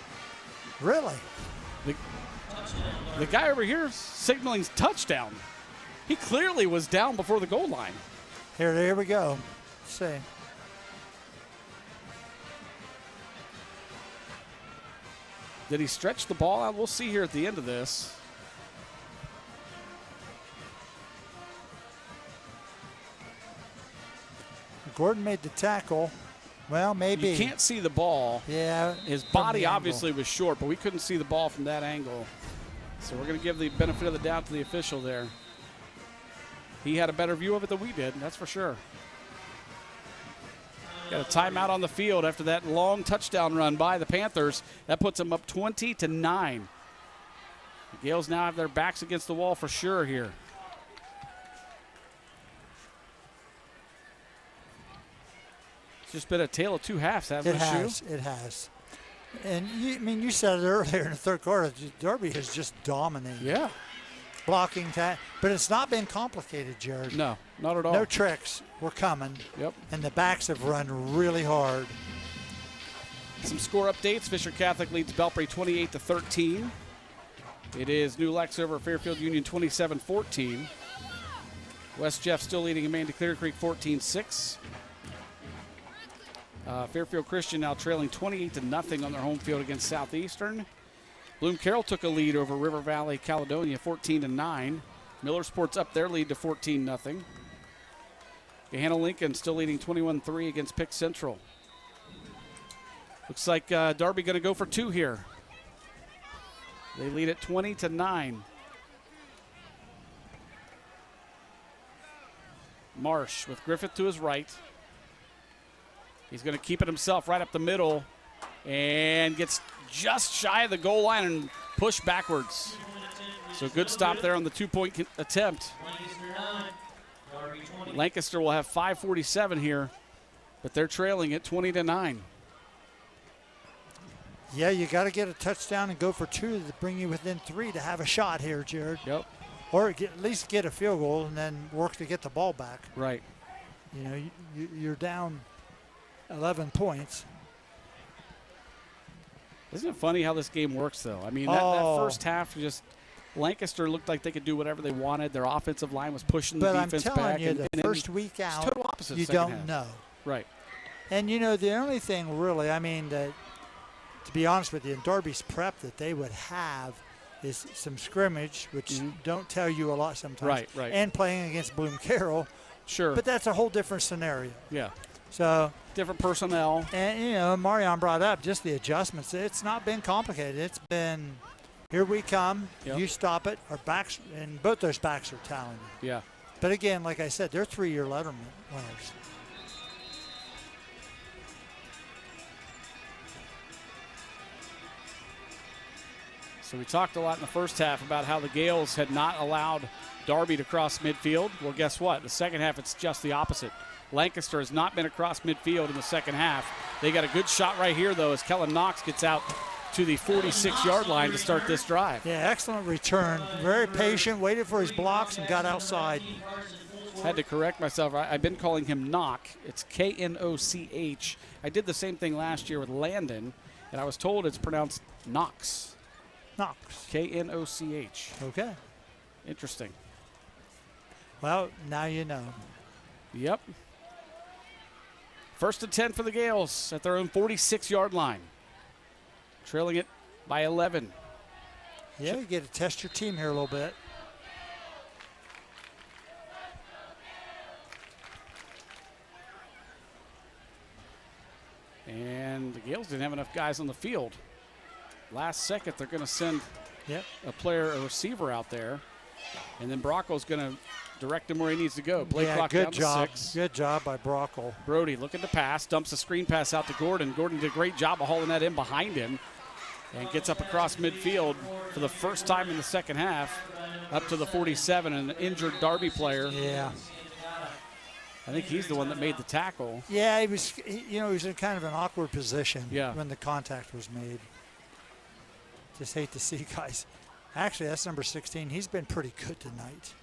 Speaker 3: Really?
Speaker 1: The guy over here is signaling touchdown. He clearly was down before the goal line.
Speaker 3: Here we go. Let's see.
Speaker 1: Did he stretch the ball out? We'll see here at the end of this.
Speaker 3: Gordon made the tackle. Well, maybe.
Speaker 1: You can't see the ball.
Speaker 3: Yeah.
Speaker 1: His body obviously was short, but we couldn't see the ball from that angle. So we're going to give the benefit of the doubt to the official there. He had a better view of it than we did, that's for sure. Got a timeout on the field after that long touchdown run by the Panthers. That puts them up 20-9. The Gales now have their backs against the wall for sure here. It's just been a tale of 2 halves, hasn't it, Shu?
Speaker 3: It has. And you said it earlier in the 3rd quarter, Darby has just dominated.
Speaker 1: Yeah.
Speaker 3: Blocking that, but it's not been complicated, Jared.
Speaker 1: No, not at all.
Speaker 3: No tricks. We're coming.
Speaker 1: Yep.
Speaker 3: And the backs have run really hard.
Speaker 1: Some score updates. Fisher Catholic leads Belpre 28-13. It is New Lex over Fairfield Union 27-14. West Jeff still leading Amanda Clear Creek 14-6. Fairfield Christian now trailing 28-0 on their home field against Southeastern. Bloom Carroll took a lead over River Valley Caledonia 14-9. Miller Sports up their lead to 14-0. Gahanna Lincoln still leading 21-3 against Pick Central. Looks like Darby going to go for two here. They lead at 20-9. Marsh with Griffith to his right. He's going to keep it himself right up the middle and gets just shy of the goal line and pushed backwards. So good stop there on the two-point attempt. Lancaster will have 5:47 here, but they're trailing at 20-9.
Speaker 3: Yeah, you got to get a touchdown and go for two to bring you within 3 to have a shot here, Jared.
Speaker 1: Yep.
Speaker 3: Or at least get a field goal and then work to get the ball back.
Speaker 1: Right.
Speaker 3: You know, you're down 11 points.
Speaker 1: Isn't it funny how this game works, though? I mean, that first half, just Lancaster looked like they could do whatever they wanted. Their offensive line was pushing the defense back.
Speaker 3: But I'm telling you, the
Speaker 1: and
Speaker 3: first week out,
Speaker 1: total opposite
Speaker 3: you
Speaker 1: second
Speaker 3: don't
Speaker 1: half.
Speaker 3: know.
Speaker 1: Right.
Speaker 3: And, you know, the only thing really, I mean, to be honest with you, in Darby's prep that they would have is some scrimmage, which don't tell you a lot sometimes.
Speaker 1: Right, right.
Speaker 3: And playing against Bloom Carroll.
Speaker 1: Sure.
Speaker 3: But that's a whole different scenario.
Speaker 1: Yeah.
Speaker 3: So
Speaker 1: different personnel.
Speaker 3: And, you know, Marion brought up just the adjustments. It's not been complicated. It's been, here we come, you stop it. Our backs, and both those backs are talented.
Speaker 1: Yeah.
Speaker 3: But again, like I said, they're 3-year Letterman winners.
Speaker 1: So we talked a lot in the first half about how the Gales had not allowed Darby to cross midfield. Well, guess what? The second half, it's just the opposite. Lancaster has not been across midfield in the second half. They got a good shot right here, though, as Kellen Knox gets out to the 46-yard line to start this drive.
Speaker 3: Yeah, excellent return. Very patient, waited for his blocks, and got outside.
Speaker 1: Had to correct myself. I've been calling him Knock. It's K-N-O-C-H. I did the same thing last year with Landon, and I was told it's pronounced Knox.
Speaker 3: Knox.
Speaker 1: K-N-O-C-H.
Speaker 3: Okay.
Speaker 1: Interesting.
Speaker 3: Well, now you know.
Speaker 1: Yep. First and 10 for the Gales at their own 46-yard line. Trailing it by 11.
Speaker 3: Yeah, you get to test your team here a little bit.
Speaker 1: And the Gales didn't have enough guys on the field. Last second, they're going to send a receiver out there. And then Brocco's going to direct him where he needs to go. Play clock down to 6.
Speaker 3: Good job by Brocco.
Speaker 1: Brody looking to pass, dumps a screen pass out to Gordon. Gordon did a great job of hauling that in behind him and gets up across midfield for the first time in the second half, up to the 47, an injured Darby player.
Speaker 3: Yeah.
Speaker 1: I think he's the one that made the tackle.
Speaker 3: Yeah, he was in kind of an awkward position
Speaker 1: Yeah.
Speaker 3: when the contact was made. Just hate to see guys. Actually, that's number 16. He's been pretty good tonight.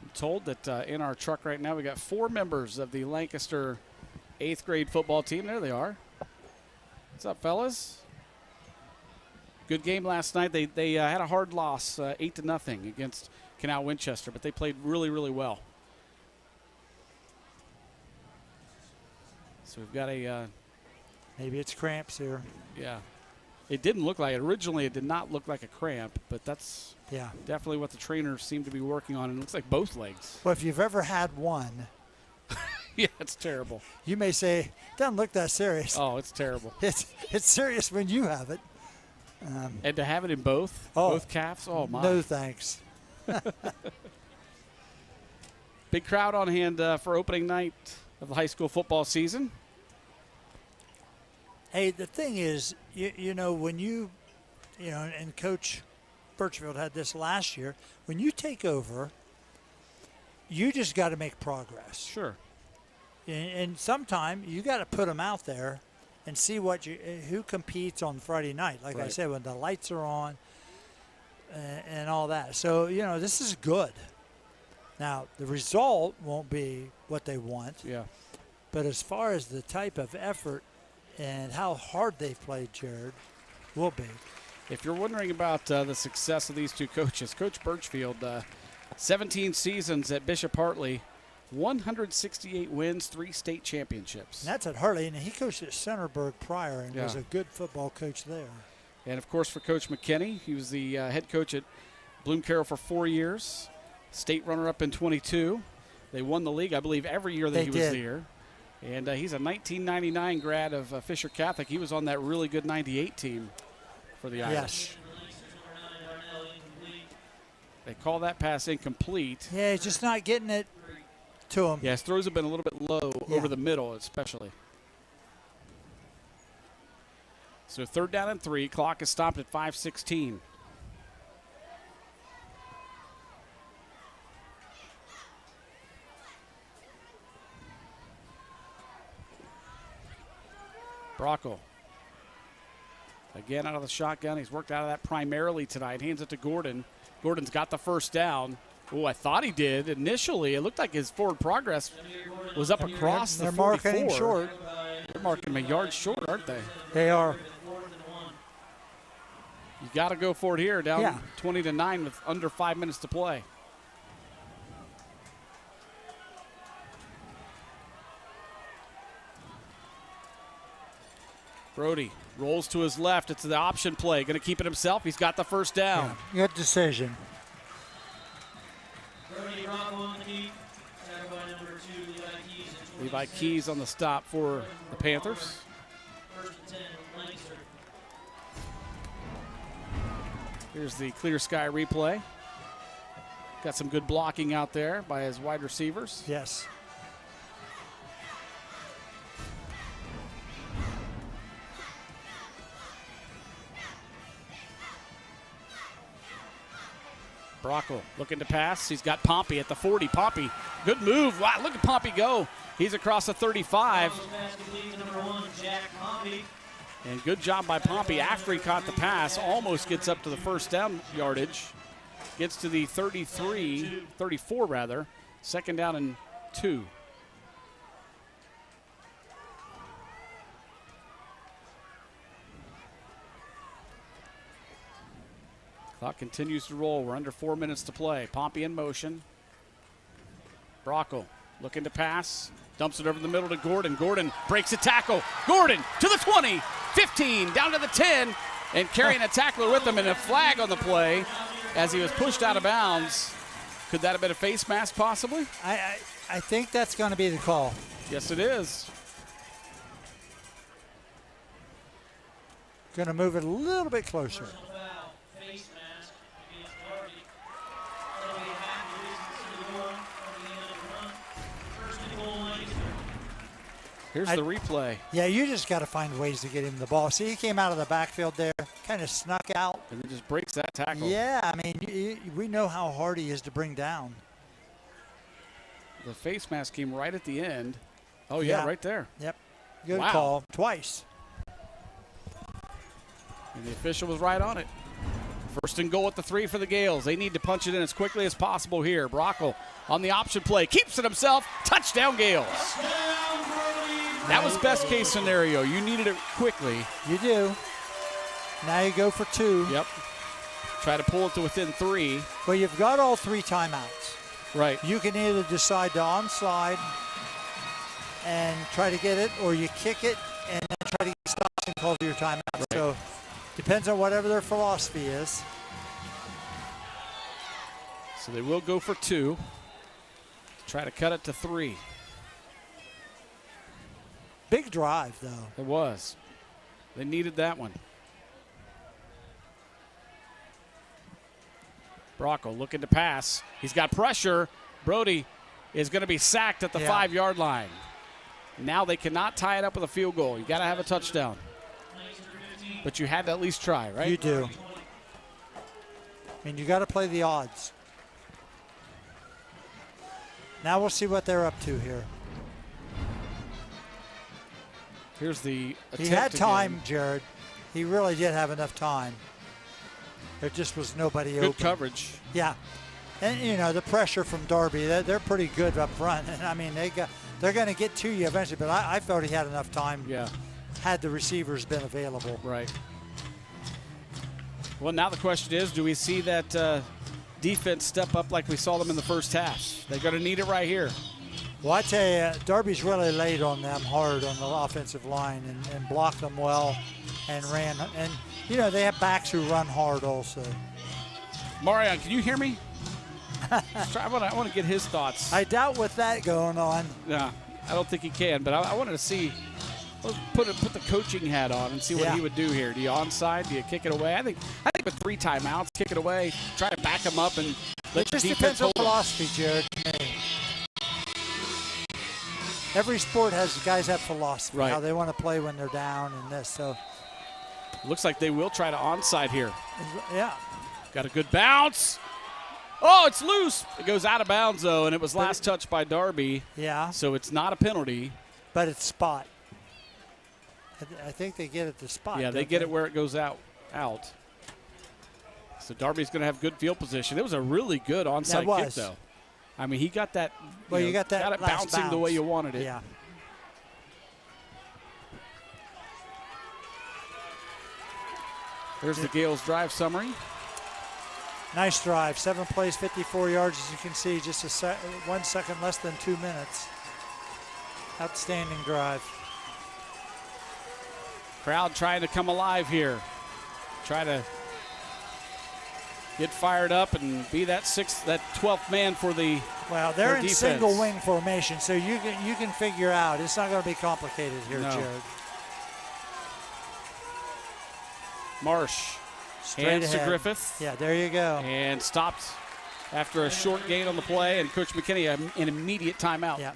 Speaker 1: I'm told that in our truck right now we got 4 members of the Lancaster 8th grade football team. There they are. What's up, fellas? Good game last night. They had a hard loss, 8-0 against Canal Winchester, but they played really, really well. So we've got a...
Speaker 3: Maybe it's cramps here.
Speaker 1: Yeah. It didn't look like it. Originally, it did not look like a cramp, but that's definitely what the trainers seem to be working on. And it looks like both legs.
Speaker 3: Well, if you've ever had one.
Speaker 1: Yeah, it's terrible.
Speaker 3: You may say, it doesn't look that serious.
Speaker 1: Oh, it's terrible.
Speaker 3: It's serious when you have it.
Speaker 1: And to have it in both calves, oh my.
Speaker 3: No thanks.
Speaker 1: Big crowd on hand for opening night of the high school football season.
Speaker 3: Hey, the thing is, you know, when you know, and Coach Birchfield had this last year, when you take over, you just got to make progress.
Speaker 1: Sure.
Speaker 3: And sometime you got to put them out there and see who competes on Friday night. Like I said, when the lights are on and all that. So, you know, this is good. Now, the result won't be what they want.
Speaker 1: Yeah.
Speaker 3: But as far as the type of effort and how hard they've played, Jared, will be.
Speaker 1: If you're wondering about the success of these two coaches, Coach Birchfield, 17 seasons at Bishop Hartley, 168 wins, 3 state championships.
Speaker 3: And that's at Hurley, and he coached at Centerburg prior and was a good football coach there.
Speaker 1: And, of course, for Coach McKinney, he was the head coach at Bloom Carroll for 4 years, state runner-up in 22. They won the league, I believe, every year that he was there. And he's a 1999 grad of Fisher Catholic. He was on that really good 98 team for the Irish.
Speaker 3: Yes.
Speaker 1: They call that pass incomplete.
Speaker 3: Yeah, he's just not getting it to him.
Speaker 1: Yeah, his throws have been a little bit low over the middle especially. So 3rd down and 3. Clock is stopped at 5:16. Brocco. Again out of the shotgun. He's worked out of that primarily tonight. Hands it to Gordon. Gordon's got the first down. Oh, I thought he did. Initially, it looked like his forward progress was up across the 44.
Speaker 3: They're marking him short.
Speaker 1: They're marking him a yard short, aren't they?
Speaker 3: They are.
Speaker 1: You got to go for it here, down 20-9 with under 5 minutes to play. Brody rolls to his left. It's the option play. Going to keep it himself. He's got the first down.
Speaker 3: Yeah, good decision.
Speaker 1: Levi Keys on the stop for the Panthers. Here's the clear sky replay. Got some good blocking out there by his wide receivers.
Speaker 3: Yes.
Speaker 1: Brocco looking to pass. He's got Pompey at the 40. Pompey, good move. Wow, look at Pompey go. He's across the 35. And good job by Pompey after he caught the pass. Almost gets up to the first down yardage. Gets to the 34 rather. 2nd down and 2. Clock continues to roll. We're under 4 minutes to play. Pompey in motion. Brocco looking to pass. Dumps it over the middle to Gordon. Gordon breaks a tackle. Gordon to the 20, 15, down to the 10, and carrying a tackler with him, and a flag on the play as he was pushed out of bounds. Could that have been a face mask possibly?
Speaker 3: I think that's going to be the call.
Speaker 1: Yes, it is.
Speaker 3: Going to move it a little bit closer.
Speaker 1: Here's the replay.
Speaker 3: Yeah, you just got to find ways to get him the ball. See, he came out of the backfield there, kind of snuck out.
Speaker 1: And then just breaks that tackle.
Speaker 3: Yeah, I mean, we know how hard he is to bring down.
Speaker 1: The face mask came right at the end. Oh, yeah, right there.
Speaker 3: Yep. Good
Speaker 1: Wow.
Speaker 3: call. Twice.
Speaker 1: And the official was right on it. 1st and goal at the 3 for the Gales. They need to punch it in as quickly as possible here. Brocco on the option play. Keeps it himself. Touchdown, Gales. That was best case scenario. You needed it quickly.
Speaker 3: You do. Now you go for 2.
Speaker 1: Yep. Try to pull it to within 3.
Speaker 3: Well, you've got all 3 timeouts.
Speaker 1: Right.
Speaker 3: You can either decide to onside and try to get it, or you kick it and then try to get stops and call to your timeout. Right. So depends on whatever their philosophy is.
Speaker 1: So they will go for 2. Try to cut it to 3.
Speaker 3: Big drive, though.
Speaker 1: It was. They needed that one. Brocco looking to pass. He's got pressure. Brody is going to be sacked at the 5-yard line. Now they cannot tie it up with a field goal. You got to have a touchdown. But you had to at least try, right?
Speaker 3: You do. I mean, you got to play the odds. Now we'll see what they're up to here.
Speaker 1: Here's the attempt.
Speaker 3: He had time,
Speaker 1: again.
Speaker 3: Jared. He really did have enough time. There just was nobody open.
Speaker 1: Good coverage.
Speaker 3: Yeah. And, you know, the pressure from Darby, they're pretty good up front. And, I mean, they're going to get to you eventually, but I felt he had enough time had the receivers been available.
Speaker 1: Right. Well, now the question is, do we see that defense step up like we saw them in the first half? They're going to need it right here.
Speaker 3: Well, I tell you, Darby's really laid on them hard on the offensive line and blocked them well and ran. And, you know, they have backs who run hard also.
Speaker 1: Marion, can you hear me? I want to get his thoughts.
Speaker 3: I doubt with that going on.
Speaker 1: Yeah, I don't think he can, but I wanted to see. Let's put the coaching hat on and see what he would do here. Do you onside? Do you kick it away? I think with 3 timeouts, kick it away, try to back him up and let the defense hold. It just depends on
Speaker 3: philosophy, Jared. Every sport guys have philosophy,
Speaker 1: right,
Speaker 3: how they want to play when they're down and this. So
Speaker 1: looks like they will try to onside here.
Speaker 3: Yeah.
Speaker 1: Got a good bounce. Oh, it's loose. It goes out of bounds, though, and it was last touched by Darby.
Speaker 3: Yeah.
Speaker 1: So it's not a penalty.
Speaker 3: But it's spot. I think they get it the spot.
Speaker 1: Yeah, they get it where it goes out. So Darby's going to have good field position. It was a really good onside kick, though. I mean, he got that.
Speaker 3: Well, you got that.
Speaker 1: Got it bouncing the way you wanted it.
Speaker 3: Yeah.
Speaker 1: There's the Gales drive summary.
Speaker 3: Nice drive. 7 plays, 54 yards, as you can see. Just 1 second less than 2 minutes. Outstanding drive.
Speaker 1: Crowd trying to come alive here. Try to get fired up and be that 12th man for the.
Speaker 3: Well, they're in
Speaker 1: defense.
Speaker 3: single wing formation, so you can figure out. It's not going to be complicated here,
Speaker 1: No.
Speaker 3: Jared.
Speaker 1: Marsh.
Speaker 3: Straight
Speaker 1: Hands
Speaker 3: ahead.
Speaker 1: to Griffith.
Speaker 3: Yeah, there you go.
Speaker 1: And stopped after a short gain on the play, and Coach McKinney an immediate timeout.
Speaker 3: Yeah.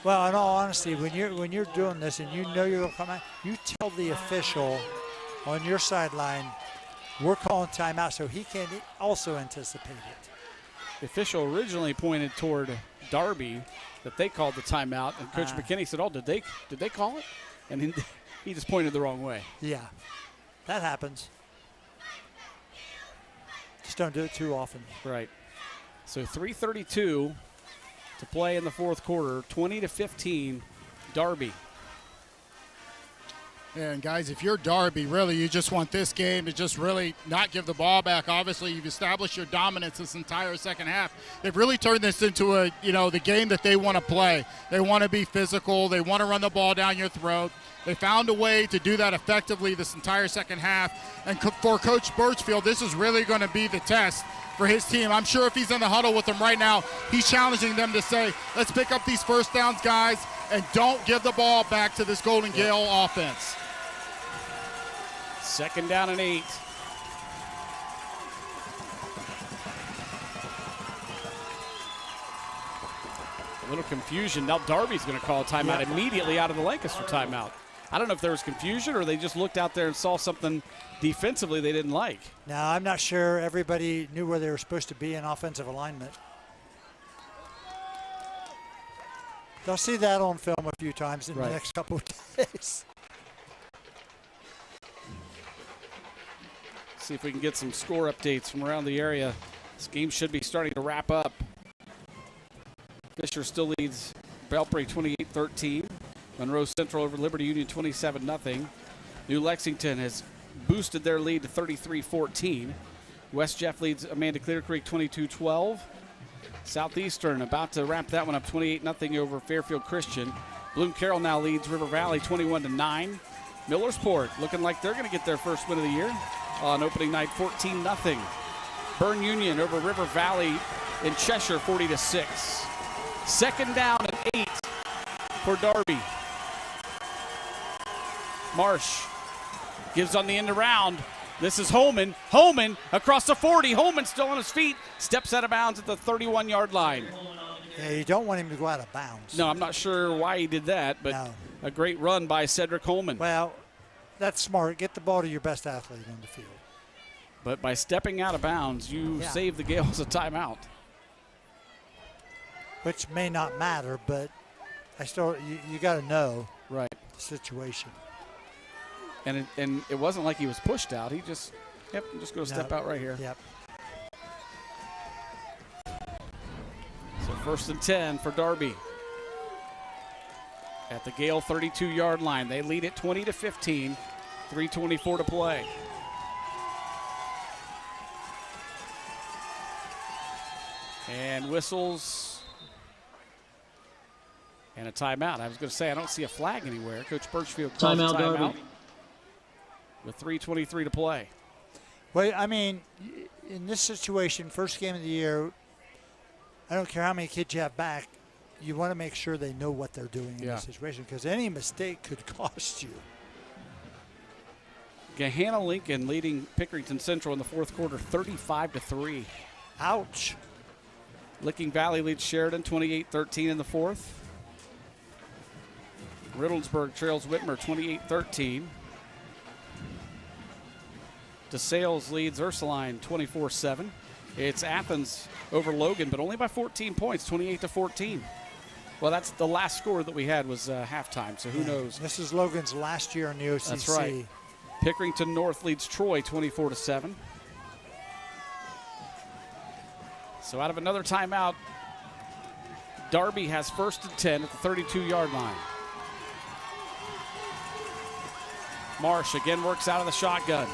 Speaker 3: Well, in all honesty, when you're doing this and you know you're going to come out, you tell the official on your sideline, we're calling timeout, so he can also anticipate it.
Speaker 1: The official originally pointed toward Darby that they called the timeout, and Coach McKinney said, "Oh, did they call it?" And he just pointed the wrong way.
Speaker 3: Yeah, that happens. Just don't do it too often.
Speaker 1: Right. So 3:32 to play in the fourth quarter, 20-15, Darby.
Speaker 4: And guys, if you're Darby, really, you just want this game to just really not give the ball back. Obviously, you've established your dominance this entire second half. They've really turned this into the game that they want to play. They want to be physical. They want to run the ball down your throat. They found a way to do that effectively this entire second half. And for Coach Birchfield, this is really going to be the test for his team. I'm sure if he's in the huddle with them right now, he's challenging them to say, let's pick up these first downs, guys, and don't give the ball back to this Golden Gale offense.
Speaker 1: 2nd down and 8. A little confusion. Now Darby's going to call a timeout immediately out of the Lancaster timeout. I don't know if there was confusion or they just looked out there and saw something defensively they didn't like.
Speaker 3: Now, I'm not sure everybody knew where they were supposed to be in offensive alignment. They'll see that on film a few times in the next couple of days.
Speaker 1: See if we can get some score updates from around the area. This game should be starting to wrap up. Fisher still leads Belpre 28-13. Monroe Central over Liberty Union 27-0. New Lexington has boosted their lead to 33-14. West Jeff leads Amanda Clear Creek 22-12. Southeastern about to wrap that one up 28-0 over Fairfield Christian. Bloom Carroll now leads River Valley 21-9. Millersport looking like they're going to get their first win of the year on opening night 14-0. Bern Union over River Valley in Cheshire 40-6. 2nd down and 8 for Darby. Marsh gives on the end around. This is Holman. Holman across the 40. Holman still on his feet. Steps out of bounds at the 31-yard line.
Speaker 3: Yeah, you don't want him to go out of bounds.
Speaker 1: No, I'm not sure why he did that, but a great run by Cedric Holman.
Speaker 3: Well, that's smart. Get the ball to your best athlete on the field.
Speaker 1: But by stepping out of bounds, you save the Gales a timeout.
Speaker 3: Which may not matter, but I still you got to know
Speaker 1: the
Speaker 3: situation.
Speaker 1: And it wasn't like he was pushed out. He just, I'm just going to step out right here.
Speaker 3: Yep.
Speaker 1: So 1st and 10 for Darby. At the Gale 32-yard line. They lead it 20-15. 3:24 to play. And whistles And a timeout. I was going to say, I don't see a flag anywhere. Coach Birchfield calls
Speaker 5: Timeout,
Speaker 1: a timeout
Speaker 5: Darby.
Speaker 1: with 3:23 to play.
Speaker 3: Well, I mean, in this situation, first game of the year, I don't care how many kids you have back, you want to make sure they know what they're doing in this situation, because any mistake could cost you.
Speaker 1: Gahanna Lincoln leading Pickerington Central in the fourth quarter, 35-3.
Speaker 3: Ouch.
Speaker 1: Licking Valley leads Sheridan 28-13 in the fourth. Riddlesburg trails Whitmer 28-13. DeSales leads Ursuline 24-7. It's Athens over Logan, but only by 14 points, 28-14. Well, that's the last score that we had was halftime, so who knows?
Speaker 3: This is Logan's last year in the OCC.
Speaker 1: That's right. Pickerington North leads Troy 24-7. So out of another timeout, Darby has first and 10 at the 32-yard line. Marsh again works out of the shotgun.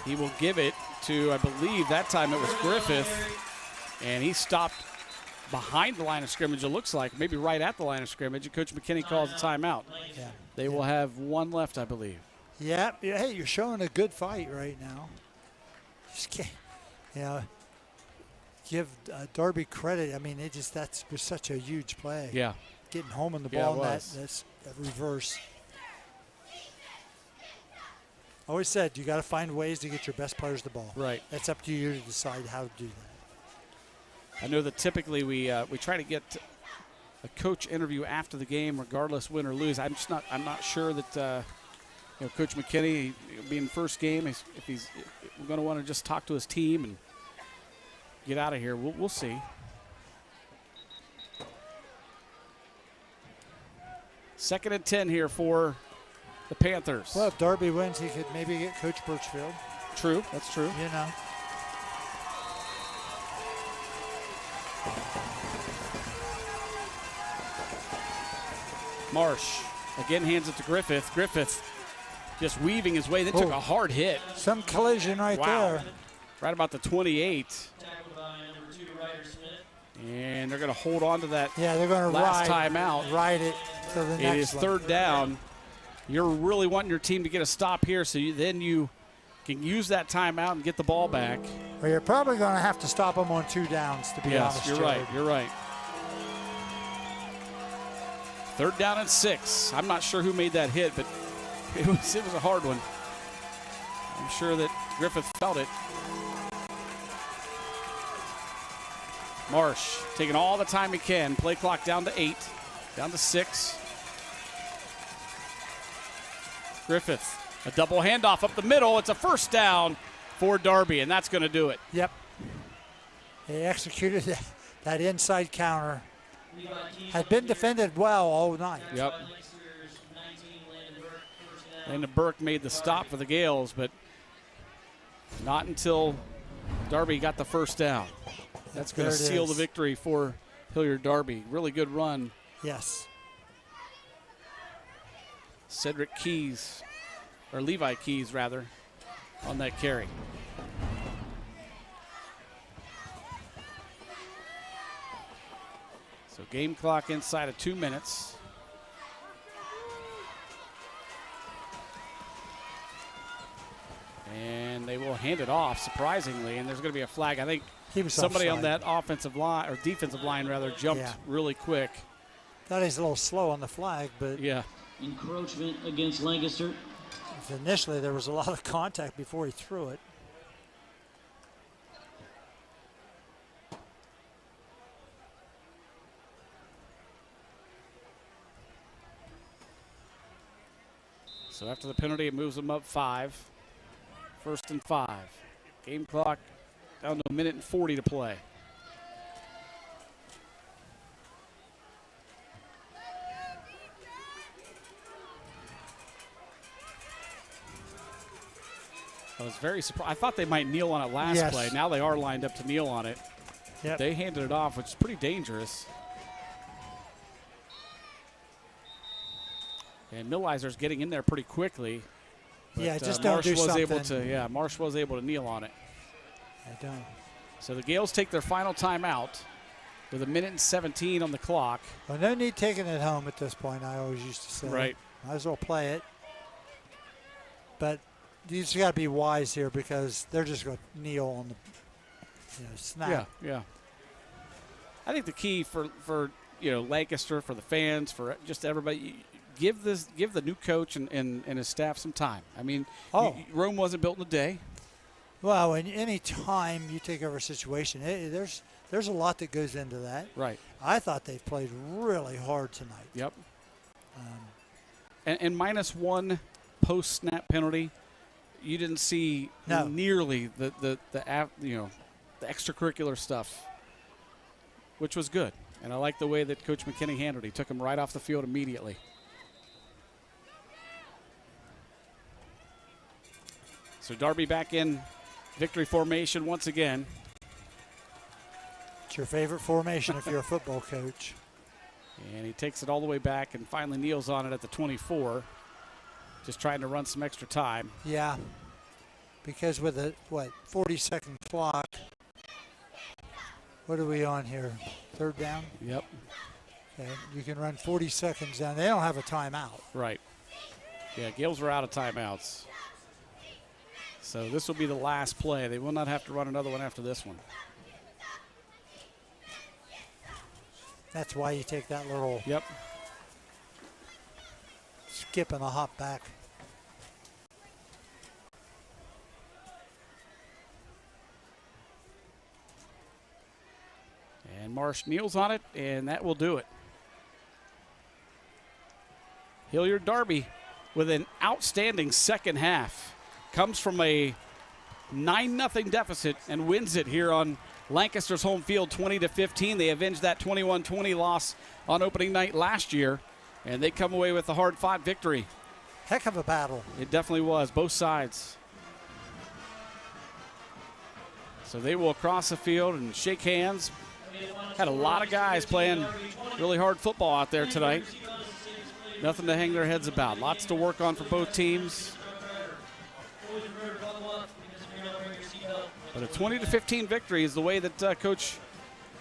Speaker 1: He will give it to, I believe that time it was Griffith, and he stopped behind the line of scrimmage, it looks like, maybe right at the line of scrimmage, and Coach McKinney calls a timeout.
Speaker 3: Yeah.
Speaker 1: They will have one left, I believe.
Speaker 3: Yeah, hey, you're showing a good fight right now. Just can't, give Darby credit. I mean, that was such a huge play.
Speaker 1: Yeah.
Speaker 3: Getting home on the
Speaker 1: Yeah,
Speaker 3: ball,
Speaker 1: it
Speaker 3: and
Speaker 1: was.
Speaker 3: that's a reverse. Always said you got to find ways to get your best players the ball.
Speaker 1: Right.
Speaker 3: That's up to you to decide how to do that.
Speaker 1: I know that typically we try to get a coach interview after the game, regardless win or lose. I'm not sure that Coach McKinney being first game, if he's going to want to just talk to his team and get out of here. We'll see. Second and 10 here for the Panthers.
Speaker 3: Well, if Darby wins, he could maybe get Coach Birchfield.
Speaker 1: True, that's true.
Speaker 3: You know.
Speaker 1: Marsh again hands it to Griffith. Griffith just weaving his way, then took a hard hit.
Speaker 3: Some collision right there.
Speaker 1: Right about the 28. And they're going to hold on to that
Speaker 3: they're going to
Speaker 1: last timeout.
Speaker 3: Ride it to the next
Speaker 1: It is
Speaker 3: one.
Speaker 1: third down. You're really wanting your team to get a stop here, so then you can use that timeout and get the ball back.
Speaker 3: Well, you're probably going to have to stop them on 2 downs, to be honest.
Speaker 1: You're right. You're right. Third down and 6. I'm not sure who made that hit, but it was a hard one. I'm sure that Griffith felt it. Marsh taking all the time he can. Play clock down to 8, down to 6. Griffith, a double handoff up the middle. It's a first down for Darby, and that's going to do it.
Speaker 3: Yep. They executed that inside counter. Had been defended well all night.
Speaker 1: Yep. Landon Burke made the stop for the Gales, but not until Darby got the first down. That's going to seal the victory for Hilliard Darby. Really good run.
Speaker 3: Yes.
Speaker 1: Cedric Keys, or Levi Keys rather, on that carry. So game clock inside of 2 minutes. And they will hand it off, surprisingly, and there's going to be a flag. I think somebody on that offensive line, or defensive line rather, jumped really quick.
Speaker 3: Thought he's a little slow on the flag, but
Speaker 1: yeah.
Speaker 5: Encroachment against Lancaster.
Speaker 3: Initially, there was a lot of contact before he threw it.
Speaker 1: So after the penalty, it moves them up 5. First and 5. Game clock down to 1 minute and 40 to play. I was very surprised. I thought they might kneel on it last play. Now they are lined up to kneel on it.
Speaker 3: Yep.
Speaker 1: They handed it off, which is pretty dangerous. And Millizer's getting in there pretty quickly. But,
Speaker 3: just don't do something.
Speaker 1: Marsh was able to kneel on it.
Speaker 3: I don't.
Speaker 1: So the Gales take their final timeout. with 1:17 on the clock.
Speaker 3: Well, no need taking it home at this point, I always used to say.
Speaker 1: Right.
Speaker 3: Might as well play it. But you just got to be wise here because they're just going to kneel on the snap.
Speaker 1: Yeah. I think the key for Lancaster, for the fans, for just everybody, give the new coach and his staff some time. I mean, Rome wasn't built in a day.
Speaker 3: Well, and any time you take over a situation, there's a lot that goes into that.
Speaker 1: Right.
Speaker 3: I thought they played really hard tonight.
Speaker 1: Yep. And -1 post-snap penalty, you didn't see nearly the extracurricular stuff, which was good. And I like the way that Coach McKinney handled it. He took him right off the field immediately. So Darby back in victory formation once again.
Speaker 3: It's your favorite formation if you're a football coach.
Speaker 1: And he takes it all the way back and finally kneels on it at the 24. Just trying to run some extra time.
Speaker 3: Yeah, because with a 40-second clock. What are we on here? 3rd down?
Speaker 1: Yep.
Speaker 3: Okay, you can run 40 seconds down. They don't have a timeout.
Speaker 1: Right. Yeah, Gales are out of timeouts. So this will be the last play. They will not have to run another one after this one.
Speaker 3: That's why you take that little skip and a hop back.
Speaker 1: And Marsh kneels on it, and that will do it. Hilliard Darby with an outstanding second half. Comes from a 9-0 deficit and wins it here on Lancaster's home field, 20-15. They avenged that 21-20 loss on opening night last year, and they come away with a hard-fought victory.
Speaker 3: Heck of a battle.
Speaker 1: It definitely was, both sides. So they will cross the field and shake hands. Had a lot of guys playing really hard football out there tonight. Nothing to hang their heads about. Lots to work on for both teams. But a 20-15 victory is the way that Coach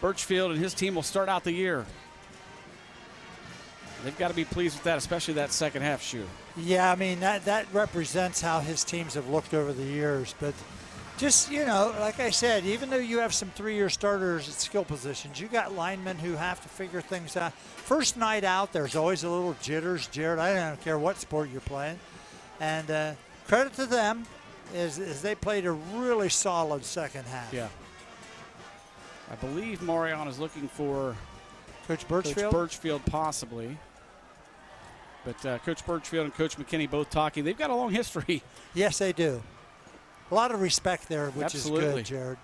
Speaker 1: Birchfield and his team will start out the year. They've got to be pleased with that, especially that second half shoe.
Speaker 3: Yeah, I mean, that represents how his teams have looked over the years. But just, like I said, even though you have some 3-year starters at skill positions, you got linemen who have to figure things out. First night out, there's always a little jitters, Jared. I don't care what sport you're playing. And credit to them is they played a really solid second half.
Speaker 1: Yeah. I believe Marion is looking for
Speaker 3: Coach Birchfield?
Speaker 1: Coach Birchfield possibly. But Coach Birchfield and Coach McKinney both talking. They've got a long history.
Speaker 3: Yes, they do. A lot of respect there, which
Speaker 1: Absolutely.
Speaker 3: is good, Jared.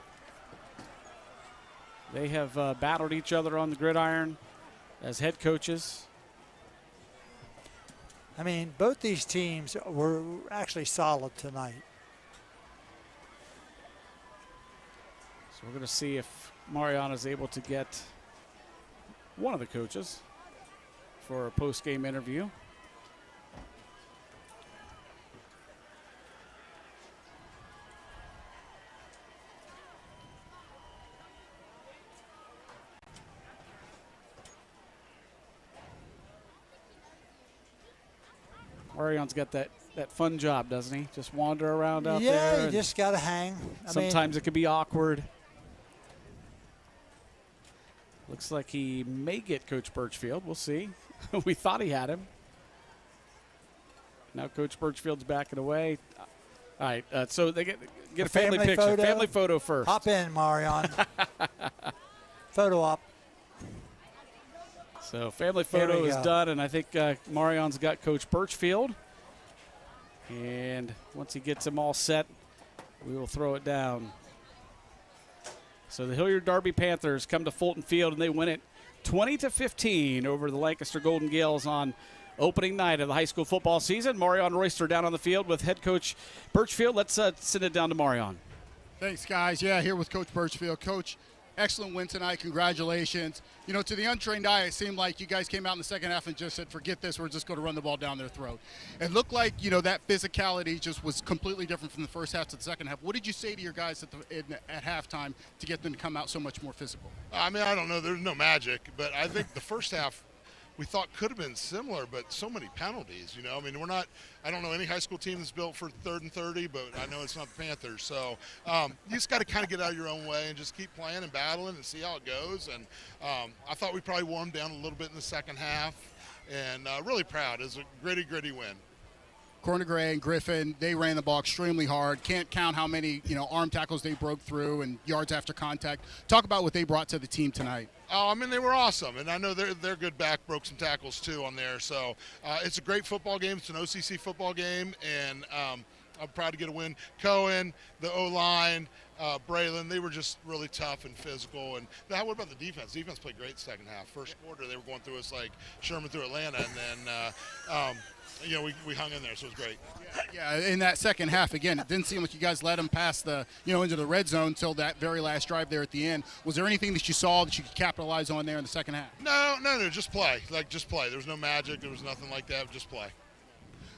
Speaker 1: They have battled each other on the gridiron as head coaches.
Speaker 3: I mean, both these teams were actually solid tonight.
Speaker 1: So we're going to see if Mariana is able to get one of the coaches for a post-game interview. Marion's got that fun job, doesn't he? Just wander around out there.
Speaker 3: Yeah, you just got to hang.
Speaker 1: Sometimes it can be awkward. Looks like he may get Coach Birchfield. We'll see. We thought he had him. Now Coach Birchfield's backing away. All right, so they get a family picture.
Speaker 3: Photo.
Speaker 1: Family photo first.
Speaker 3: Hop in, Marion. Photo op.
Speaker 1: So family photo is done, and I think Marion's got Coach Birchfield. And once he gets them all set, we will throw it down. So the Hilliard Darby Panthers come to Fulton Field, and they win it 20-15 over the Lancaster Golden Gales on opening night of the high school football season. Marion Royster down on the field with head coach Birchfield. Let's send it down to Marion.
Speaker 4: Thanks, guys. Yeah, here with Coach Birchfield. Coach, Excellent win tonight. Congratulations. You know, to the untrained eye, it seemed like you guys came out in the second half and just said, forget this, we're just going to run the ball down their throat. It looked like, you know, that physicality just was completely different from the first half to the second half. What did you say to your guys at halftime to get them to come out so much more physical?
Speaker 18: I mean, I don't know. There's no magic, but I think the first half we thought could have been similar, but so many penalties, you know. I mean, I don't know any high school team that's built for 3rd and 30, but I know it's not the Panthers. So you just got to kind of get out of your own way and just keep playing and battling and see how it goes. And I thought we probably wore them down a little bit in the second half, and really proud. It was a gritty win.
Speaker 4: Corner Gray and Griffin, they ran the ball extremely hard. Can't count how many, you know, arm tackles they broke through and yards after contact. Talk about what they brought to the team tonight.
Speaker 18: Oh, I mean, they were awesome, and I know their good back broke some tackles too on there. So it's a great football game. It's an OCC football game, and I'm proud to get a win. Cohen, the O-line, Braylon, they were just really tough and physical. And what about the defense? Defense played great second half. First quarter, they were going through us like Sherman through Atlanta, and then you know, we hung in there, so it was great.
Speaker 4: Yeah, in that second half, again, it didn't seem like you guys let them pass the, you know, into the red zone until that very last drive there at the end. Was there anything that you saw that you could capitalize on there in the second half?
Speaker 18: No, just play. Just play. There was no magic. There was nothing like that. Just play.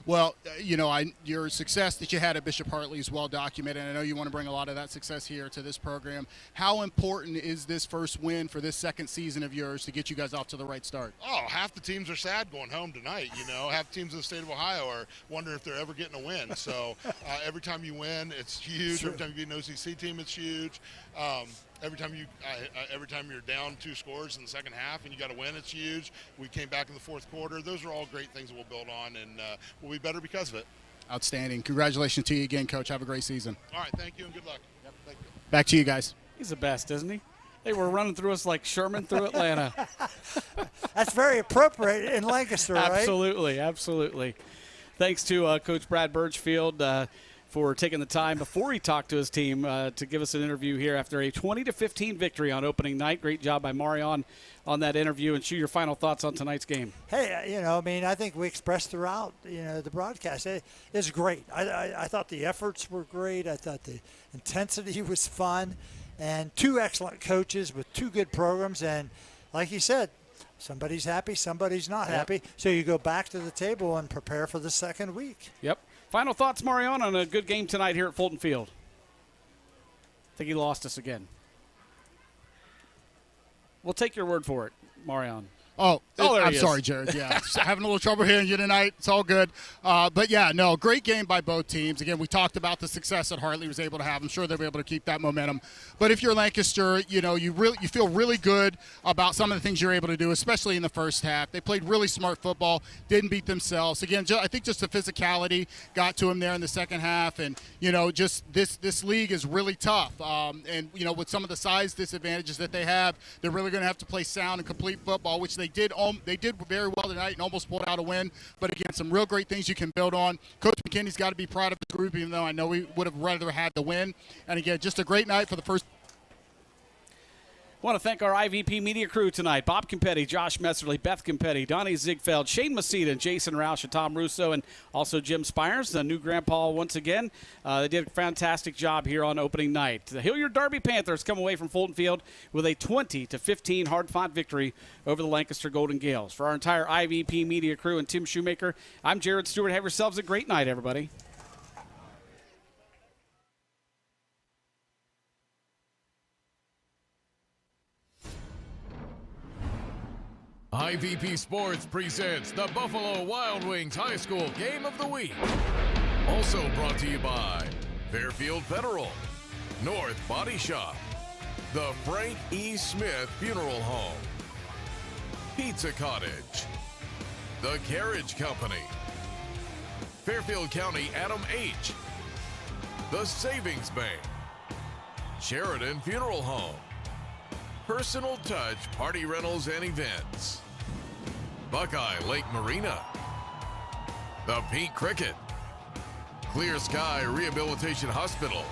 Speaker 4: Well, you know, your success that you had at Bishop Hartley is well documented. I know you want to bring a lot of that success here to this program. How important is this first win for this second season of yours to get you guys off to the right start?
Speaker 18: Oh, half the teams are sad going home tonight, you know. Half the teams in the state of Ohio are wondering if they're ever getting a win. So every time you win, it's huge. Sure. Every time you beat an OCC team, it's huge. Every time you're down 2 scores in the second half and you got to win, it's huge. We came back in the fourth quarter. Those are all great things that we'll build on, and we'll be better because of it.
Speaker 4: Outstanding. Congratulations to you again, Coach. Have a great season.
Speaker 18: All right, thank you and good luck. Yep, thank you.
Speaker 4: Back to you guys.
Speaker 1: He's the best, isn't he? They were running through us like Sherman through Atlanta.
Speaker 3: That's very appropriate in Lancaster, right?
Speaker 1: Absolutely. Thanks to Coach Brad Birchfield for taking the time before he talked to his team to give us an interview here after a 20-15 victory on opening night. Great job by Marion on that interview. And Shu, your final thoughts on tonight's game.
Speaker 3: Hey, you know, I mean, I think we expressed throughout, you know, the broadcast. It's great. I thought the efforts were great. I thought the intensity was fun. And 2 excellent coaches with 2 good programs. And like you said, somebody's happy, somebody's not happy. So you go back to the table and prepare for the second week.
Speaker 1: Yep. Final thoughts, Marion, on a good game tonight here at Fulton Field. I think he lost us again. We'll take your word for it, Marion.
Speaker 4: I'm sorry, Jared. Yeah, having a little trouble hearing you tonight. It's all good. But, yeah, no, great game by both teams. Again, we talked about the success that Hartley was able to have. I'm sure they'll be able to keep that momentum. But if you're Lancaster, you know, you feel really good about some of the things you're able to do, especially in the first half. They played really smart football, didn't beat themselves. Again, I think just the physicality got to them there in the second half. And, you know, just this league is really tough. And, you know, with some of the size disadvantages that they have, they're really going to have to play sound and complete football, which they did very well tonight and almost pulled out a win. But again, some real great things you can build on. Coach McKinney's got to be proud of his group, even though I know we would have rather had the win. And again, just a great night for the first.
Speaker 1: I want to thank our IVP media crew tonight. Bob Campetti, Josh Messerly, Beth Campetti, Donnie Ziegfeld, Shane Masita, and Jason Roush, and Tom Russo, and also Jim Spires, the new grandpa once again. They did a fantastic job here on opening night. The Hilliard Darby Panthers come away from Fulton Field with a 20-15 hard-fought victory over the Lancaster Golden Gales. For our entire IVP media crew and Tim Shoemaker, I'm Jared Stewart. Have yourselves a great night, everybody.
Speaker 2: IVP Sports presents the Buffalo Wild Wings High School Game of the Week. Also brought to you by Fairfield Federal, North Body Shop, the Frank E. Smith Funeral Home, Pizza Cottage, the Carriage Company, Fairfield County Adam H., the Savings Bank, Sheridan Funeral Home, Personal Touch Party Rentals and Events, Buckeye Lake Marina, the Pink Cricket, Clear Sky Rehabilitation Hospital,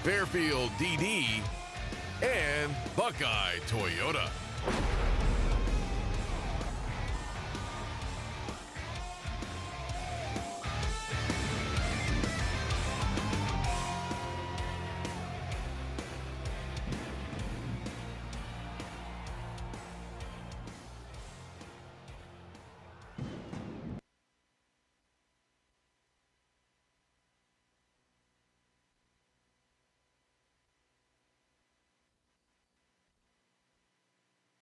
Speaker 2: Fairfield DD, and Buckeye Toyota.